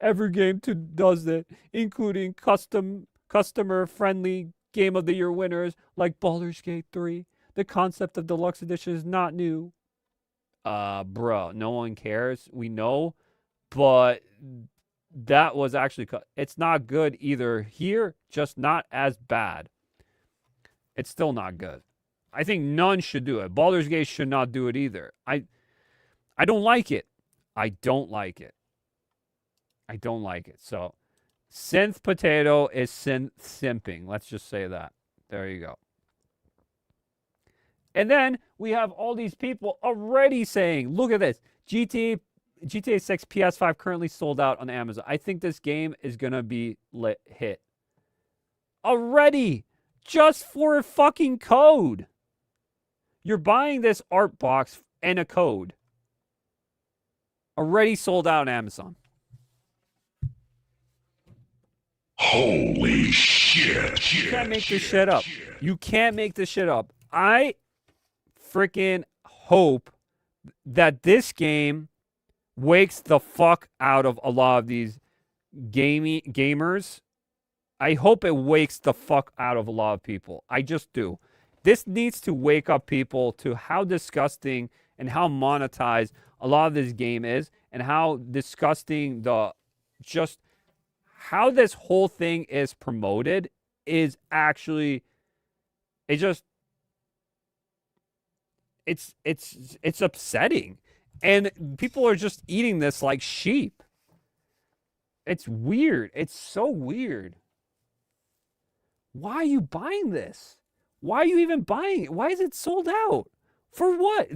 Every game does it, including customer-friendly Game of the Year winners like Baldur's Gate 3. The concept of Deluxe Edition is not new. Bro, no one cares. We know, but that was actually... It's not good either here, just not as bad. It's still not good. I think none should do it. Baldur's Gate should not do it either. I don't like it. I don't like it. So, Synth Potato is simping. Let's just say that. There you go. And then we have all these people already saying, look at this. GTA 6 PS5 currently sold out on Amazon. I think this game is going to be hit. Already. Just for a fucking code. You're buying this art box and a code. Already sold out on Amazon. Holy shit. You can't make this shit up. You can't make this shit up. I freaking hope that this game wakes the fuck out of a lot of these gamers. I hope it wakes the fuck out of a lot of people. I just do. This needs to wake up people to how disgusting and how monetized a lot of this game is, and how disgusting how this whole thing is promoted is actually, it's upsetting. And people are just eating this like sheep. It's weird. It's so weird. Why are you buying this? Why are you even buying it? Why is it sold out? For what?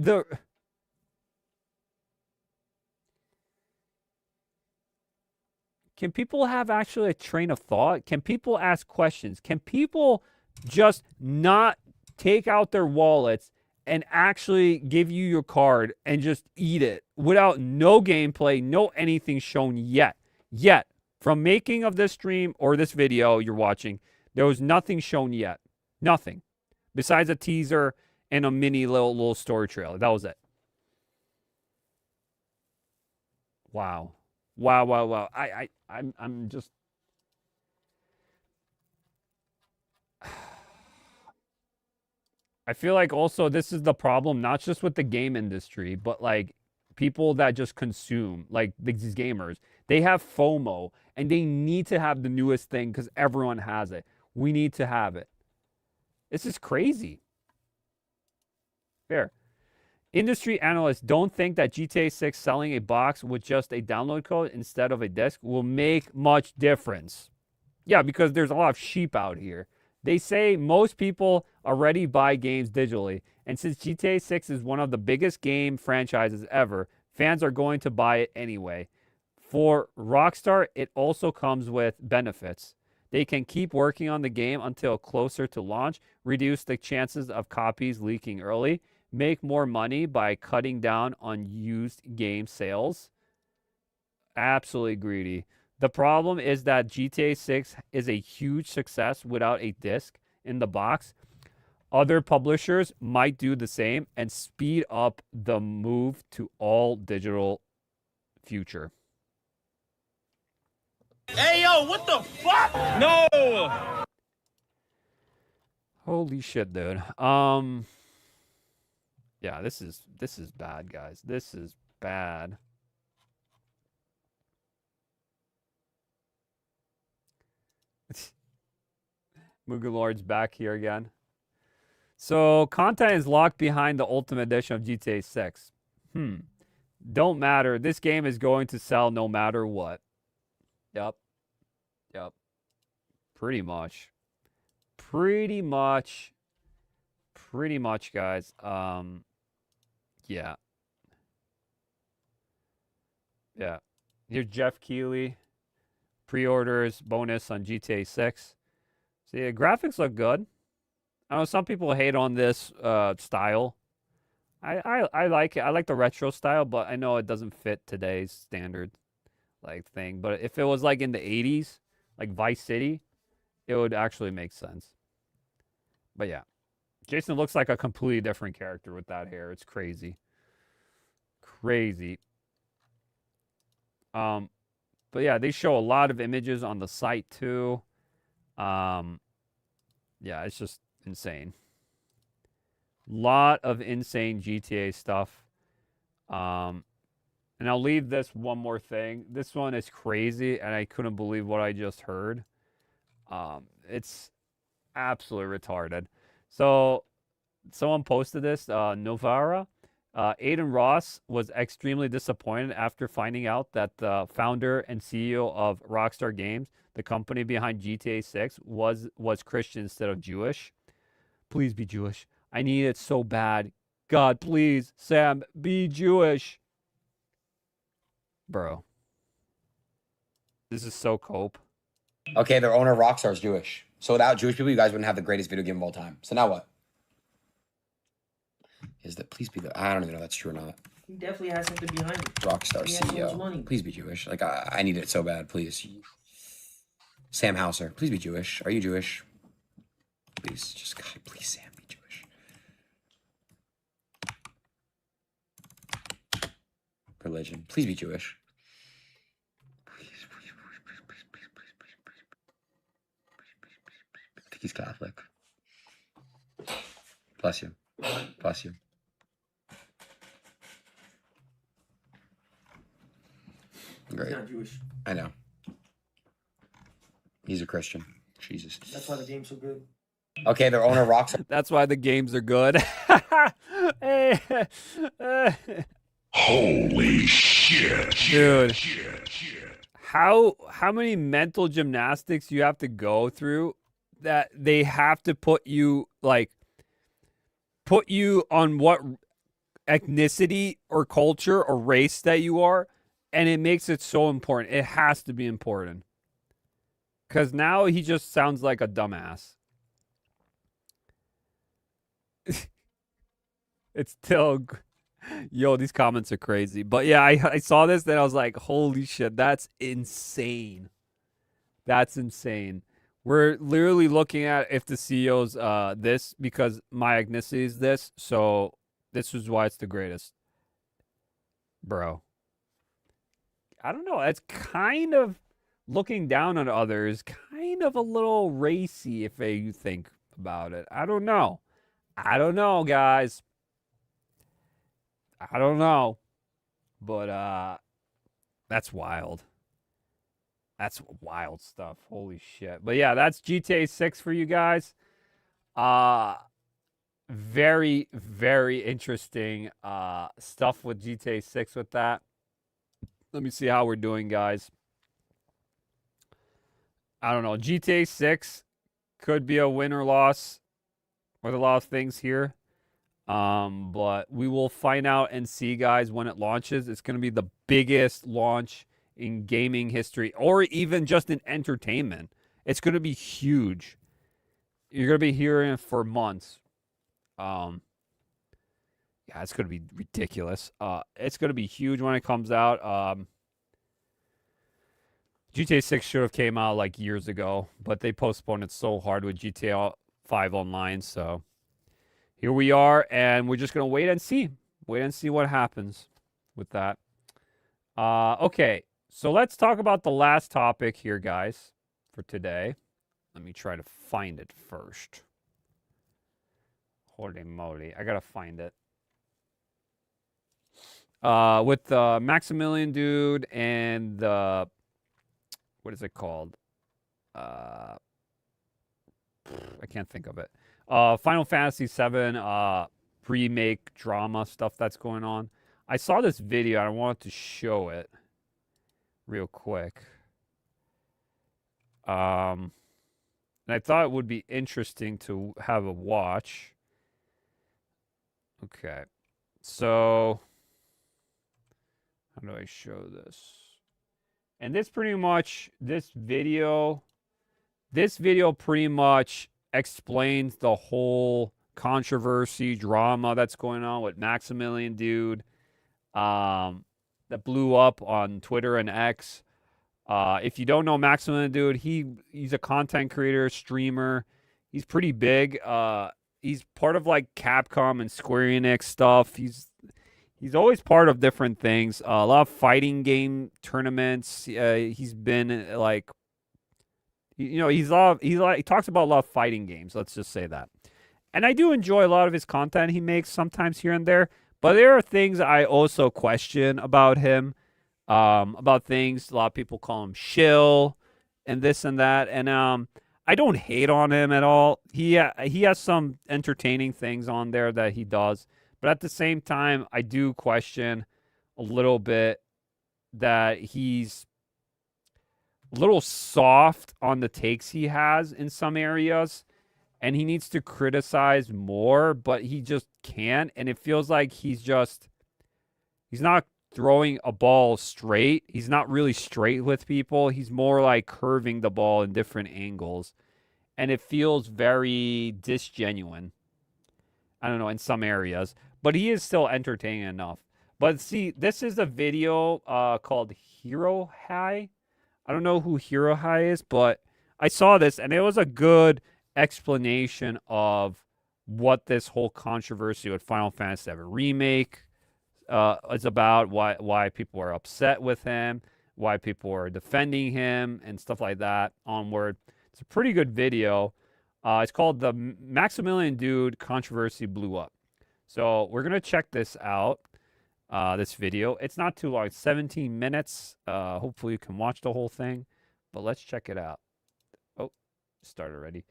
Can people have actually a train of thought? Can people ask questions? Can people just not take out their wallets and actually give you your card and just eat it without no gameplay, no anything shown yet? Yet, from making of this stream or this video you're watching, there was nothing shown yet. Nothing. Besides a teaser and a mini little story trailer. That was it. Wow. Wow. I'm just... I feel like also this is the problem, not just with the game industry, but like people that just consume, like these gamers. They have FOMO and they need to have the newest thing because everyone has it. We need to have it. This is crazy. Fair. Industry analysts don't think that GTA 6 selling a box with just a download code instead of a disc will make much difference. Yeah, because there's a lot of sheep out here. They say most people already buy games digitally, and since GTA 6 is one of the biggest game franchises ever, fans are going to buy it anyway. For Rockstar, it also comes with benefits. They can keep working on the game until closer to launch, reduce the chances of copies leaking early, make more money by cutting down on used game sales. Absolutely greedy. The problem is that GTA 6 is a huge success without a disc in the box. Other publishers might do the same and speed up the move to all digital future. Hey, yo, what the fuck? No! Holy shit, dude. Yeah, this is bad, guys. This is bad. Mugu Lord's back here again. So, content is locked behind the Ultimate Edition of GTA 6. Don't matter. This game is going to sell no matter what. Yep. Pretty much, guys. Yeah. Here's Jeff Keighley. Pre-orders bonus on GTA 6. See, the graphics look good. I know some people hate on this style. I like it. I like the retro style, but I know it doesn't fit today's standard like thing. But if it was like in the 80s, like Vice City, it would actually make sense. But yeah, Jason looks like a completely different character with that hair. It's crazy. But yeah, they show a lot of images on the site too. Yeah, it's just insane. Lot of insane GTA stuff. And I'll leave this one more thing. This one is crazy, and I couldn't believe what I just heard. It's absolutely retarded. So someone posted this, Novara. Aiden Ross was extremely disappointed after finding out that the founder and CEO of Rockstar Games, the company behind GTA 6, was Christian instead of Jewish. Please be Jewish. I need it so bad. God, please, Sam, be Jewish. Bro. This is so cope. Okay, their owner Rockstar is Jewish. So without Jewish people, you guys wouldn't have the greatest video game of all time. So now what? Is that please be the I don't even know if that's true or not. He definitely has something behind it. Rockstar He has so much CEO. money. Please be Jewish. Like I need it so bad, please. Sam Hauser, please be Jewish. Are you Jewish? Please, just God, please, Sam, be Jewish. Religion, please be Jewish. I think he's Catholic. Bless you. Bless you. Great. He's not Jewish. I know. He's a Christian. Jesus. That's why the game's so good. Okay, their owner Rockstar. That's why the games are good. Holy shit. Dude. Shit. How many mental gymnastics you have to go through that they have to put you on what ethnicity or culture or race that you are, and it makes it so important. It has to be important. Because now he just sounds like a dumbass. It's still... Yo, these comments are crazy. But yeah, I saw this, then I was like, holy shit, that's insane. That's insane. We're literally looking at if the CEO's this, because my ethnicity is this, so this is why it's the greatest. Bro. I don't know. It's kind of looking down on others, kind of a little racy if you think about it. I don't know. I don't know, guys. I don't know. But that's wild. That's wild stuff. Holy shit. But yeah, that's GTA 6 for you guys. Very, very interesting stuff with GTA 6 with that. Let me see how we're doing, guys. I don't know. GTA 6 could be a win or loss with a lot of things here. But we will find out and see, guys, when it launches. It's going to be the biggest launch in gaming history, or even just in entertainment. It's going to be huge. You're going to be hearing it for months. Yeah, it's going to be ridiculous. It's going to be huge when it comes out. GTA 6 should have came out like years ago, but they postponed it so hard with GTA 5 Online, so here we are, and we're just going to wait and see. Wait and see what happens with that. Okay, so let's talk about the last topic here, guys, for today. Let me try to find it first. Holy moly, I got to find it. With Maximillian Dood and the... What is it called? I can't think of it. Final Fantasy 7 remake drama stuff that's going on. I saw this video and I wanted to show it real quick. And I thought it would be interesting to have a watch. Okay. So how do I show this? And this video pretty much explains the whole controversy, drama that's going on with Maximillian Dood, that blew up on Twitter and X. If you don't know Maximillian Dood, he's a content creator, streamer. He's pretty big. He's part of like Capcom and Square Enix stuff. He's always part of different things. A lot of fighting game tournaments. He's been like, he talks about a lot of fighting games. Let's just say that. And I do enjoy a lot of his content he makes sometimes here and there. But there are things I also question about him. About things. A lot of people call him shill and this and that. And I don't hate on him at all. He has some entertaining things on there that he does. But at the same time, I do question a little bit that he's a little soft on the takes he has in some areas. And he needs to criticize more, but he just can't. And it feels like he's not throwing a ball straight. He's not really straight with people. He's more like curving the ball in different angles. And it feels very disgenuine. I don't know, in some areas. But he is still entertaining enough. But see, this is a video called Hero High. I don't know who Hero High is, but I saw this, and it was a good explanation of what this whole controversy with Final Fantasy VII Remake is about, why people are upset with him, why people are defending him, and stuff like that onward. It's a pretty good video. It's called The Maximillian Dood Controversy Blew Up. So we're going to check this out, this video. It's not too long. It's 17 minutes. Hopefully you can watch the whole thing. But let's check it out. Oh, started already.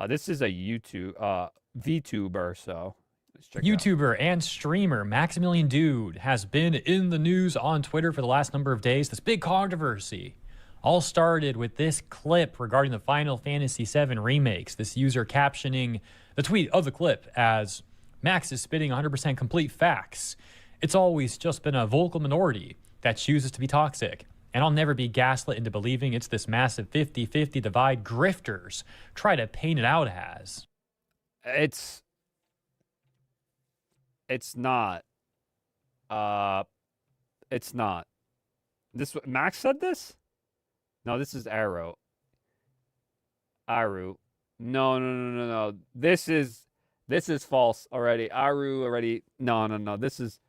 This is a VTuber, so Let's check it out. YouTuber and streamer Maximillian Dood has been in the news on Twitter for the last number of days. This big controversy all started with this clip regarding the Final Fantasy VII remakes. This user captioning the tweet of the clip as, "Max is spitting 100% complete facts. It's always just been a vocal minority that chooses to be toxic. And I'll never be gaslit into believing it's this massive 50-50 divide grifters try to paint it out as." It's not. It's not. This Max said this? No, this is Arrow. Aru. No. This is false already. Aru already. No. This is.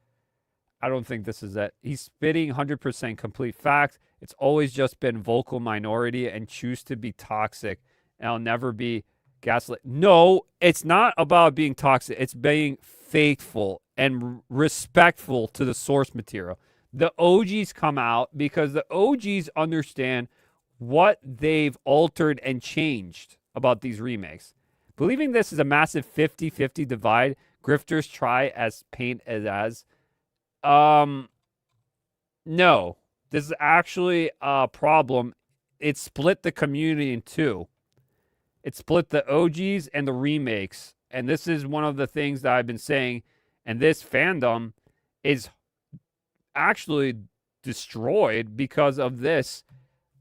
I don't think this is it. He's spitting 100% complete facts. It's always just been vocal minority and choose to be toxic. And I'll never be gaslit. No, it's not about being toxic. It's being faithful and respectful to the source material. The OGs come out because the OGs understand what they've altered and changed about these remakes. Believing this is a massive 50-50 divide, grifters try as paint as no. This is actually a problem. It split the community in two. It split the OGs and the remakes. And this is one of the things that I've been saying. And this fandom is actually destroyed because of this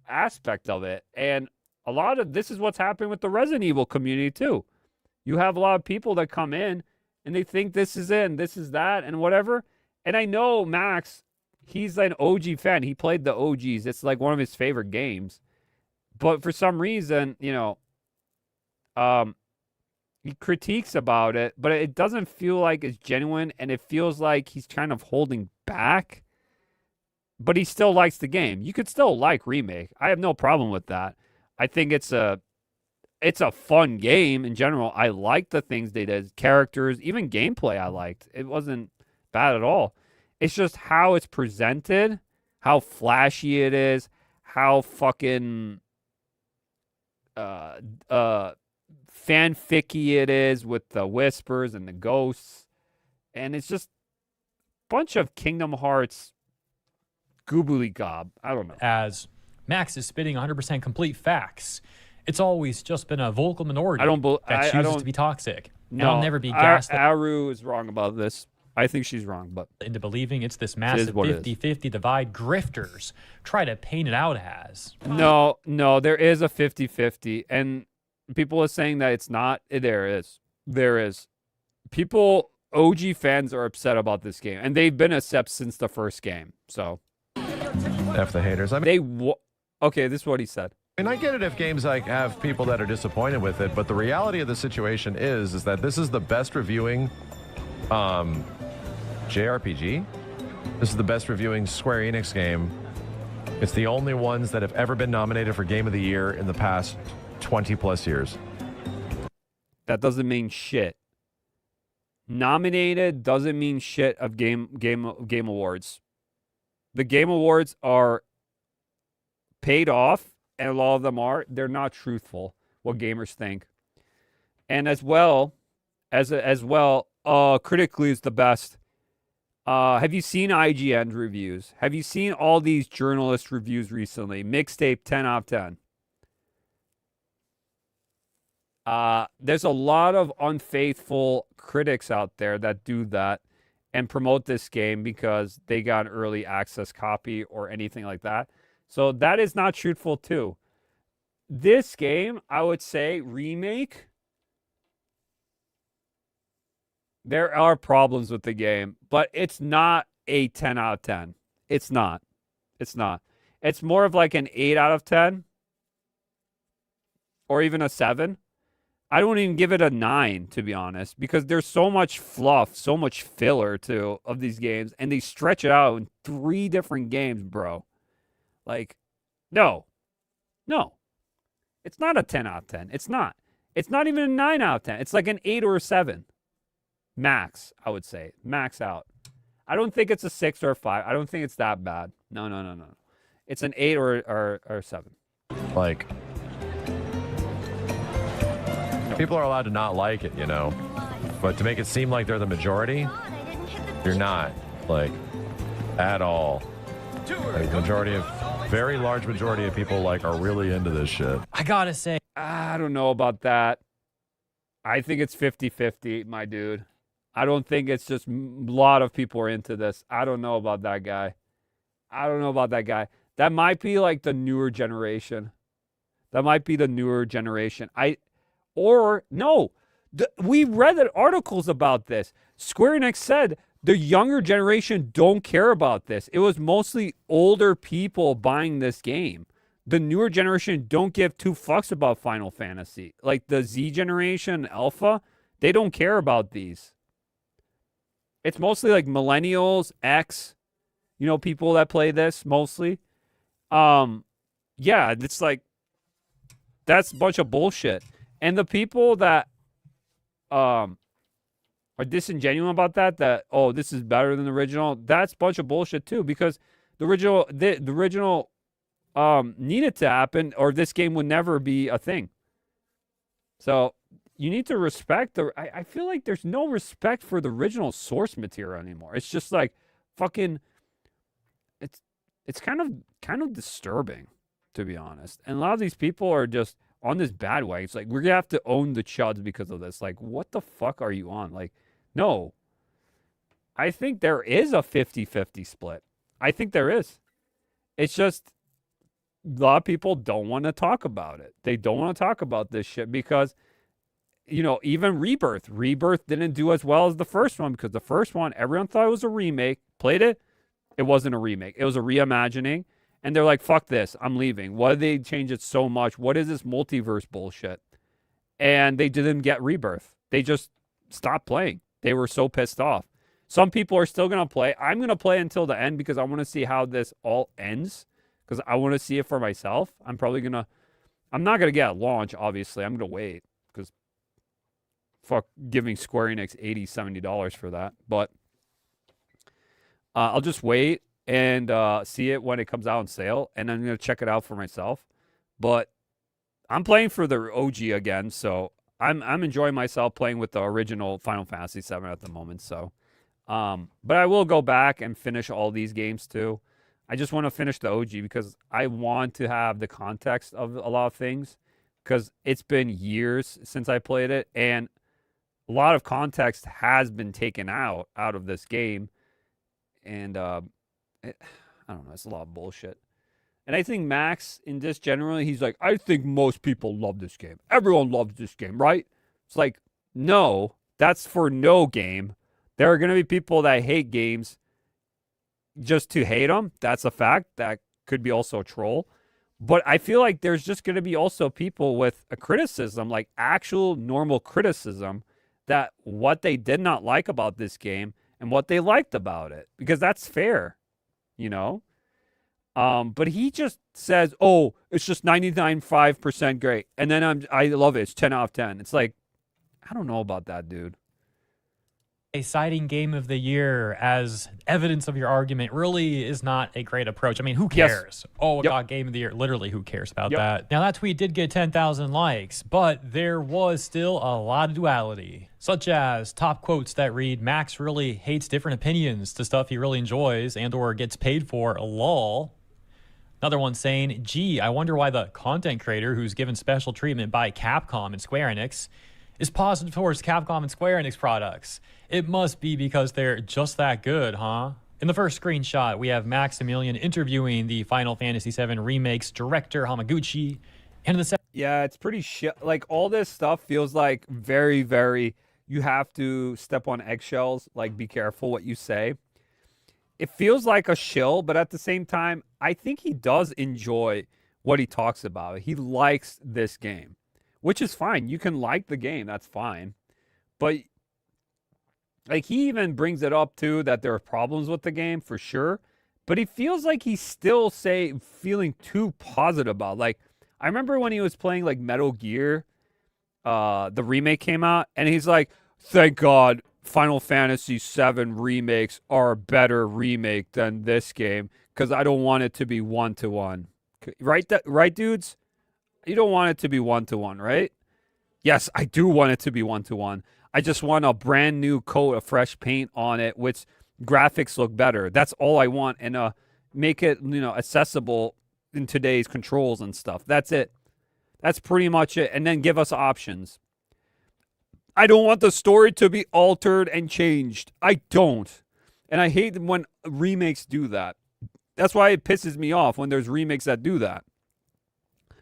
aspect of it. And a lot of this is what's happening with the Resident Evil community too. You have a lot of people that come in and they think this is it and this is that and whatever. And I know Max, he's an OG fan. He played the OGs. It's like one of his favorite games. But for some reason, you know, he critiques about it, but it doesn't feel like it's genuine, and it feels like he's kind of holding back. But he still likes the game. You could still like Remake. I have no problem with that. I think it's a fun game in general. I like the things they did. Characters, even gameplay I liked. It wasn't bad at all. It's just how it's presented, how flashy it is, how fucking fanficky it is with the whispers and the ghosts. And it's just a bunch of Kingdom Hearts goobly gob. I don't know. As Max is spitting 100% complete facts. It's always just been a vocal minority that chooses to be toxic. No, I'll never be gaslit. Aru is wrong about this. I think she's wrong, but into believing it's this massive 50-50 divide grifters try to paint it out as. No, there is a 50-50. And people are saying that it's not. There is. People, OG fans are upset about this game. And they've been upset since the first game. So. F the haters. I mean, okay, this is what he said. And I get it if games like have people that are disappointed with it, but the reality of the situation is that this is the best reviewing JRPG. This is the best reviewing Square Enix game. It's the only ones that have ever been nominated for Game of the Year in the past 20 plus years. That doesn't mean shit. Nominated doesn't mean shit of game awards. The Game Awards are paid off, and a lot of them are. They're not truthful, what gamers think. And as well, critically is the best. Have you seen IGN reviews? Have you seen all these journalist reviews recently? Mixtape 10 out of 10. There's a lot of unfaithful critics out there that do that and promote this game because they got an early access copy or anything like that. So that is not truthful too. This game, I would say, Remake, there are problems with the game, but it's not a 10 out of 10. It's not. It's more of like an 8 out of 10 or even a 7. I don't even give it a 9, to be honest, because there's so much fluff, so much filler, too, of these games, and they stretch it out in 3 different games, bro. Like, no. It's not a 10 out of 10. It's not. It's not even a 9 out of 10. It's like an 8 or a 7. Max, I would say. Max out. I don't think it's a 6 or a 5. I don't think it's that bad. No. It's an 8 or a 7. Like, people are allowed to not like it, you know. But to make it seem like they're the majority, you're not, like, at all. Like, very large majority of people, like, are really into this shit. I gotta say, I don't know about that. I think it's 50-50, my dude. I don't think it's just a lot of people are into this. I don't know about that guy. I don't know about that guy. That might be like the newer generation. We read the articles about this. Square Enix said the younger generation don't care about this. It was mostly older people buying this game. The newer generation don't give two fucks about Final Fantasy. Like the Z generation, Alpha, they don't care about these. It's mostly like millennials, X, people that play this mostly. Yeah, it's like, that's a bunch of bullshit. And the people that are disingenuous about that, oh, this is better than the original, that's a bunch of bullshit too, because the original needed to happen, or this game would never be a thing. So you need to respect I feel like there's no respect for the original source material anymore. It's just like fucking, it's kind of disturbing, to be honest. And a lot of these people are just on this bad way. It's like, we're gonna have to own the chuds because of this. Like, what the fuck are you on? Like, no. I think there is a 50-50 split. I think there is. It's just a lot of people don't want to talk about it. They don't want to talk about this shit because, even Rebirth didn't do as well as the first one, because the first one, everyone thought it was a remake. Played it, it wasn't a remake. It was a reimagining. And they're like, fuck this, I'm leaving. Why did they change it so much? What is this multiverse bullshit? And they didn't get Rebirth. They just stopped playing. They were so pissed off. Some people are still going to play. I'm going to play until the end because I want to see how this all ends, because I want to see it for myself. I'm not going to get a launch, obviously. I'm going to wait, because fuck giving Square Enix $80, $70 for that. But I'll just wait and see it when it comes out on sale, and I'm going to check it out for myself. But I'm playing for the OG again, so I'm enjoying myself playing with the original Final Fantasy 7 at the moment. So, but I will go back and finish all these games too. I just want to finish the OG because I want to have the context of a lot of things, because it's been years since I played it, and a lot of context has been taken out of this game, and I don't know, it's a lot of bullshit. And I think Max, in this generally, he's like, I think most people love this game. Everyone loves this game, right? It's like, no, that's for no game. There are going to be people that hate games just to hate them. That's a fact. That could be also a troll. But I feel like there's just going to be also people with a criticism, like actual normal criticism, that what they did not like about this game and what they liked about it, because that's fair, but he just says, oh, it's just 99.5% great, and then I love it, it's 10 out of 10. It's like, I don't know about that, dude. Citing Game of the Year as evidence of your argument really is not a great approach. I mean, who cares? Yes. Oh, it got Game of the Year. Literally, who cares about that? Now, that tweet did get 10,000 likes, but there was still a lot of duality, such as top quotes that read, Max really hates different opinions to stuff he really enjoys and or gets paid for, lol. Another one saying, gee, I wonder why the content creator who's given special treatment by Capcom and Square Enix is positive towards Capcom and Square Enix products. It must be because they're just that good, huh? In the first screenshot, we have Maximillian interviewing the Final Fantasy VII Remakes director Hamaguchi. And in the yeah, it's pretty shit. Like, all this stuff feels like very, very, you have to step on eggshells. Like, be careful what you say. It feels like a shill, but at the same time, I think he does enjoy what he talks about. He likes this game, which is fine. You can like the game. That's fine. But like, he even brings it up too, that there are problems with the game for sure. But he feels like he's still feeling too positive about it. Like, I remember when he was playing like Metal Gear, the remake came out, and he's like, thank God Final Fantasy VII remakes are a better remake than this game, because I don't want it to be 1-to-1. Right, right, dudes? You don't want it to be 1-to-1, right? Yes, I do want it to be 1-to-1. I just want a brand new coat of fresh paint on it, which graphics look better. That's all I want, and make it accessible in today's controls and stuff. That's it. That's pretty much it. And then give us options. I don't want the story to be altered and changed. I don't. And I hate when remakes do that. That's why it pisses me off when there's remakes that do that.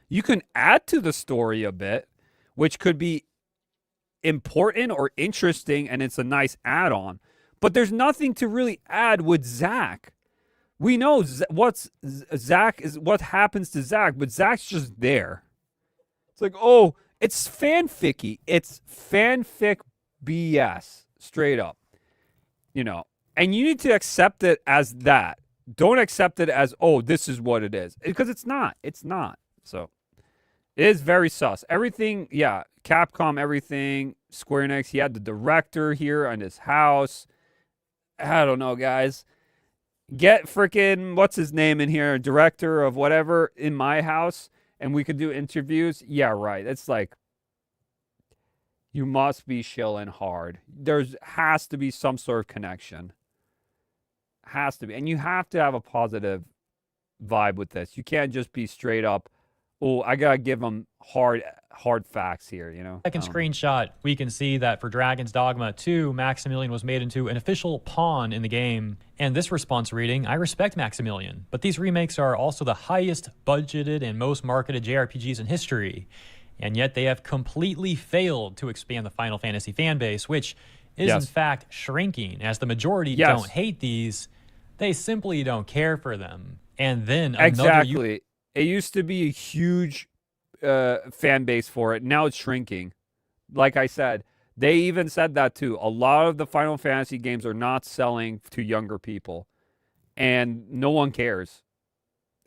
You can add to the story a bit, which could be important or interesting, and it's a nice add-on. But there's nothing to really add with Zack. We know what happens to Zack, but Zack's just there. It's like, oh, it's fanficky. It's fanfic BS, straight up. And you need to accept it as that. Don't accept it as, oh, this is what it is. Because it's not. It's not. So, it is very sus. Everything, yeah, Capcom, everything, Square Enix, he had the director here on his house. I don't know, guys. Get freaking, what's his name in here, director of whatever in my house, and we could do interviews. Yeah, right. It's like, you must be shilling hard. There has to be some sort of connection. Has to be. And you have to have a positive vibe with this. You can't just be straight up, oh, I got to give them hard facts here, Second screenshot, we can see that for Dragon's Dogma 2, Maximillian was made into an official pawn in the game. And this response reading, I respect Maximillian, but these remakes are also the highest budgeted and most marketed JRPGs in history. And yet they have completely failed to expand the Final Fantasy fan base, which is in fact shrinking. As the majority don't hate these, they simply don't care for them. And then exactly. It used to be a huge fan base for it. Now it's shrinking. Like I said, they even said that too. A lot of the Final Fantasy games are not selling to younger people, and no one cares.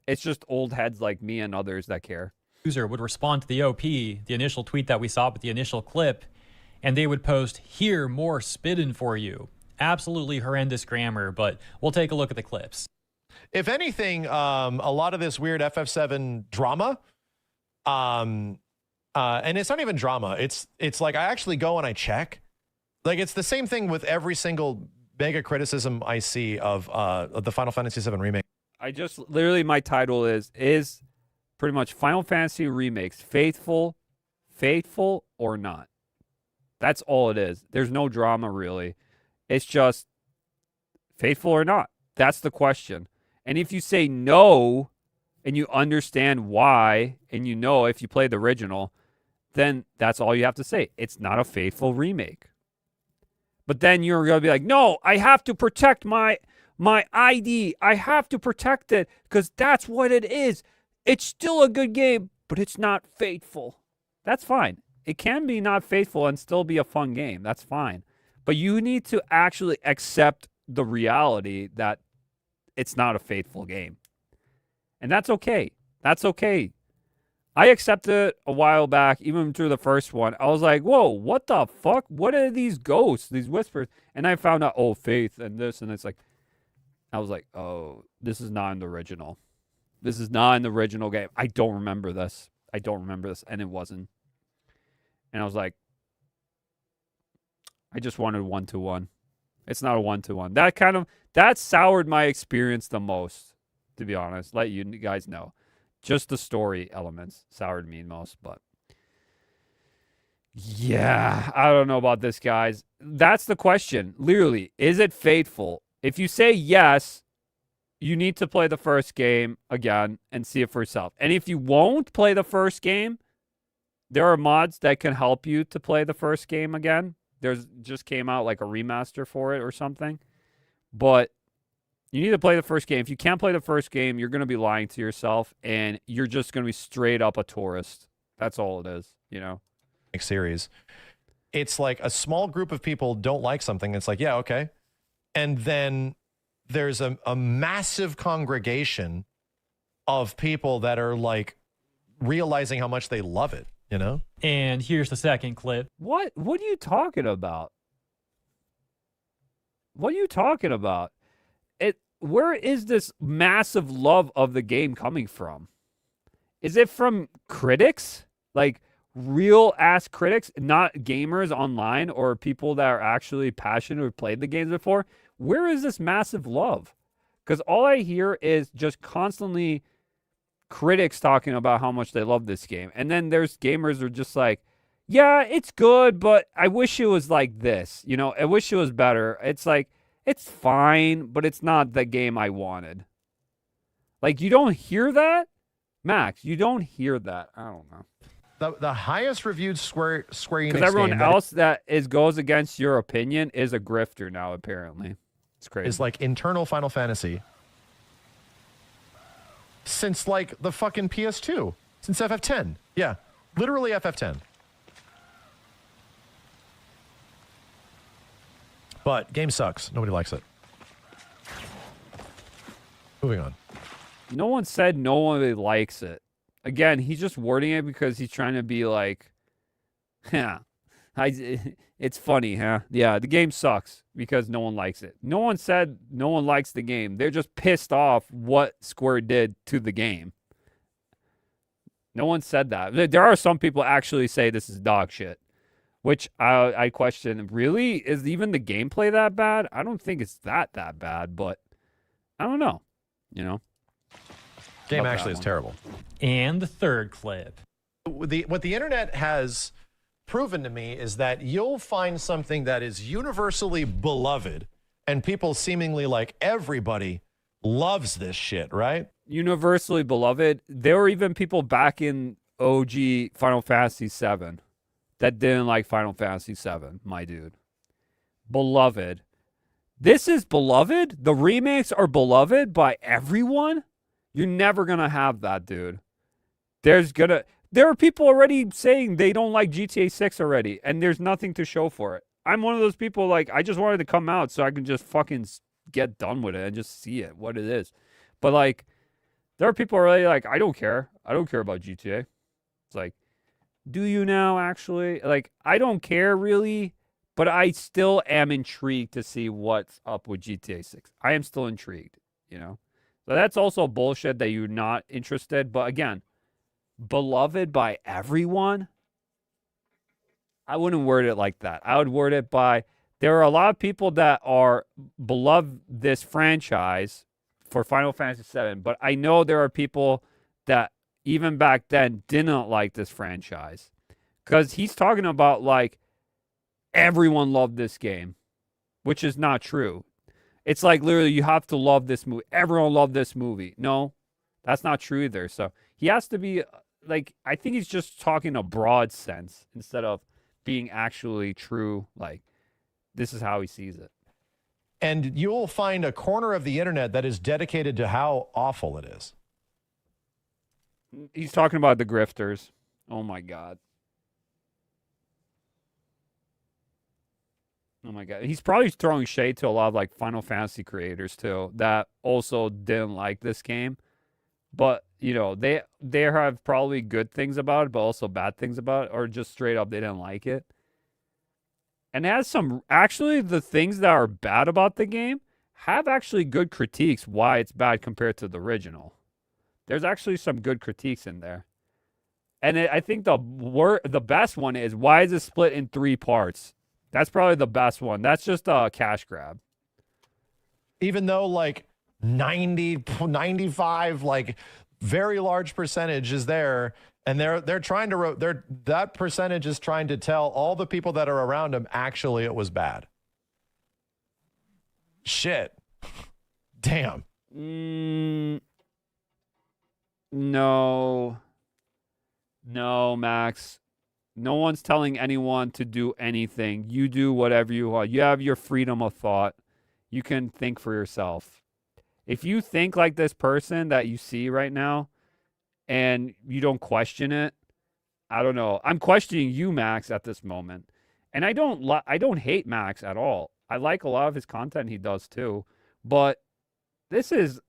It's just old heads like me and others that care. User would respond to the OP, the initial tweet that we saw with the initial clip, and they would post, "Here, more spittin' for you." Absolutely horrendous grammar, but we'll take a look at the clips. If anything, a lot of this weird FF7 drama, and it's not even drama. It's like I actually go and I check. Like it's the same thing with every single mega criticism I see of the Final Fantasy VII Remake. I just literally my title is pretty much Final Fantasy Remakes faithful or not. That's all it is. There's no drama really. It's just faithful or not. That's the question. And if you say no, and you understand why, and if you play the original, then that's all you have to say. It's not a faithful remake. But then you're going to be like, no, I have to protect my ID. I have to protect it because that's what it is. It's still a good game, but it's not faithful. That's fine. It can be not faithful and still be a fun game. That's fine. But you need to actually accept the reality that it's not a faithful game. And that's okay. That's okay. I accepted it a while back, even through the first one. I was like, whoa, what the fuck? What are these ghosts, these whispers? And I found out, oh, faith and this. And it's like, I was like, oh, this is not in the original. This is not in the original game. I don't remember this. And it wasn't. And I was like, I just wanted 1-to-1. It's not a 1-to-1. That soured my experience the most, to be honest. Let you guys know. Just the story elements soured me most, but yeah, I don't know about this, guys. That's the question. Literally, is it faithful? If you say yes, you need to play the first game again and see it for yourself. And if you won't play the first game, there are mods that can help you to play the first game again. There's just came out like a remaster for it or something. But you need to play the first game. If you can't play the first game, you're going to be lying to yourself, and you're just going to be straight up a tourist. That's all it is, Series. It's like a small group of people don't like something. It's like, yeah, okay. And then there's a massive congregation of people that are like realizing how much they love it, And here's the second clip. What are you talking about? What are you talking about? Where is this massive love of the game coming from? Is it from critics? Like, real ass critics, not gamers online or people that are actually passionate who played the games before, where is this massive love? Because all I hear is just constantly critics talking about how much they love this game. And then there's gamers who are just like, yeah, it's good, but I wish it was like this. You know, I wish it was better. It's like, it's fine, but it's not the game I wanted. Like, you don't hear that? Max, you don't hear that. I don't know. The highest reviewed Square Enix Because everyone game else that goes against your opinion is a grifter now, apparently. It's crazy. is like internal Final Fantasy since like the fucking PS2, since FF10. Yeah, literally FF10. But game sucks. Nobody likes it. Moving on. No one said no one really likes it. Again, he's just wording it because he's trying to be like, yeah, it's funny, huh? Yeah, the game sucks because no one likes it. No one said no one likes the game. They're just pissed off what Square did to the game. No one said that. There are some people actually say this is dog shit, which I question. Really? Is even the gameplay that bad? I don't think it's that bad, but I don't know. You know? Game actually is terrible. And the third clip. What the internet has proven to me is that you'll find something that is universally beloved and people seemingly like everybody loves this shit, right? Universally beloved. There were even people back in OG Final Fantasy VII that didn't like Final Fantasy VII, my dude. Beloved. This is beloved? The remakes are beloved by everyone? You're never going to have that, dude. There are people already saying they don't like GTA 6 already, and there's nothing to show for it. I'm one of those people, like, I just wanted to come out so I can just fucking get done with it and just see it, what it is. But, like, there are people already like, I don't care. I don't care about GTA. It's like, do you now, actually? Like, I don't care, really, but I still am intrigued to see what's up with GTA 6. I am still intrigued, you know? So that's also bullshit that you're not interested. But again, beloved by everyone? I wouldn't word it like that. I would word it by, there are a lot of people that are beloved this franchise for Final Fantasy VII, but I know there are people that even back then didn't like this franchise. Because he's talking about like, everyone loved this game, which is not true. It's like literally you have to love this movie. Everyone loved this movie. No, that's not true either. So he has to be like, I think he's just talking a broad sense instead of being actually true. Like, this is how he sees it. And you'll find a corner of the internet that is dedicated to how awful it is. He's talking about the grifters. Oh my God. Oh my God. He's probably throwing shade to a lot of like Final Fantasy creators too that also didn't like this game. But, you know, they have probably good things about it, but also bad things about it, or just straight up they didn't like it. And it has some, actually the things that are bad about the game have actually good critiques why it's bad compared to the original. There's actually some good critiques in there. And I think the best one is, why is it split in 3 parts? That's probably the best one. That's just a cash grab. Even though like 90, 95, like very large percentage is there, and they're trying to that percentage is trying to tell all the people that are around them actually it was bad. Shit. Damn. No, Max. No one's telling anyone to do anything. You do whatever you want. You have your freedom of thought. You can think for yourself. If you think like this person that you see right now and you don't question it, I don't know. I'm questioning you, Max, at this moment. And I don't hate Max at all. I like a lot of his content he does too. But this is...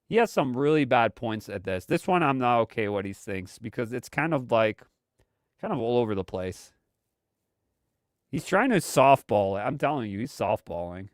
he has some really bad points at this. This one, I'm not okay what he thinks because it's kind of all over the place. He's trying to softball it. I'm telling you, he's softballing.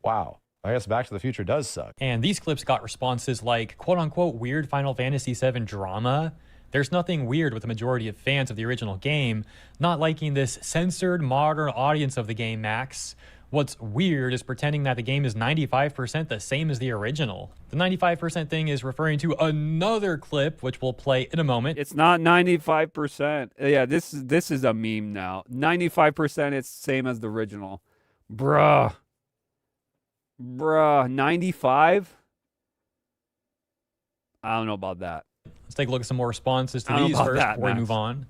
Wow. I guess Back to the Future does suck. And these clips got responses like, quote unquote, weird Final Fantasy VII drama. There's nothing weird with the majority of fans of the original game not liking this censored modern audience of the game, Max. What's weird is pretending that the game is 95% the same as the original. The 95% thing is referring to another clip, which we'll play in a moment. It's not 95%. Yeah, this is a meme now. 95% it's same as the original. Bruh, 95? I don't know about that. Let's take a look at some more responses to I don't these know about first that, before we Max. move on.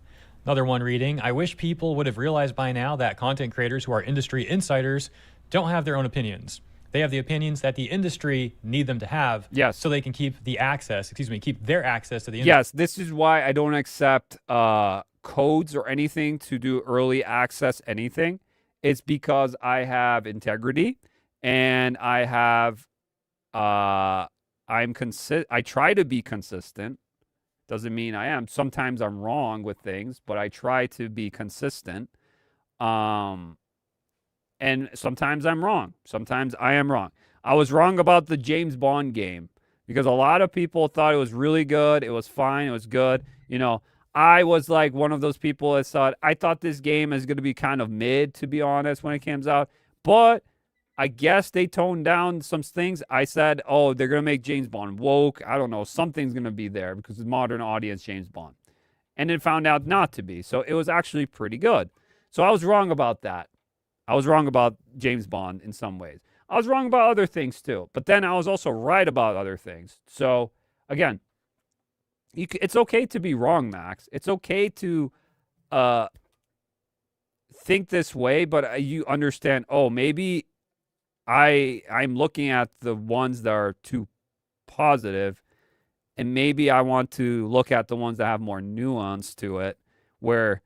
Another one reading, I wish people would have realized by now that content creators who are industry insiders don't have their own opinions. They have the opinions that the industry need them to have, Yes. so they can keep their access to the industry. Yes, this is why I don't accept codes or anything to do early access anything. It's because I have integrity and I have I try to be consistent. Doesn't mean I am. Sometimes I'm wrong with things, but I try to be consistent. And sometimes I'm wrong. Sometimes I am wrong. I was wrong about the James Bond game because a lot of people thought it was really good. It was fine. It was good. You know, I was like one of those people that thought, I thought this game is going to be kind of mid, to be honest, when it comes out. But I guess they toned down some things. I said, oh, they're going to make James Bond woke. I don't know. Something's going to be there because the modern audience, James Bond. And it found out not to be. So it was actually pretty good. So I was wrong about that. I was wrong about James Bond in some ways. I was wrong about other things too. But then I was also right about other things. So again, it's okay to be wrong, Max. It's okay to think this way, but you understand, oh, maybe I'm looking at the ones that are too positive, and maybe I want to look at the ones that have more nuance to it, where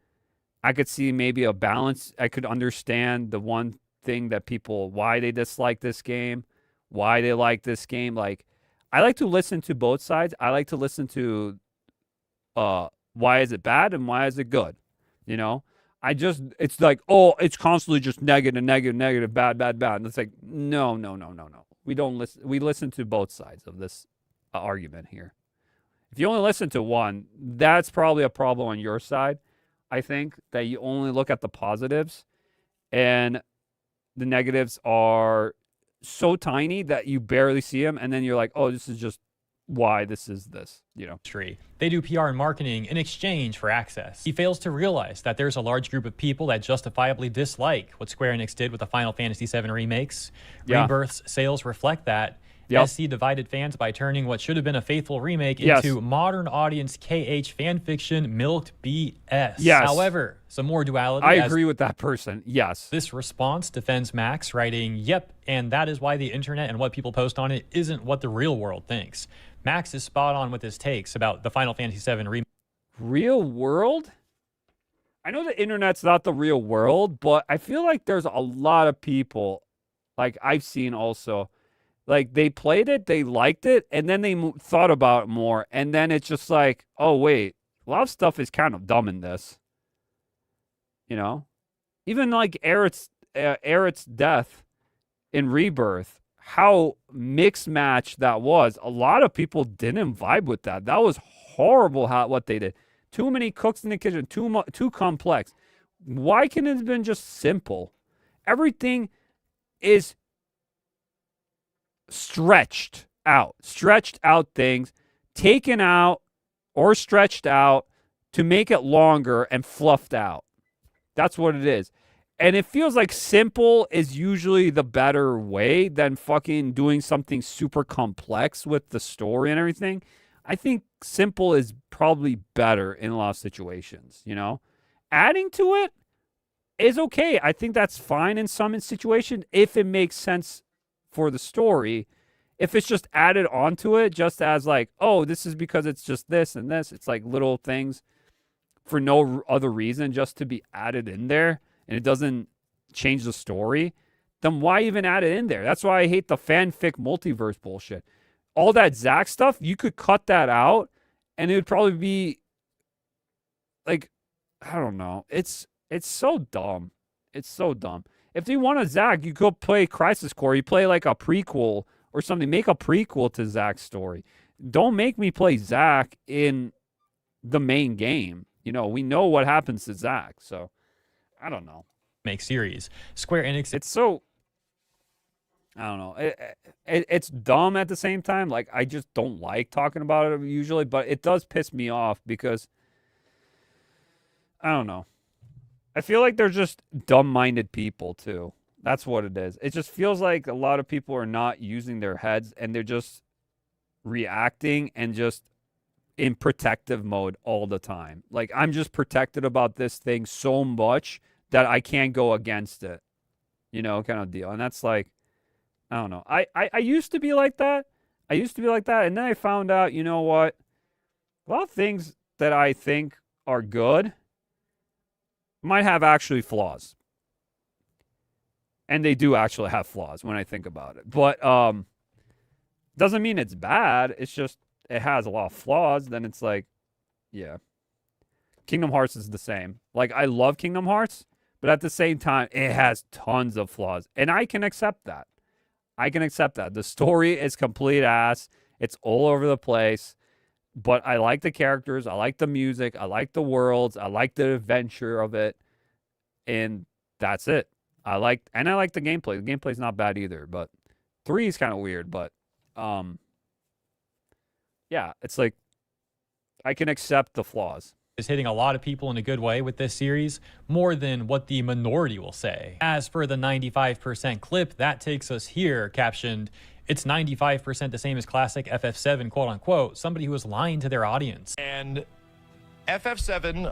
I could see maybe a balance. I could understand the one thing that people, why they dislike this game, why they like this game. Like, I like to listen to both sides. I like to listen to why is it bad and why is it good, you know? It's like, oh, it's constantly just negative, bad. And it's like, no. We don't listen. We listen to both sides of this argument here. If you only listen to one, that's probably a problem on your side. I think that you only look at the positives and the negatives are so tiny that you barely see them. And then you're like, oh, this is just why this is this, you know. They do PR and marketing in exchange for access. He fails to realize that there's a large group of people that justifiably dislike what Square Enix did with the Final Fantasy VII remakes. Yeah. Rebirth's sales reflect that. Yep. SC divided fans by turning what should have been a faithful remake Yes. into modern audience KH fanfiction milked BS. Yes. However, some more duality. I agree with that person. Yes. This response defends Max, writing, yep, and that is why the internet and what people post on it isn't what the real world thinks. Max is spot on with his takes about the Final Fantasy VII remake. Real world? I know the internet's not the real world, but I feel like there's a lot of people, like I've seen also, like they played it, they liked it, and then they thought about it more, and then it's just like, oh wait, a lot of stuff is kind of dumb in this. You know? Even like Aerith's death in Rebirth, how mixed match that was. A lot of people didn't vibe with that. That was horrible what they did. Too many cooks in the kitchen, too complex. Why can't it have been just simple? Everything is stretched out things, taken out or stretched out to make it longer and fluffed out. That's what it is. And it feels like simple is usually the better way than fucking doing something super complex with the story and everything. I think simple is probably better in a lot of situations, you know? Adding to it is okay. I think that's fine in some situations if it makes sense for the story. If it's just added onto it just as like, oh, this is because it's just this and this. It's like little things for no other reason just to be added in there. And it doesn't change the story, then why even add it in there? That's why I hate the fanfic multiverse bullshit. All that Zack stuff, you could cut that out, and it would probably be like, I don't know. It's so dumb. It's so dumb. If you want a Zack, you go play Crisis Core. You play like a prequel or something. Make a prequel to Zack's story. Don't make me play Zack in the main game. You know, we know what happens to Zach, so I don't know. Make series. Square Enix. It's so, I don't know. It's dumb at the same time. Like, I just don't like talking about it usually, but it does piss me off because, I don't know. I feel like they're just dumb-minded people, too. That's what it is. It just feels like a lot of people are not using their heads, and they're just reacting and just in protective mode all the time. Like, I'm just protected about this thing so much that I can't go against it, you know, kind of deal. And that's like, I don't know. I used to be like that. And then I found out, you know what? A lot of things that I think are good might have actually flaws. And they do actually have flaws when I think about it. But doesn't mean it's bad. It's just it has a lot of flaws. Then it's like, yeah. Kingdom Hearts is the same. Like, I love Kingdom Hearts, but at the same time, it has tons of flaws. And I can accept that. The story is complete ass. It's all over the place. But I like the characters. I like the music. I like the worlds. I like the adventure of it. And that's it. I like the gameplay. The gameplay's not bad either. But 3 is kind of weird. But, yeah, it's like I can accept the flaws. Is hitting a lot of people in a good way with this series, more than what the minority will say. As for the 95% clip, that takes us here, captioned, "It's 95% the same as classic FF7, quote unquote," somebody who is lying to their audience. And FF7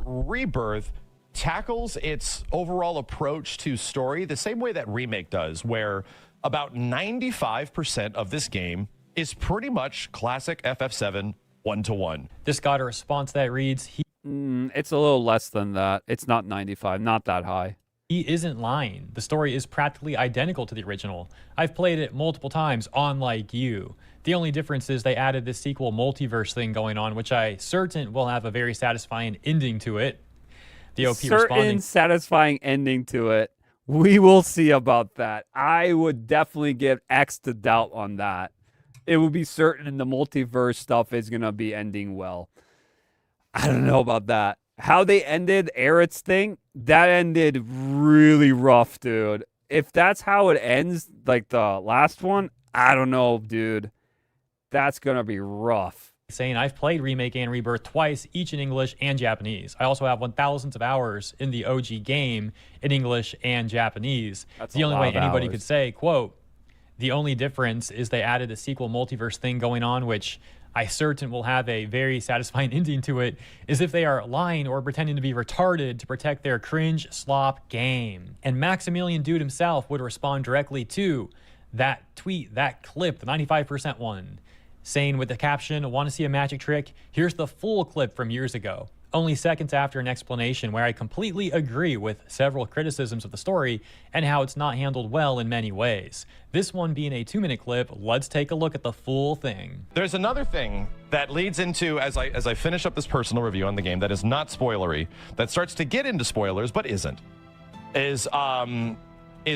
Rebirth tackles its overall approach to story the same way that Remake does, where about 95% of this game is pretty much classic FF7 1-to-1. This got a response that reads, it's a little less than that. It's not 95, not that high. He isn't lying. The story is practically identical to the original. I've played it multiple times, unlike you. The only difference is they added this sequel multiverse thing going on, which I certain will have a very satisfying ending to it. The OP responding, satisfying ending to it. We will see about that. I would definitely give X to doubt on that. It would be certain and the multiverse stuff is going to be ending well. I don't know about that. How they ended Aerith's thing, that ended really rough, dude. If that's how it ends, like the last one, I don't know, dude. That's going to be rough. Saying I've played Remake and Rebirth twice, each in English and Japanese. I also have 1,000s of hours in the OG game in English and Japanese. That's the only way anybody could say, quote, "The only difference is they added a sequel multiverse thing going on, which I certain will have a very satisfying ending to it, is if they are lying or pretending to be retarded to protect their cringe slop game." And Maximillian Dood himself would respond directly to that tweet, that clip, the 95% one, saying with the caption, "Want to see a magic trick? Here's the full clip from years ago." Only seconds after an explanation where I completely agree with several criticisms of the story and how it's not handled well in many ways. This one being a 2-minute clip, let's take a look at the full thing. There's another thing that leads into, as I finish up this personal review on the game that is not spoilery, that starts to get into spoilers but isn't, is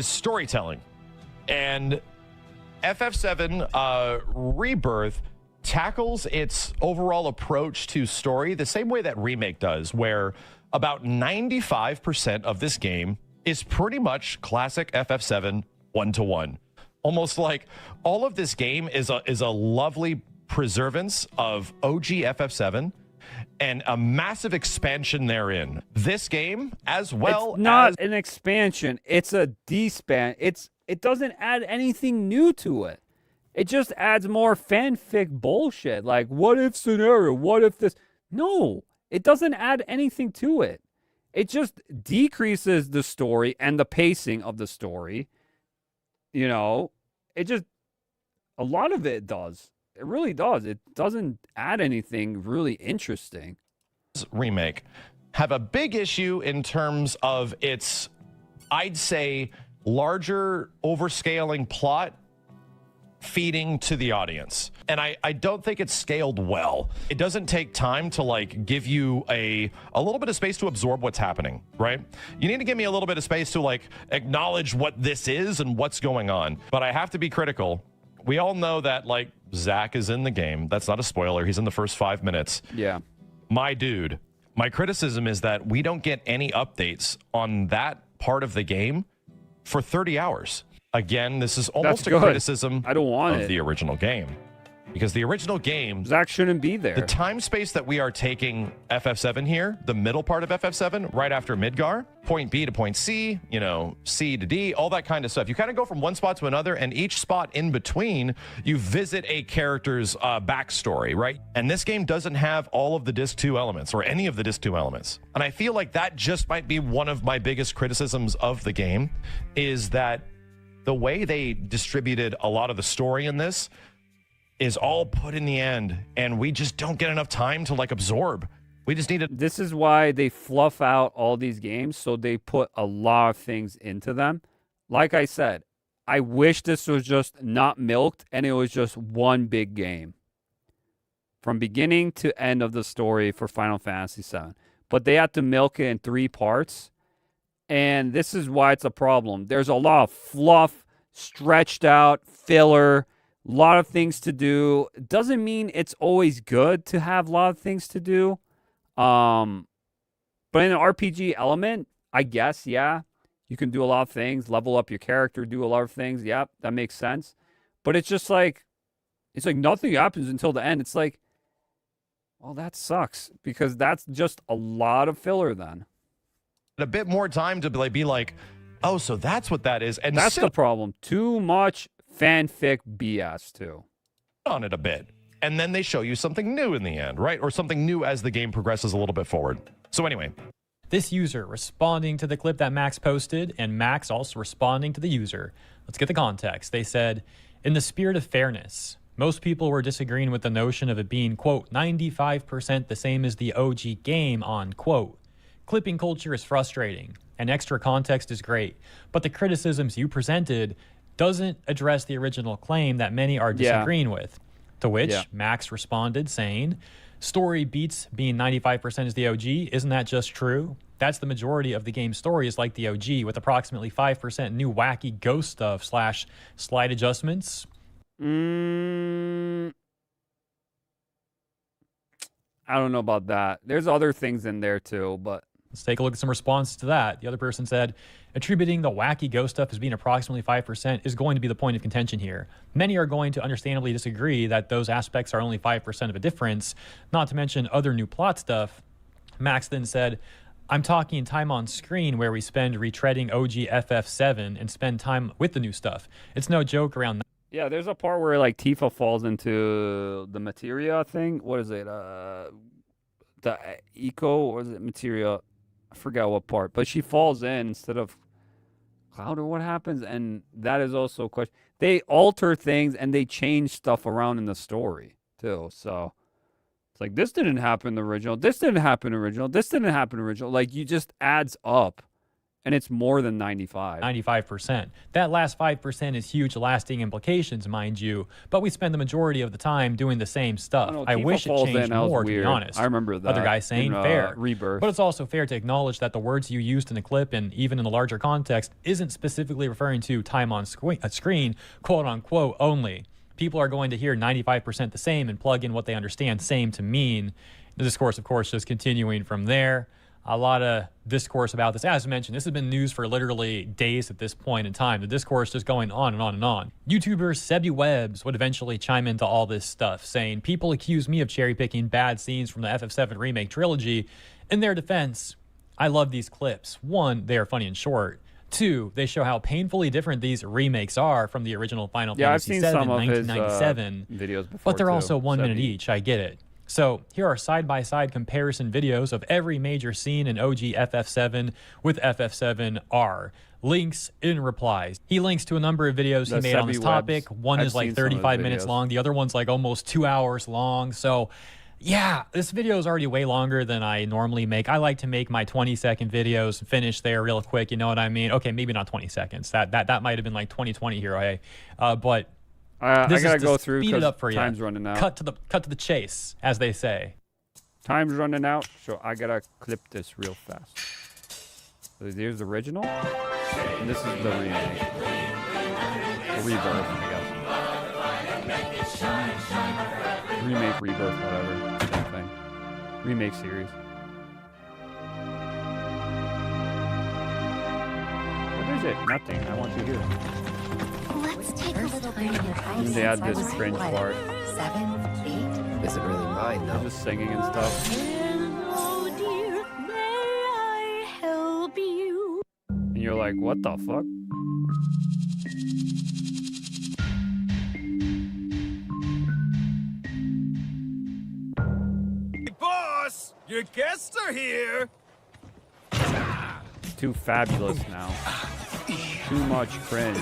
storytelling. And FF7 Rebirth tackles its overall approach to story the same way that Remake does, where about 95% of this game is pretty much classic FF7 1-to-1. Almost like all of this game is a lovely preservance of OG FF7 and a massive expansion therein. This game, as well, it's not an expansion, it's a despan. It doesn't add anything new to it. It just adds more fanfic bullshit. Like, what if scenario? What if this? No, it doesn't add anything to it. It just decreases the story and the pacing of the story. You know, a lot of it does. It really does. It doesn't add anything really interesting. Remake have a big issue in terms of its, I'd say, larger overscaling plot feeding to the audience. And I don't think it's scaled well. It doesn't take time to like give you a little bit of space to absorb what's happening, right? You need to give me a little bit of space to like acknowledge what this is and what's going on. But I have to be critical. We all know that like Zach is in the game. That's not a spoiler. He's in the first 5 minutes. Yeah. my dude, my criticism is that we don't get any updates on that part of the game for 30 hours. Again, this is almost That's a good. criticism I don't want of it. the original game. Because the original game, Zach shouldn't be there. the time space that we are taking FF7 here, the middle part of FF7, right after Midgar, point B to point C, you know, C to D, all that kind of stuff. You kind of go from one spot to another, and each spot in between, you visit a character's backstory, right? And this game doesn't have all of the Disc 2 elements, or any of the Disc 2 elements. And I feel like that just might be one of my biggest criticisms of the game, is that the way they distributed a lot of the story in this is all put in the end, and we just don't get enough time to like absorb. We just need to. This is why they fluff out all these games, so they put a lot of things into them. Like I said, I wish this was just not milked and it was just one big game from beginning to end of the story for Final Fantasy VII. But they had to milk it in 3 parts, and this is why it's a problem. There's a lot of fluff, stretched out, filler, a lot of things to do. Doesn't mean it's always good to have a lot of things to do. But in an RPG element, I guess, yeah, you can do a lot of things, level up your character, do a lot of things. Yep, that makes sense. But it's just like, nothing happens until the end. It's like, well, that sucks, because that's just a lot of filler then. A bit more time to be like, oh, so that's what that is. And that's the problem. Too much fanfic BS too. On it a bit. And then they show you something new in the end, right? Or something new as the game progresses a little bit forward. So anyway. This user responding to the clip that Max posted, and Max also responding to the user. Let's get the context. They said, in the spirit of fairness, most people were disagreeing with the notion of it being, quote, 95% the same as the OG game, on quote. Clipping culture is frustrating, and extra context is great. But the criticisms you presented doesn't address the original claim that many are disagreeing with. To which Max responded saying, story beats being 95% as the OG. Isn't that just true? That's the majority of the game's story is like the OG, with approximately 5% new wacky ghost stuff / slight adjustments. I don't know about that. There's other things in there too, but let's take a look at some responses to that. The other person said, attributing the wacky ghost stuff as being approximately 5% is going to be the point of contention here. Many are going to understandably disagree that those aspects are only 5% of a difference, not to mention other new plot stuff. Max then said, I'm talking time on screen where we spend retreading OG FF7 and spend time with the new stuff. It's no joke around. Yeah, there's a part where like Tifa falls into the materia thing. What is it? The eco, or is it materia? I forgot what part, but she falls in instead of Cloud, or what happens? And that is also a question. They alter things and they change stuff around in the story too. So it's like, this didn't happen in the original. This didn't happen in the original. This didn't happen in the original. Like, you just adds up. And it's more than 95%. That last 5% is huge lasting implications, mind you, but we spend the majority of the time doing the same stuff. I wish it changed more, to be honest. I remember that. Other guy saying fair. Rebirth. But it's also fair to acknowledge that the words you used in the clip, and even in the larger context, isn't specifically referring to time on screen, quote unquote, only. People are going to hear 95% the same and plug in what they understand same to mean. The discourse, of course, just continuing from there. A lot of discourse about this. As mentioned, this has been news for literally days at this point in time. The discourse just going on and on and on. YouTuber Sebi Webbs would eventually chime into all this stuff, saying, people accuse me of cherry-picking bad scenes from the FF7 Remake trilogy. In their defense, I love these clips. 1, they are funny and short. 2, they show how painfully different these remakes are from the original Final Fantasy VII in 1997. Videos before, but they're too. also 1 minute Sebi. each, I get it. So here are side-by-side comparison videos of every major scene in OG FF7 with FF7R. Links in replies. He links to a number of videos he made on this topic. One is like 35 minutes long. The other one's like almost 2 hours long. So yeah, this video is already way longer than I normally make. I like to make my 20-second videos and finish there real quick. You know what I mean? Okay, maybe not 20 seconds. That might have been like 2020 here, hey? But I gotta go through speed it up for you. Time's running out. Cut to the chase, as they say. Time's running out, so I gotta clip this real fast. So there's the original, and this is the remake. The rebirth, I guess. Remake, rebirth, whatever. Same thing. remake series. What is it? Nothing. I want to hear. Let's take a little bit of your And they had this cringe part. 7, 8. Isn't really mine, They're though. just singing and stuff. Oh dear, may I help you? And you're like, what the fuck? Boss, your guests are here. It's too fabulous now. Too much cringe.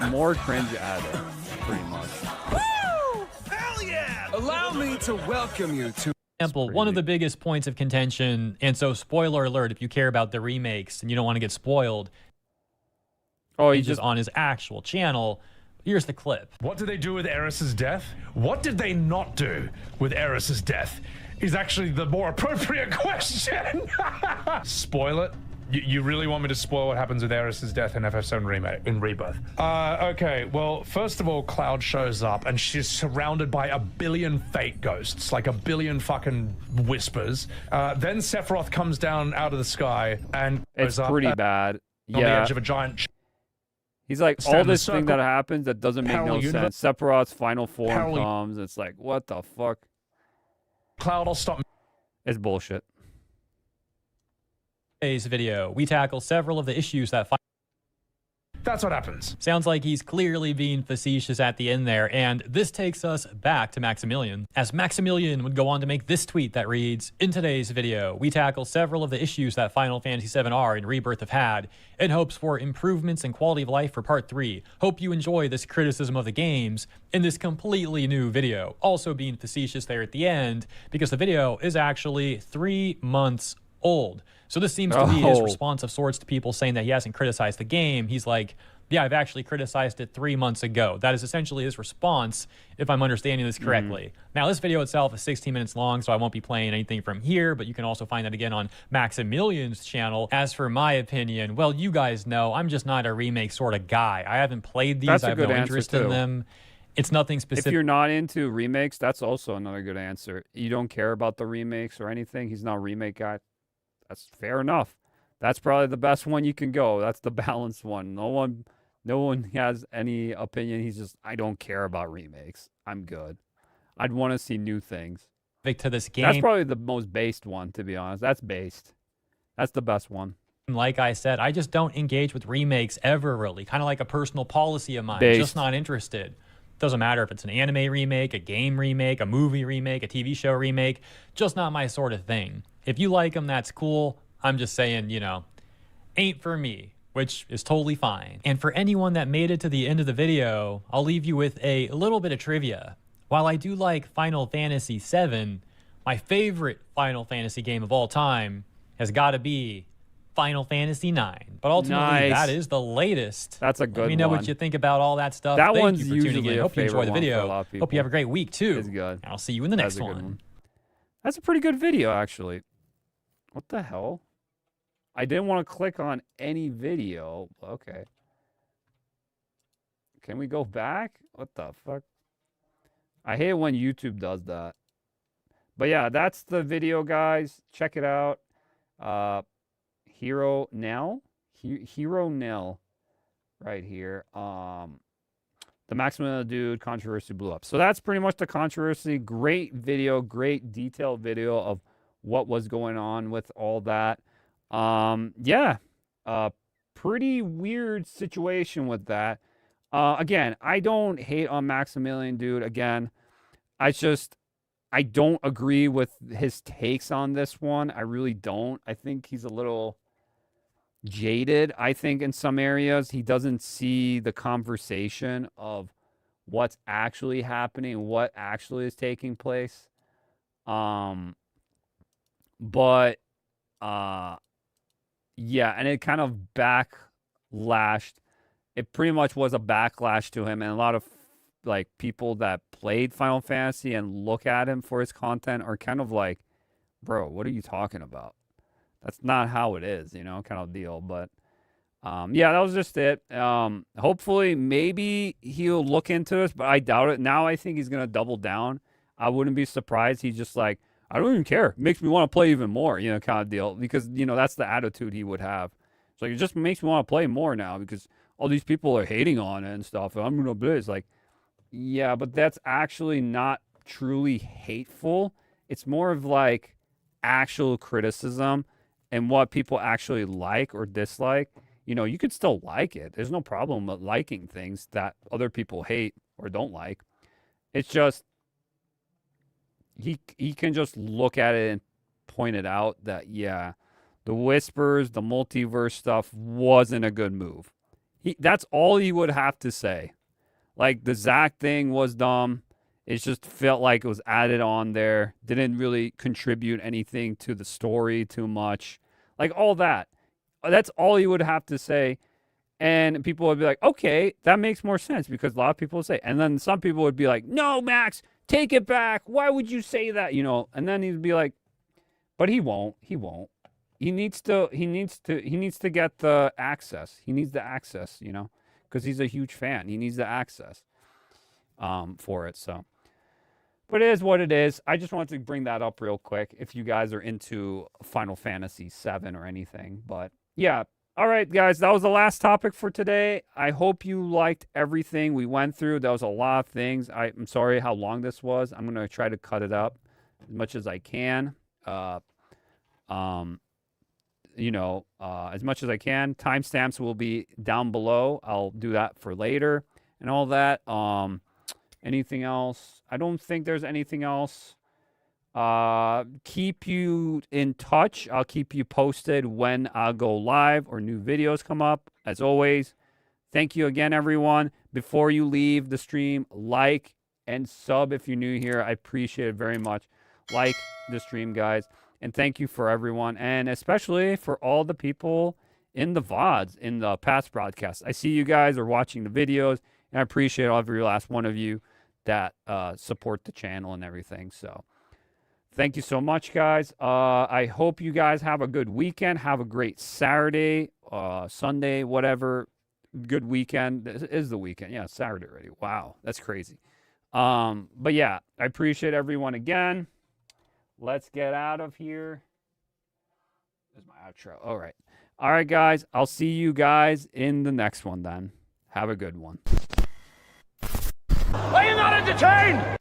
More cringe added, pretty much. Woo! Hell yeah! Allow me to welcome you to Example, one of the biggest points of contention, and so spoiler alert if you care about the remakes and you don't want to get spoiled, Oh, he he's just just on his actual channel. Here's the clip. What did they do with Eris's death? What did they not do with Eris's death? Is actually the more appropriate question. Spoil it. You really want me to spoil what happens with Eris's death in FF7 Remake, in Rebirth? Okay, well, first of all, Cloud shows up and she's surrounded by a billion fake ghosts, like a billion fucking whispers. Then Sephiroth comes down out of the sky and it's goes pretty up bad. on the Yeah. edge of a giant He's like, Stand all in the this thing that circle. happens that doesn't make no Parallel universe. sense. Sephiroth's final form Parallel- comes. It's like, what the fuck? Cloud. I'll stop. It's bullshit. Today's video, we tackle several of the issues that That's what happens. sounds like he's clearly being facetious at the end there, and this takes us back to Maximillian, as Maximillian would go on to make this tweet that reads, in today's video, we tackle several of the issues that Final Fantasy VII R and Rebirth have had, in hopes for improvements in quality of life for Part 3. Hope you enjoy this criticism of the games in this completely new video. Also being facetious there at the end, because the video is actually 3 months old. So this seems to be his Oh. response of sorts to people saying that he hasn't criticized the game. He's like, yeah, I've actually criticized it 3 months ago. That is essentially his response, if I'm understanding this correctly. Now, this video itself is 16 minutes long, so I won't be playing anything from here, but you can also find that again on Maximillian's channel. As for my opinion, well, you guys know, I'm just not a remake sort of guy. I haven't played these. That's I a have good no answer, interest in too. them. It's nothing specific. If you're not into remakes, that's also another good answer. You don't care about the remakes or anything. He's not a remake guy. That's fair enough. That's probably the best one you can go. That's the balanced one. No one has any opinion. He's just, I don't care about remakes. I'm good. I'd want to see new things. to this game. That's probably the most based one, to be honest. That's based. That's the best one. Like I said, I just don't engage with remakes ever, really. Kind of like a personal policy of mine. Based. Just not interested. Doesn't matter if it's an anime remake, a game remake, a movie remake, a TV show remake. Just not my sort of thing. If you like them, that's cool. I'm just saying, you know, ain't for me, which is totally fine. And for anyone that made it to the end of the video, I'll leave you with a little bit of trivia. While I do like Final Fantasy VII, my favorite Final Fantasy game of all time has got to be Final Fantasy IX. But ultimately, Nice. that is the latest. That's a good Let me know one. what you think about all that stuff. That Thank one's you for tuning usually in. a Hope you enjoy favorite the one for a video. lot of Hope you have a great week, too. It's good. And I'll see you in the next That's a good one. one. That's a pretty good video, actually. What the hell? I didn't want to click on any video. Okay. Can we go back? What the fuck? I hate when YouTube does that. But yeah, that's the video, guys. Check it out. Hero Nell. Hero Nell. Right here. The Maximillian Dood controversy blew up. So that's pretty much the controversy. Great video, great detailed video of what was going on with all that. Yeah, pretty weird situation with that. Again, I don't hate on Maximillian Dood. Again, I don't agree with his takes on this one. I really don't. I think he's a little jaded. I think in some areas he doesn't see the conversation of what's actually happening, what actually is taking place. But yeah, and it kind of backlashed. It pretty much was a backlash to him, and a lot of like people that played Final Fantasy and look at him for his content are kind of like, bro, what are you talking about? That's not how it is, you know, kind of deal. But yeah, that was just it. Hopefully, maybe he'll look into this, but I doubt it. Now I think he's gonna double down. I wouldn't be surprised. He's just like, I don't even care. It makes me want to play even more, kind of deal. Because, that's the attitude he would have. It's like, it just makes me want to play more now because all these people are hating on it and stuff. And I'm going to play. It's like, yeah, but that's actually not truly hateful. It's more of like actual criticism and what people actually like or dislike. You could still like it. There's no problem with liking things that other people hate or don't like. It's just he can just look at it and point it out that, yeah, the whispers, the multiverse stuff wasn't a good move. That's all he would have to say. Like, the Zach thing was dumb. It just felt like it was added on there. Didn't really contribute anything to the story too much. Like, all that. That's all he would have to say. And people would be like, okay, that makes more sense, because a lot of people say. And then some people would be like, no, Max, take it back. Why would you say that? And then he'd be like, but he won't. He won't. He needs to get the access. He needs the access, because he's a huge fan. He needs the access for it. So, but it is what it is. I just wanted to bring that up real quick if you guys are into Final Fantasy VII or anything. But yeah. All right, guys, that was the last topic for today. I hope you liked everything we went through. That was a lot of things. I'm sorry how long this was. I'm going to try to cut it up as much as I can. As much as I can. Timestamps will be down below. I'll do that for later and all that. Anything else? I don't think there's anything else. Keep you in touch. I'll keep you posted when I go live or new videos come up. As always, thank you again, everyone. Before you leave the stream, like and sub if you're new here. I appreciate it very much. Like the stream, guys. And thank you for everyone, and especially for all the people in the VODs, in the past broadcasts. I see you guys are watching the videos, and I appreciate every last one of you that support the channel and everything. So thank you so much, guys. I hope you guys have a good weekend. Have a great Saturday, Sunday, whatever. Good weekend. This is the weekend. Yeah, Saturday already. Wow, that's crazy. But yeah, I appreciate everyone again. Let's get out of here. There's my outro. All right. All right, guys. I'll see you guys in the next one then. Have a good one. Are you not entertained?